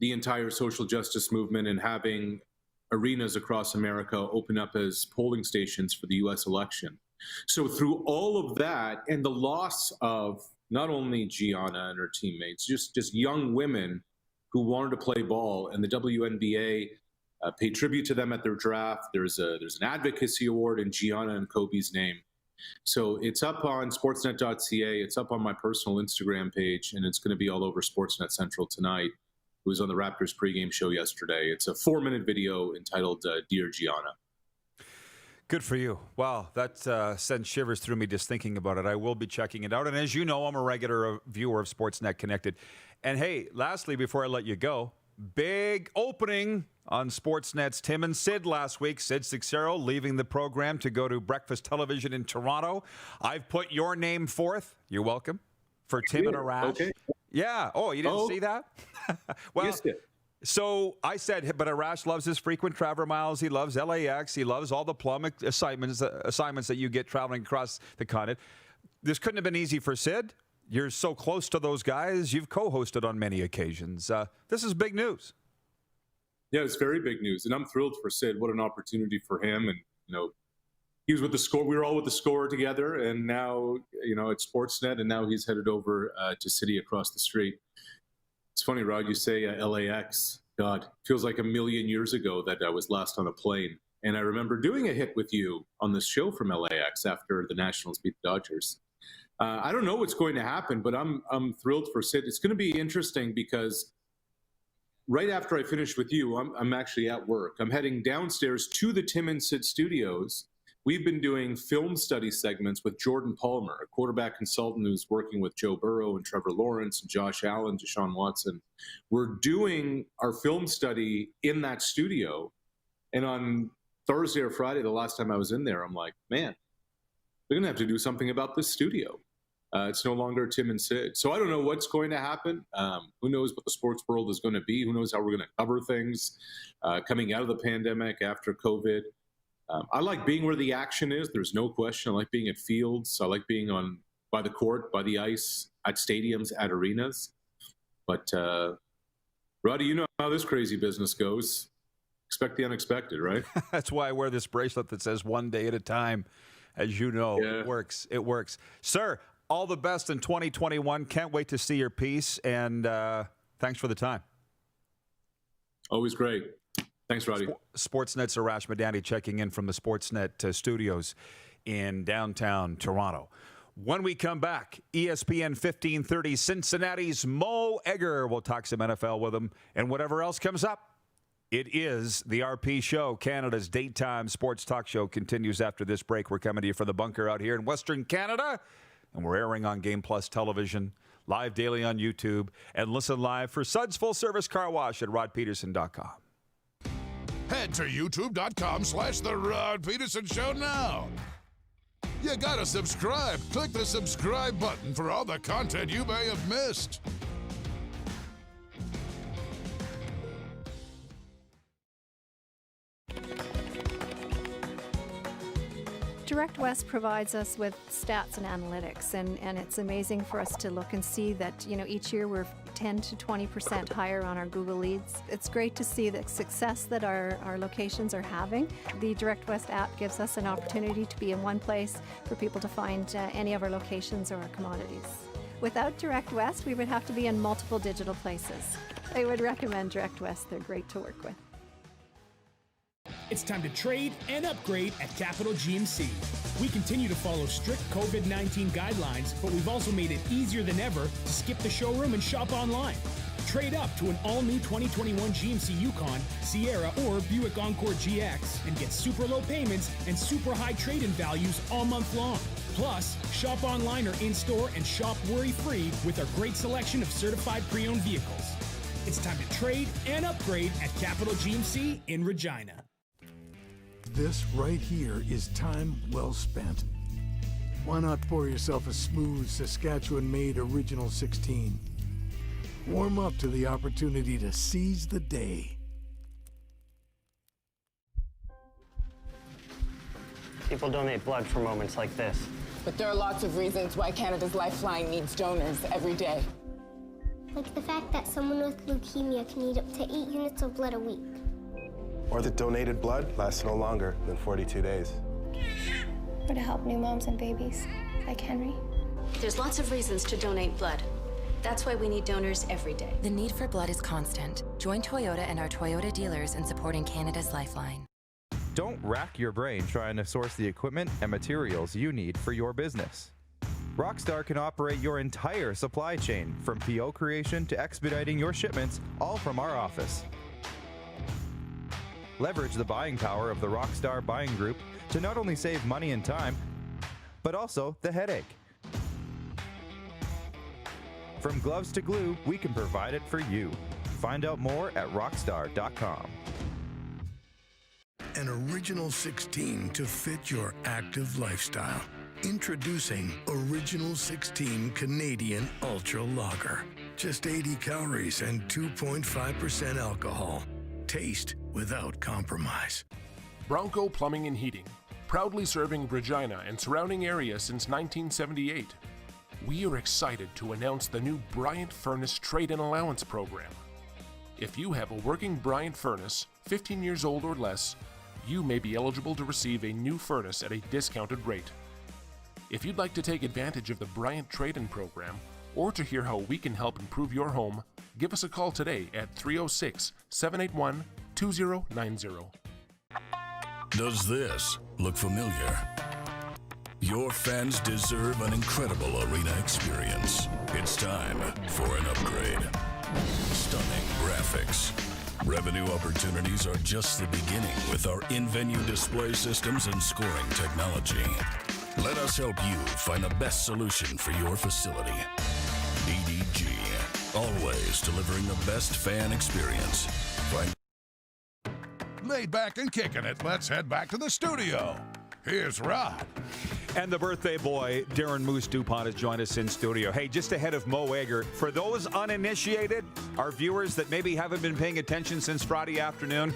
the entire social justice movement and having arenas across America open up as polling stations for the U.S. election. So through all of that and the loss of not only Gianna and her teammates, just young women who wanted to play ball, and the WNBA paid tribute to them at their draft. There's an advocacy award in Gianna and Kobe's name. So it's up on sportsnet.ca. It's up on my personal Instagram page, and it's going to be all over Sportsnet Central tonight. It was on the Raptors pregame show yesterday. It's a 4-minute video entitled Dear Gianna. Good for you. Wow, that sends shivers through me just thinking about it. I will be checking it out. And as you know, I'm a regular viewer of Sportsnet Connected. And hey, lastly, before I let you go, big opening on Sportsnet's Tim and Sid last week. Sid Cicero leaving the program to go to Breakfast Television in Toronto. I've put your name forth. You're welcome. For Tim and Arash. Okay. Yeah. Oh, you didn't see that? Well, so I said, but Arash loves his frequent travel miles. He loves LAX. He loves all the plum assignments that you get traveling across the continent. This couldn't have been easy for Sid. You're so close to those guys. You've co-hosted on many occasions. This is big news. Yeah, it's very big news, and I'm thrilled for Sid. What an opportunity for him, and he was with the Score. We were all with the Score together, and now it's Sportsnet, and now he's headed over to City across the street. It's funny, Rod. You say LAX. God, feels like a million years ago that I was last on a plane. And I remember doing a hit with you on this show from LAX after the Nationals beat the Dodgers. I don't know what's going to happen, but I'm thrilled for Sid. It's going to be interesting because right after I finish with you, I'm actually at work. I'm heading downstairs to the Tim and Sid studios. We've been doing film study segments with Jordan Palmer, a quarterback consultant who's working with Joe Burrow and Trevor Lawrence and Josh Allen, Deshaun Watson. We're doing our film study in that studio. And on Thursday or Friday, the last time I was in there, I'm like, man, they're going to have to do something about this studio. It's no longer Tim and Sid. So I don't know what's going to happen. Who knows what the sports world is going to be? Who knows how we're going to cover things coming out of the pandemic after COVID? I like being where the action is. There's no question. I like being at fields. I like being by the court, by the ice, at stadiums, at arenas. But, Roddy, you know how this crazy business goes. Expect the unexpected, right? That's why I wear this bracelet that says one day at a time. As you know, It works. It works. Sir, all the best in 2021. Can't wait to see your piece. And thanks for the time. Always great. Thanks, Roddy. Sportsnet's Arash Madani checking in from the Sportsnet studios in downtown Toronto. When we come back, ESPN 1530's Cincinnati's Mo Egger. We'll talk some NFL with him and whatever else comes up. It is the RP Show, Canada's daytime sports talk show. Continues after this break. We're coming to you from the bunker out here in Western Canada, and we're airing on Game Plus Television, live daily on YouTube, and listen live for Suds Full Service Car Wash at rodpedersen.com. Head to youtube.com/The Rod Pedersen Show now. You gotta subscribe. Click the subscribe button for all the content you may have missed. Direct West provides us with stats and analytics, and it's amazing for us to look and see that, each year we're 10 to 20% higher on our Google leads. It's great to see the success that our locations are having. The Direct West app gives us an opportunity to be in one place for people to find any of our locations or our commodities. Without Direct West, we would have to be in multiple digital places. I would recommend Direct West. They're great to work with. It's time to trade and upgrade at Capital GMC. We continue to follow strict COVID-19 guidelines, but we've also made it easier than ever to skip the showroom and shop online. Trade up to an all-new 2021 GMC Yukon, Sierra, or Buick Encore GX and get super low payments and super high trade-in values all month long. Plus, shop online or in-store and shop worry-free with our great selection of certified pre-owned vehicles. It's time to trade and upgrade at Capital GMC in Regina. This right here is time well spent. Why not pour yourself a smooth Saskatchewan-made Original 16? Warm up to the opportunity to seize the day. People donate blood for moments like this. But there are lots of reasons why Canada's Lifeline needs donors every day. Like the fact that someone with leukemia can need up to 8 units of blood a week. Or that donated blood lasts no longer than 42 days. Or to help new moms and babies, like Henry. There's lots of reasons to donate blood. That's why we need donors every day. The need for blood is constant. Join Toyota and our Toyota dealers in supporting Canada's Lifeline. Don't rack your brain trying to source the equipment and materials you need for your business. Rockstar can operate your entire supply chain, from PO creation to expediting your shipments, all from our office. Leverage the buying power of the Rockstar Buying Group to not only save money and time, but also the headache. From gloves to glue, we can provide it for you. Find out more at rockstar.com. An Original 16 to fit your active lifestyle. Introducing Original 16 Canadian Ultra Lager. Just 80 calories and 2.5% alcohol. Taste without compromise. Bronco Plumbing and Heating, proudly serving Regina and surrounding areas since 1978. We are excited to announce the new Bryant Furnace Trade-in Allowance Program. If you have a working Bryant furnace, 15 years old or less, you may be eligible to receive a new furnace at a discounted rate. If you'd like to take advantage of the Bryant Trade-in Program, or to hear how we can help improve your home, give us a call today at 306-781-2090. Does this look familiar? Your fans deserve an incredible arena experience. It's time for an upgrade. Stunning graphics. Revenue opportunities are just the beginning with our in-venue display systems and scoring technology. Let us help you find the best solution for your facility. EDG, always delivering the best fan experience. Find Laid back and kicking it, let's head back to the studio. Here's Rod. And the birthday boy, Darren Moose DuPont, has joined us in studio. Hey, just ahead of Mo Egger, for those uninitiated, our viewers that maybe haven't been paying attention since Friday afternoon,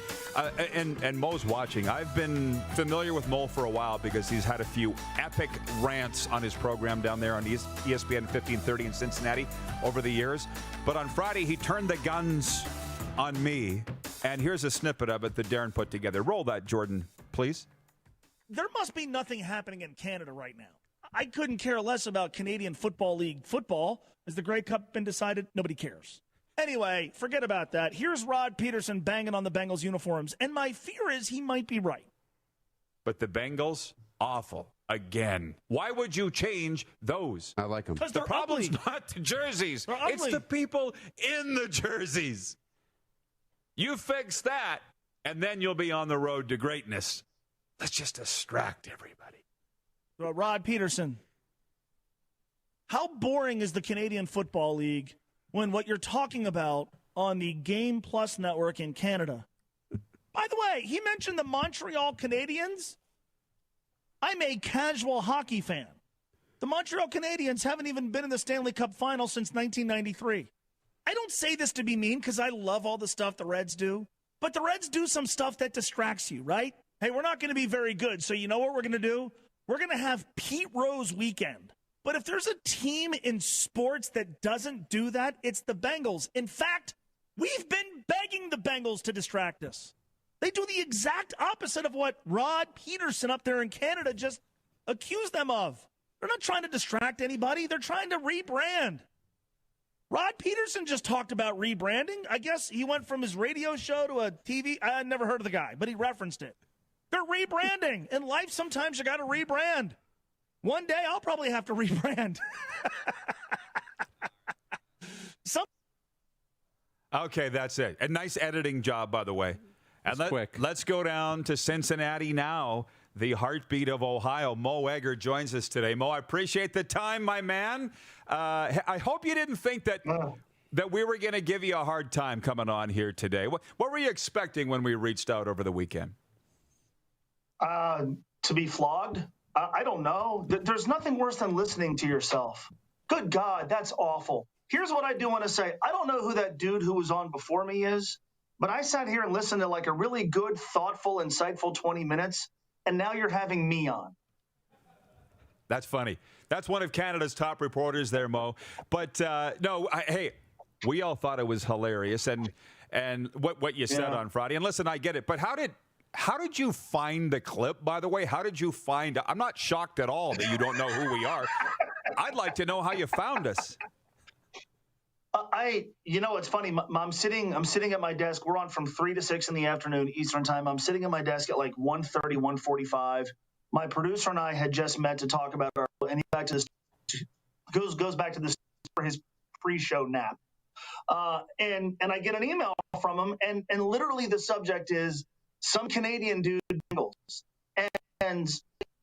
and Mo's watching. I've been familiar with Mo for a while because he's had a few epic rants on his program down there on ESPN 1530 in Cincinnati over the years. But on Friday, he turned the guns on me. And here's a snippet of it that Darren put together. Roll that, Jordan, please. There must be nothing happening in Canada right now. I couldn't care less about Canadian Football League football. Has the Grey Cup been decided? Nobody cares. Anyway, forget about that. Here's Rod Pedersen banging on the Bengals uniforms, and my fear is he might be right. But the Bengals, awful again. Why would you change those? I like them. Because The they're problem's ugly. not the jerseys. They're ugly. It's the people in the jerseys. You fix that, and then you'll be on the road to greatness. Let's just distract everybody. Rod Pedersen, how boring is the Canadian Football League when what you're talking about on the Game Plus network in Canada? By the way, he mentioned the Montreal Canadiens. I'm a casual hockey fan. The Montreal Canadiens haven't even been in the Stanley Cup final since 1993. I don't say this to be mean because I love all the stuff the Reds do, but the Reds do some stuff that distracts you, right? Hey, we're not going to be very good, so you know what we're going to do? We're going to have Pete Rose weekend. But if there's a team in sports that doesn't do that, it's the Bengals. In fact, we've been begging the Bengals to distract us. They do the exact opposite of what Rod Pedersen up there in Canada just accused them of. They're not trying to distract anybody. They're trying to rebrand. Rod Pedersen just talked about rebranding. I guess he went from his radio show to a TV. I had never heard of the guy, but he referenced it. They're rebranding. In life, sometimes you got to rebrand. One day, I'll probably have to rebrand. Okay, that's it. A nice editing job, by the way. And quick. Let's go down to Cincinnati now. The heartbeat of Ohio. Mo Egger joins us today. Mo, I appreciate the time, my man. I hope you didn't think that we were going to give you a hard time coming on here today. What were you expecting when we reached out over the weekend? To be flogged? I don't know. There's nothing worse than listening to yourself. Good God, that's awful. Here's what I do want to say. I don't know who that dude who was on before me is, but I sat here and listened to like a really good, thoughtful, insightful 20 minutes, and now you're having me on. That's funny. That's one of Canada's top reporters there, Mo. But hey, we all thought it was hilarious, and what you said on Friday. And listen, I get it, but how did you find the clip, by the way? How did you find it? I'm not shocked at all that you don't know who we are. I'd like to know how you found us. It's funny. I'm sitting at my desk. We're on from 3 to 6 in the afternoon Eastern time. I'm sitting at my desk at like 1:30, 1:45. My producer and I had just met to talk about and he back to this goes back to this for his pre-show nap. And I get an email from him, and literally the subject is some Canadian dude Bengals. And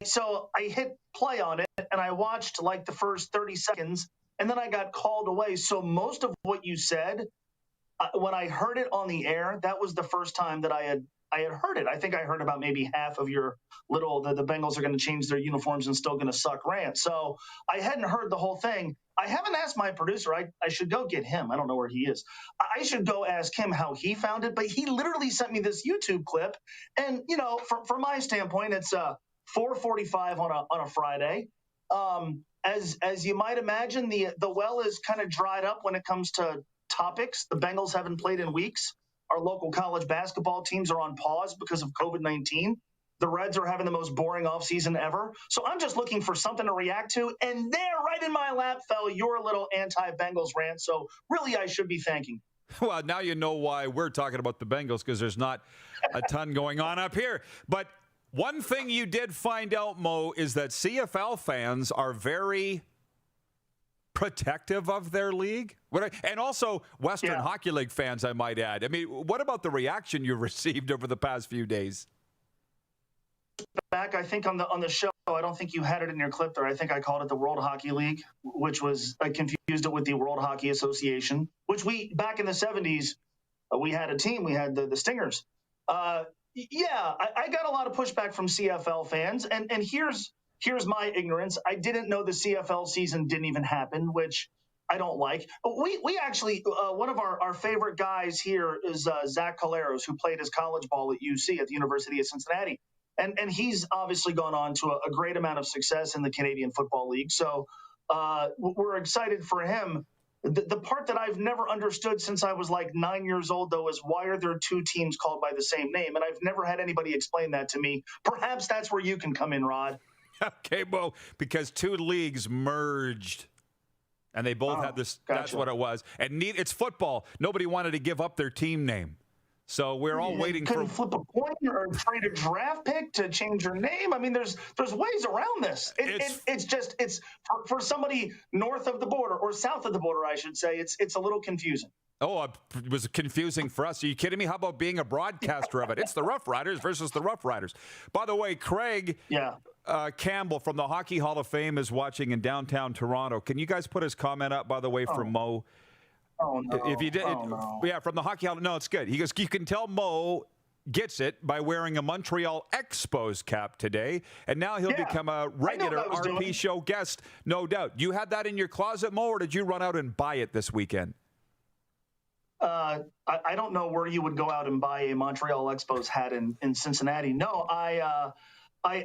so I hit play on it, and I watched like the first 30 seconds, and then I got called away. So most of what you said, when I heard it on the air, that was the first time that I had heard it. I think I heard about maybe half of your little, the Bengals are going to change their uniforms and still going to suck rant. So I hadn't heard the whole thing. I haven't asked my producer. I should go get him. I don't know where he is. I should go ask him how he found it. But he literally sent me this YouTube clip. And, from my standpoint, it's 4:45 on a Friday. As you might imagine, the well is kind of dried up when it comes to topics. The Bengals haven't played in weeks. Our local college basketball teams are on pause because of COVID-19. The Reds are having the most boring offseason ever. So I'm just looking for something to react to. And there, right in my lap, fell your little anti-Bengals rant. So really, I should be thanking you. Well, now you know why we're talking about the Bengals, because there's not a ton going on up here. But One thing you did find out, Mo, is that CFL fans are very protective of their league. And also Western Hockey League fans, I might add. I mean, what about the reaction you received over the past few days? Back, I think on the show, I don't think you had it in your clip there. I think I called it the World Hockey League, which was, I confused it with the World Hockey Association, which back in the 70s, we had a team. We had the Stingers. I got a lot of pushback from CFL fans, and here's my ignorance. I didn't know the CFL season didn't even happen, which I don't like. We actually, one of our favorite guys here is Zach Caleros, who played his college ball at UC, at the University of Cincinnati. And he's obviously gone on to a great amount of success in the Canadian Football League. So we're excited for him. The part that I've never understood since I was like 9 years old, though, is why are there two teams called by the same name? And I've never had anybody explain that to me. Perhaps that's where you can come in, Rod. Okay, Bo, because two leagues merged. And they both had this. Gotcha. That's what it was. And it's football. Nobody wanted to give up their team name. So we're all waiting for. Flip a coin or trade a draft pick to change your name. I mean, there's ways around this. It's for somebody north of the border or south of the border, I should say. It's a little confusing. Oh, it was confusing for us. Are you kidding me? How about being a broadcaster of it? It's the Rough Riders versus the Rough Riders. By the way, Craig Campbell from the Hockey Hall of Fame is watching in downtown Toronto. Can you guys put his comment up, by the way, from Mo? Oh, no. If you did, yeah, from the Hockey Hall. No, it's good. He goes, you can tell Mo gets it by wearing a Montreal Expos cap today, and now he'll become a regular RP show guest, no doubt. You had that in your closet, Mo, or did you run out and buy it this weekend? I don't know where you would go out and buy a Montreal Expos hat in Cincinnati. No, I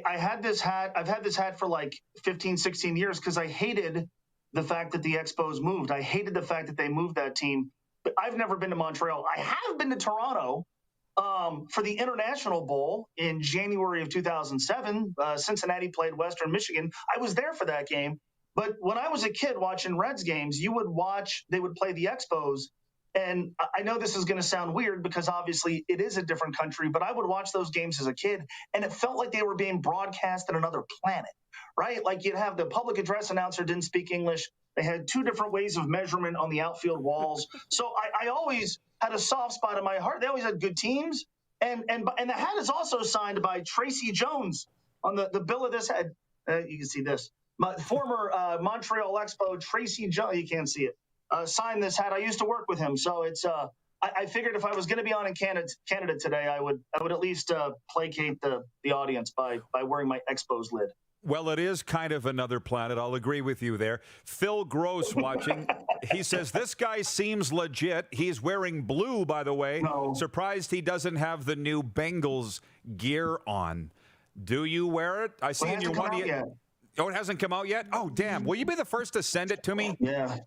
had this hat. I've had this hat for like 15, 16 years because I hated the fact that the Expos moved. I hated the fact that they moved that team. But I've never been to Montreal. I have been to Toronto for the International Bowl in January of 2007. Cincinnati played Western Michigan. I was there for that game. But when I was a kid watching Reds games, they would play the Expos. And I know this is going to sound weird because obviously it is a different country, but I would watch those games as a kid, and it felt like they were being broadcast on another planet, right? Like you'd have the public address announcer didn't speak English. They had two different ways of measurement on the outfield walls. So I always had a soft spot in my heart. They always had good teams. And the hat is also signed by Tracy Jones on the bill of this hat. You can see this. My former Montreal Expo, Tracy Jones, you can't see it. Signed this hat. I used to work with him, so it's. I figured if I was going to be on in Canada today, I would at least placate the audience by wearing my Expos lid. Well, it is kind of another planet. I'll agree with you there. Phil Gross watching. He says this guy seems legit. He's wearing blue, by the way. No. Surprised he doesn't have the new Bengals gear on. Do you wear it? I see in your one. Oh, it hasn't come out yet. Oh, damn! Will you be the first to send it to me? Yeah.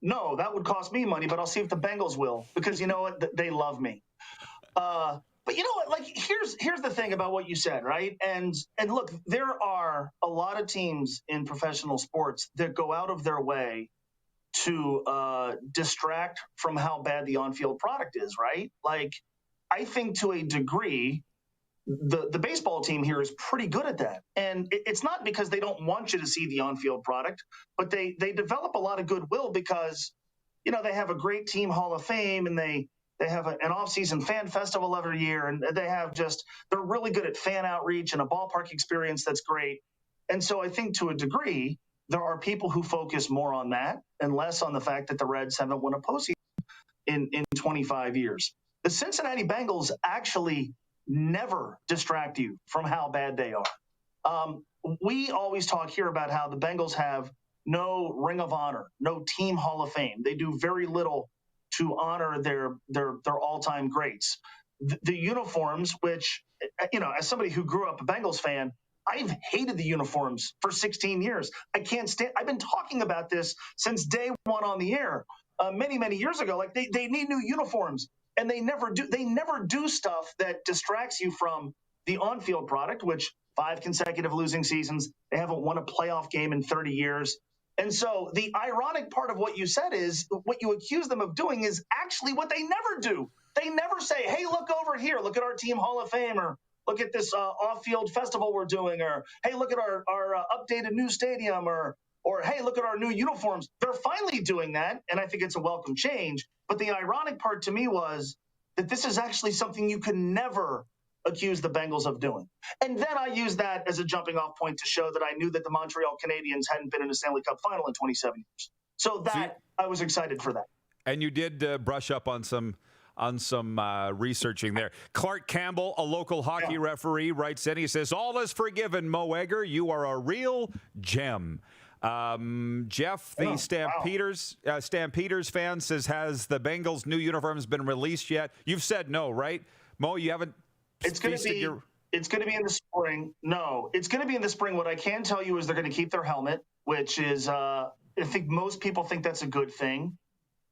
No, that would cost me money, but I'll see if the Bengals will, because you know what? They love me. But you know what? Like, here's the thing about what you said, right? And look, there are a lot of teams in professional sports that go out of their way to distract from how bad the on-field product is, right? Like, I think to a degree, the baseball team here is pretty good at that. And it's not because they don't want you to see the on-field product, but they develop a lot of goodwill because, you know, they have a great team Hall of Fame, and they have an off-season fan festival every year, and they're really good at fan outreach and a ballpark experience that's great. And so I think to a degree, there are people who focus more on that and less on the fact that the Reds haven't won a postseason in 25 years. The Cincinnati Bengals actually never distract you from how bad they are. We always talk here about how the Bengals have no Ring of Honor, no Team Hall of Fame. They do very little to honor their all-time greats. The uniforms, which, you know, as somebody who grew up a Bengals fan, I've hated the uniforms for 16 years. I can't stand. I've been talking about this since day one on the air, many years ago. Like they need new uniforms. And they never do. They never do stuff that distracts you from the on-field product, which 5 consecutive losing seasons. They haven't won a playoff game in 30 years. And so the ironic part of what you said is what you accuse them of doing is actually what they never do. They never say, hey, look over here. Look at our team Hall of Fame, or look at this off-field festival we're doing, or hey, look at our updated new stadium, or hey, look at our new uniforms. They're finally doing that, and I think it's a welcome change. But the ironic part to me was that this is actually something you could never accuse the Bengals of doing. And then I used that as a jumping off point to show that I knew that the Montreal Canadiens hadn't been in a Stanley Cup final in 27 years. So that I was excited for that. And you did brush up on some researching there. Clark Campbell, a local hockey referee, writes in. He says, all is forgiven, Mo Egger. You are a real gem. Jeff, the Stampeders fan, says, has the Bengals' new uniforms been released yet? You've said no, right? Mo, you haven't. It's going to be in the spring. No, it's going to be in the spring. What I can tell you is they're going to keep their helmet, which is, I think most people think that's a good thing.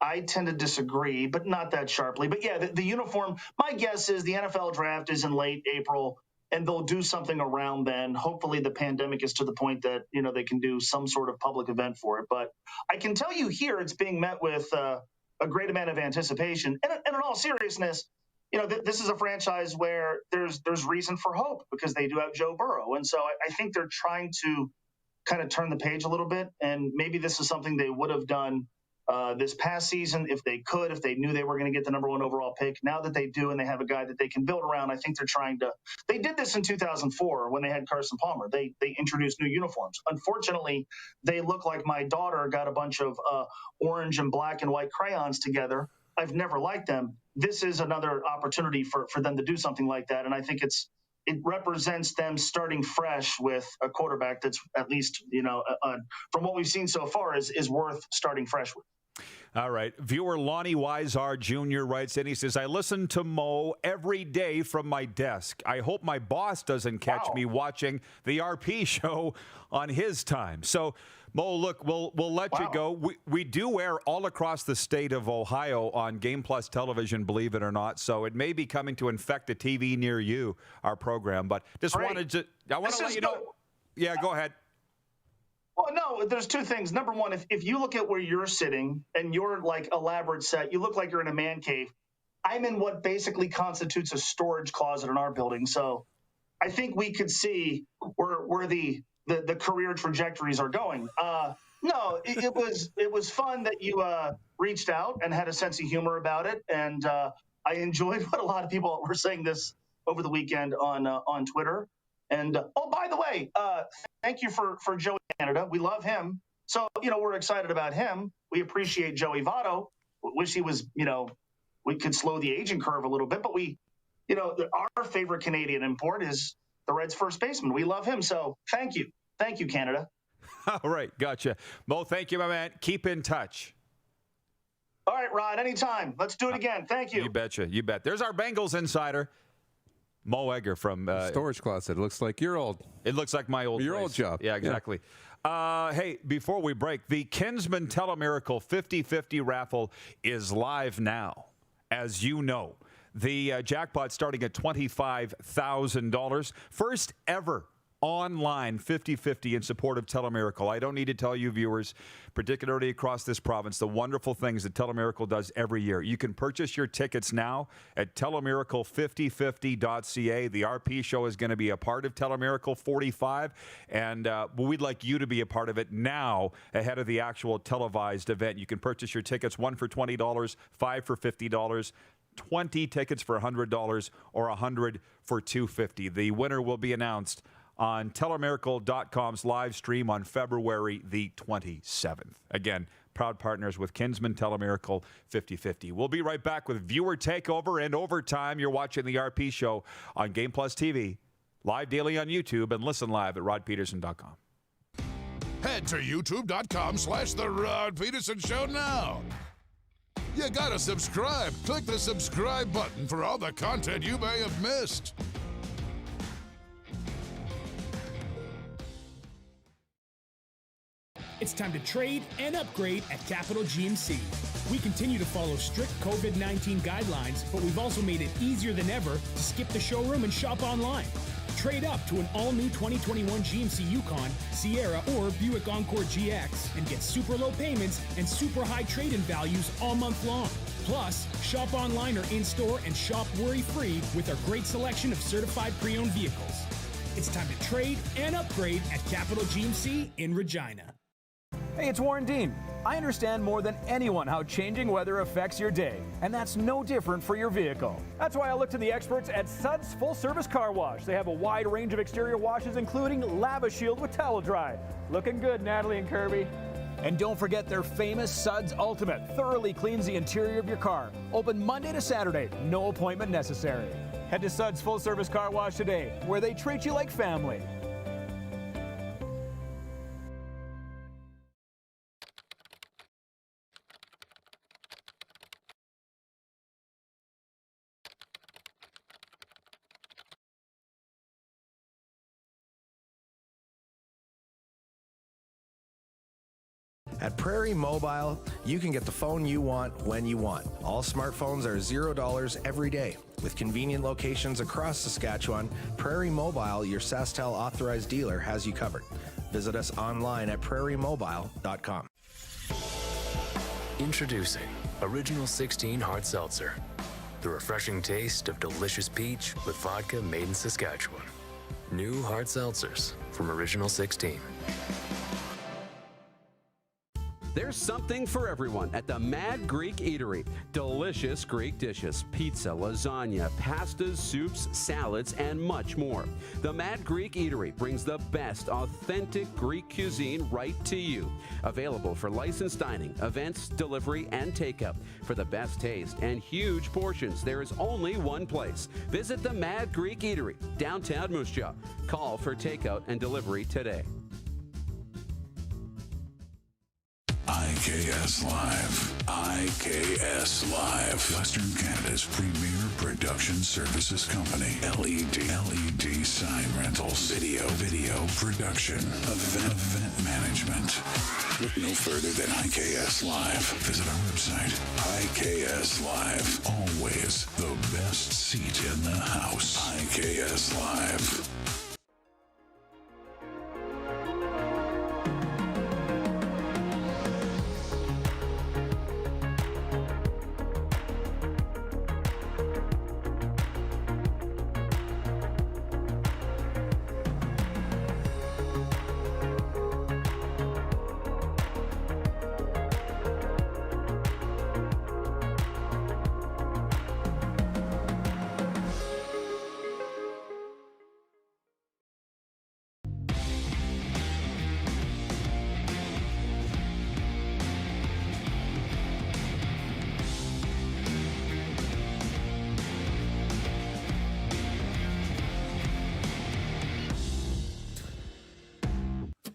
I tend to disagree, but not that sharply. But yeah, the uniform, my guess is the NFL draft is in late April, and they'll do something around then. Hopefully the pandemic is to the point that, they can do some sort of public event for it. But I can tell you here, it's being met with a great amount of anticipation. And in all seriousness, this is a franchise where there's reason for hope because they do have Joe Burrow. And so I think they're trying to kind of turn the page a little bit. And maybe this is something they would have done this past season if they knew they were going to get the number 1 overall pick. Now that they do and they have a guy that they can build around, I think they're trying to – they did this in 2004 when they had Carson Palmer. They introduced new uniforms. Unfortunately, they look like my daughter got a bunch of orange and black and white crayons together. I've never liked them. This is another opportunity for them to do something like that, and I think it represents them starting fresh with a quarterback that's at least, from what we've seen so far, is worth starting fresh with. All right. Viewer Lonnie Weisar Jr. writes in. He says, I listen to Mo every day from my desk. I hope my boss doesn't catch me watching the RP show on his time. So, Mo, look, we'll let you go. We do air all across the state of Ohio on Game Plus television, believe it or not. So it may be coming to infect a TV near you, our program. But just wanted to let you know. Yeah, go ahead. Well, no, there's two things. Number one, if you look at where you're sitting and your elaborate set, you look like you're in a man cave. I'm in what basically constitutes a storage closet in our building. So I think we could see where the career trajectories are going. No, it was fun that you reached out and had a sense of humor about it. And I enjoyed what a lot of people were saying this over the weekend on Twitter. And, by the way, thank you for Joey Canada. We love him. So, we're excited about him. We appreciate Joey Votto. Wish he was, we could slow the aging curve a little bit. But our favorite Canadian import is the Reds' first baseman. We love him. So thank you. Thank you, Canada. All right. Gotcha. Mo, thank you, my man. Keep in touch. All right, Rod. Anytime. Let's do it again. Thank you. You betcha. You bet. There's our Bengals insider. Mo Egger from storage closet. It looks like your old. It looks like my old job. Yeah, exactly. Yeah. Hey, before we break, the Kinsman Telemiracle 50/50 raffle is live now. As you know, the jackpot starting at $25,000. First ever online 50/50 in support of Telemiracle. I don't need to tell you, viewers, particularly across this province, the wonderful things that Telemiracle does every year. You can purchase your tickets now at telemiracle5050.ca. The RP show is going to be a part of Telemiracle 45, and we'd like you to be a part of it now ahead of the actual televised event. You can purchase your tickets, 1 for $20, 5 for $50, 20 tickets for $100, or 100 for $250. The winner will be announced on telemiracle.com's live stream on February the 27th. Again, proud partners with Kinsman Telemiracle 50/50. We'll be right back with viewer takeover and overtime. You're watching the RP show on Game Plus TV, live daily on YouTube, and listen live at rodpedersen.com. Head to youtube.com/The Rod Pedersen Show now. You gotta subscribe. Click the subscribe button for all the content you may have missed. It's time to trade and upgrade at Capital GMC. We continue to follow strict COVID-19 guidelines, but we've also made it easier than ever to skip the showroom and shop online. Trade up to an all-new 2021 GMC Yukon, Sierra, or Buick Encore GX and get super low payments and super high trade-in values all month long. Plus, shop online or in-store and shop worry-free with our great selection of certified pre-owned vehicles. It's time to trade and upgrade at Capital GMC in Regina. Hey, it's Warren Dean. I understand more than anyone how changing weather affects your day, and that's no different for your vehicle. That's why I look to the experts at Suds Full Service Car Wash. They have a wide range of exterior washes, including Lava Shield with Towel Dry. Looking good, Natalie and Kirby. And don't forget their famous Suds Ultimate. Thoroughly cleans the interior of your car. Open Monday to Saturday. No appointment necessary. Head to Suds Full Service Car Wash today, where they treat you like family. At Prairie Mobile, you can get the phone you want when you want. All smartphones are $0 every day. With convenient locations across Saskatchewan, Prairie Mobile, your SaskTel authorized dealer, has you covered. Visit us online at prairiemobile.com. Introducing Original 16 Hard Seltzer. The refreshing taste of delicious peach with vodka made in Saskatchewan. New hard seltzers from Original 16. There's something for everyone at the Mad Greek Eatery. Delicious Greek dishes, pizza, lasagna, pastas, soups, salads, and much more. The Mad Greek Eatery brings the best authentic Greek cuisine right to you. Available for licensed dining, events, delivery, and takeout. For the best taste and huge portions, there is only one place. Visit the Mad Greek Eatery, downtown Moose Jaw. Call for takeout and delivery today. IKS Live. IKS Live. Western Canada's premier production services company. LED sign rentals. Video production. Event management. Look no further than IKS Live. Visit our website. IKS Live. Always the best seat in the house. IKS Live.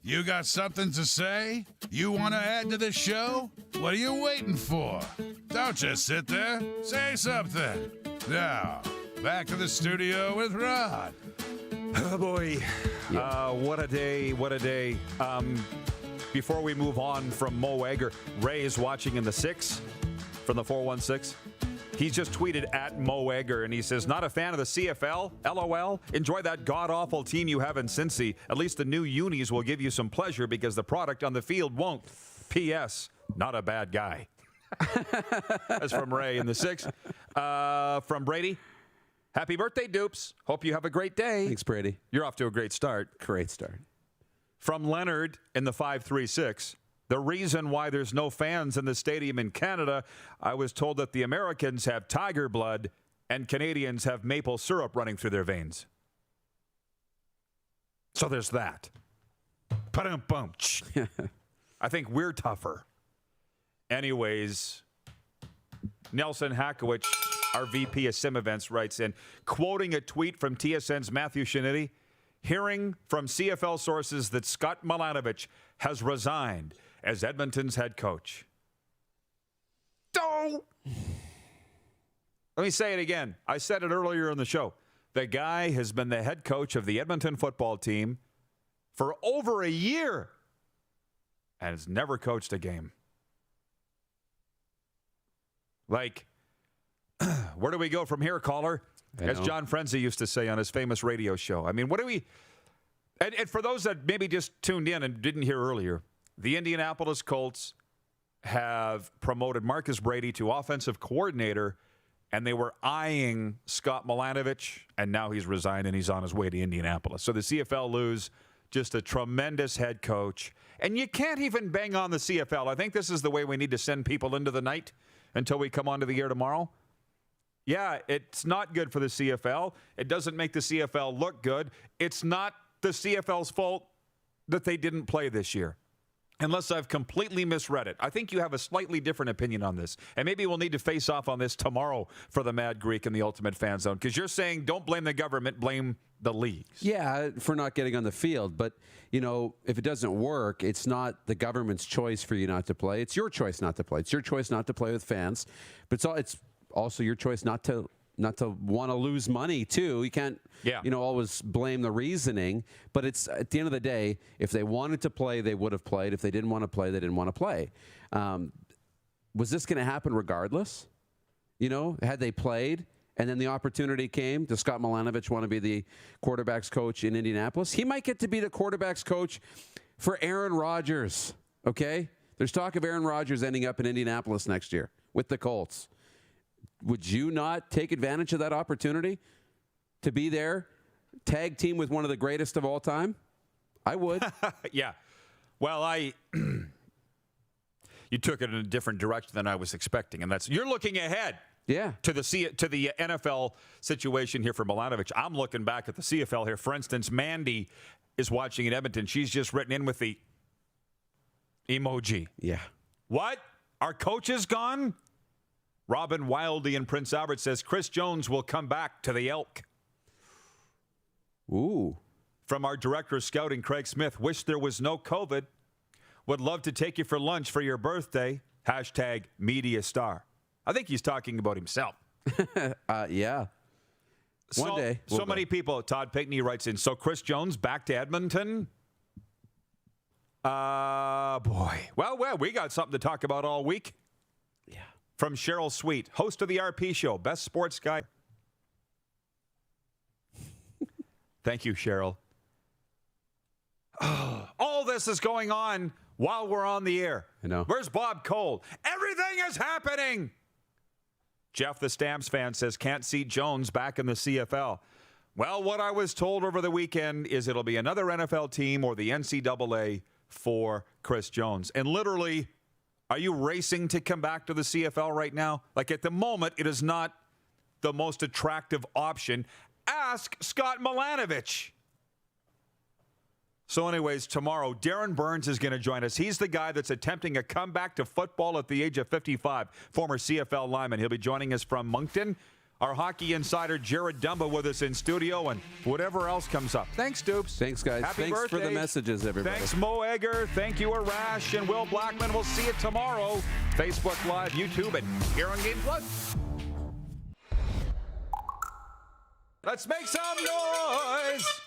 You got something to say? You want to add to the show? What are you waiting for? Don't just sit there. Say something. Now, back to the studio with Rod. Oh, boy. What a day. What a day. Before we move on from Mo Egger, Ray is watching in the 6 from the 416. He's just tweeted at Mo Egger, and he says, not a fan of the CFL? LOL. Enjoy that god-awful team you have in Cincy. At least the new unis will give you some pleasure because the product on the field won't. P.S. Not a bad guy. That's from Ray in the 6. From Brady. Happy birthday, Dupes. Hope you have a great day. Thanks, Brady. You're off to a great start. Great start. From Leonard in the 536. The reason why there's no fans in the stadium in Canada, I was told that the Americans have tiger blood and Canadians have maple syrup running through their veins. So there's that. Ba-dum-bum. I think we're tougher. Anyways, Nelson Hakowicz, our VP of Sim Events, writes in, quoting a tweet from TSN's Matthew Shinnitti, hearing from CFL sources that Scott Milanovich has resigned as Edmonton's head coach. Don't. Let me say it again. I said it earlier in the show. The guy has been the head coach of the Edmonton football team for over a year and has never coached a game. Like, where do we go from here, caller? As John Frenzy used to say on his famous radio show. I mean, what do we... And for those that maybe just tuned in and didn't hear earlier, the Indianapolis Colts have promoted Marcus Brady to offensive coordinator, and they were eyeing Scott Milanovich, and now he's resigned and he's on his way to Indianapolis. So the CFL lose just a tremendous head coach. And you can't even bang on the CFL. I think this is the way we need to send people into the night until we come onto the air tomorrow. Yeah, it's not good for the CFL. It doesn't make the CFL look good. It's not the CFL's fault that they didn't play this year. Unless I've completely misread it. I think you have a slightly different opinion on this. And maybe we'll need to face off on this tomorrow for the Mad Greek and the Ultimate Fan Zone. Because you're saying don't blame the government, blame the leagues. Yeah, for not getting on the field. But, you know, if it doesn't work, it's not the government's choice for you not to play. It's your choice not to play. It's your choice not to play with fans. But it's also your choice not to want to lose money, too. You can't, always blame the reasoning. But it's at the end of the day, if they wanted to play, they would have played. If they didn't want to play, they didn't want to play. Was this going to happen regardless? You know, had they played and then the opportunity came, does Scott Milanovich want to be the quarterback's coach in Indianapolis? He might get to be the quarterback's coach for Aaron Rodgers, okay? There's talk of Aaron Rodgers ending up in Indianapolis next year with the Colts. Would you not take advantage of that opportunity to be there, tag team with one of the greatest of all time? I would. Yeah. Well, you took it in a different direction than I was expecting, and that's you're looking ahead. Yeah. To the NFL situation here for Milanovich. I'm looking back at the CFL here. For instance, Mandy is watching in Edmonton. She's just written in with the emoji. Yeah. What? Our coach is gone? Robin Wildy in Prince Albert says Chris Jones will come back to the Elk. Ooh. From our director of scouting, Craig Smith, wish there was no COVID. Would love to take you for lunch for your birthday. Hashtag media star. I think he's talking about himself. Yeah. One day. So many people. Todd Pinkney writes in, so Chris Jones back to Edmonton? Boy. Well, we got something to talk about all week. Yeah. From Cheryl Sweet, host of the RP Show, best sports guy. Thank you, Cheryl. All this is going on while we're on the air. I know. Where's Bob Cole? Everything is happening. Jeff, the Stamps fan, says can't see Jones back in the CFL. Well, what I was told over the weekend is it'll be another NFL team or the NCAA for Chris Jones. And literally, are you racing to come back to the CFL right now? Like at the moment, it is not the most attractive option. Ask Scott Milanovich. So anyways, tomorrow, Darren Burns is going to join us. He's the guy that's attempting a comeback to football at the age of 55, former CFL lineman. He'll be joining us from Moncton. Our hockey insider, Jared Dumba, with us in studio, and whatever else comes up. Thanks, Dupes. Thanks, guys. Happy Thanks birthday. for the messages, everybody. Thanks, Mo Egger. Thank you, Arash and Will Blackman. We'll see you tomorrow. Facebook Live, YouTube, and here on Game Plus. Let's make some noise.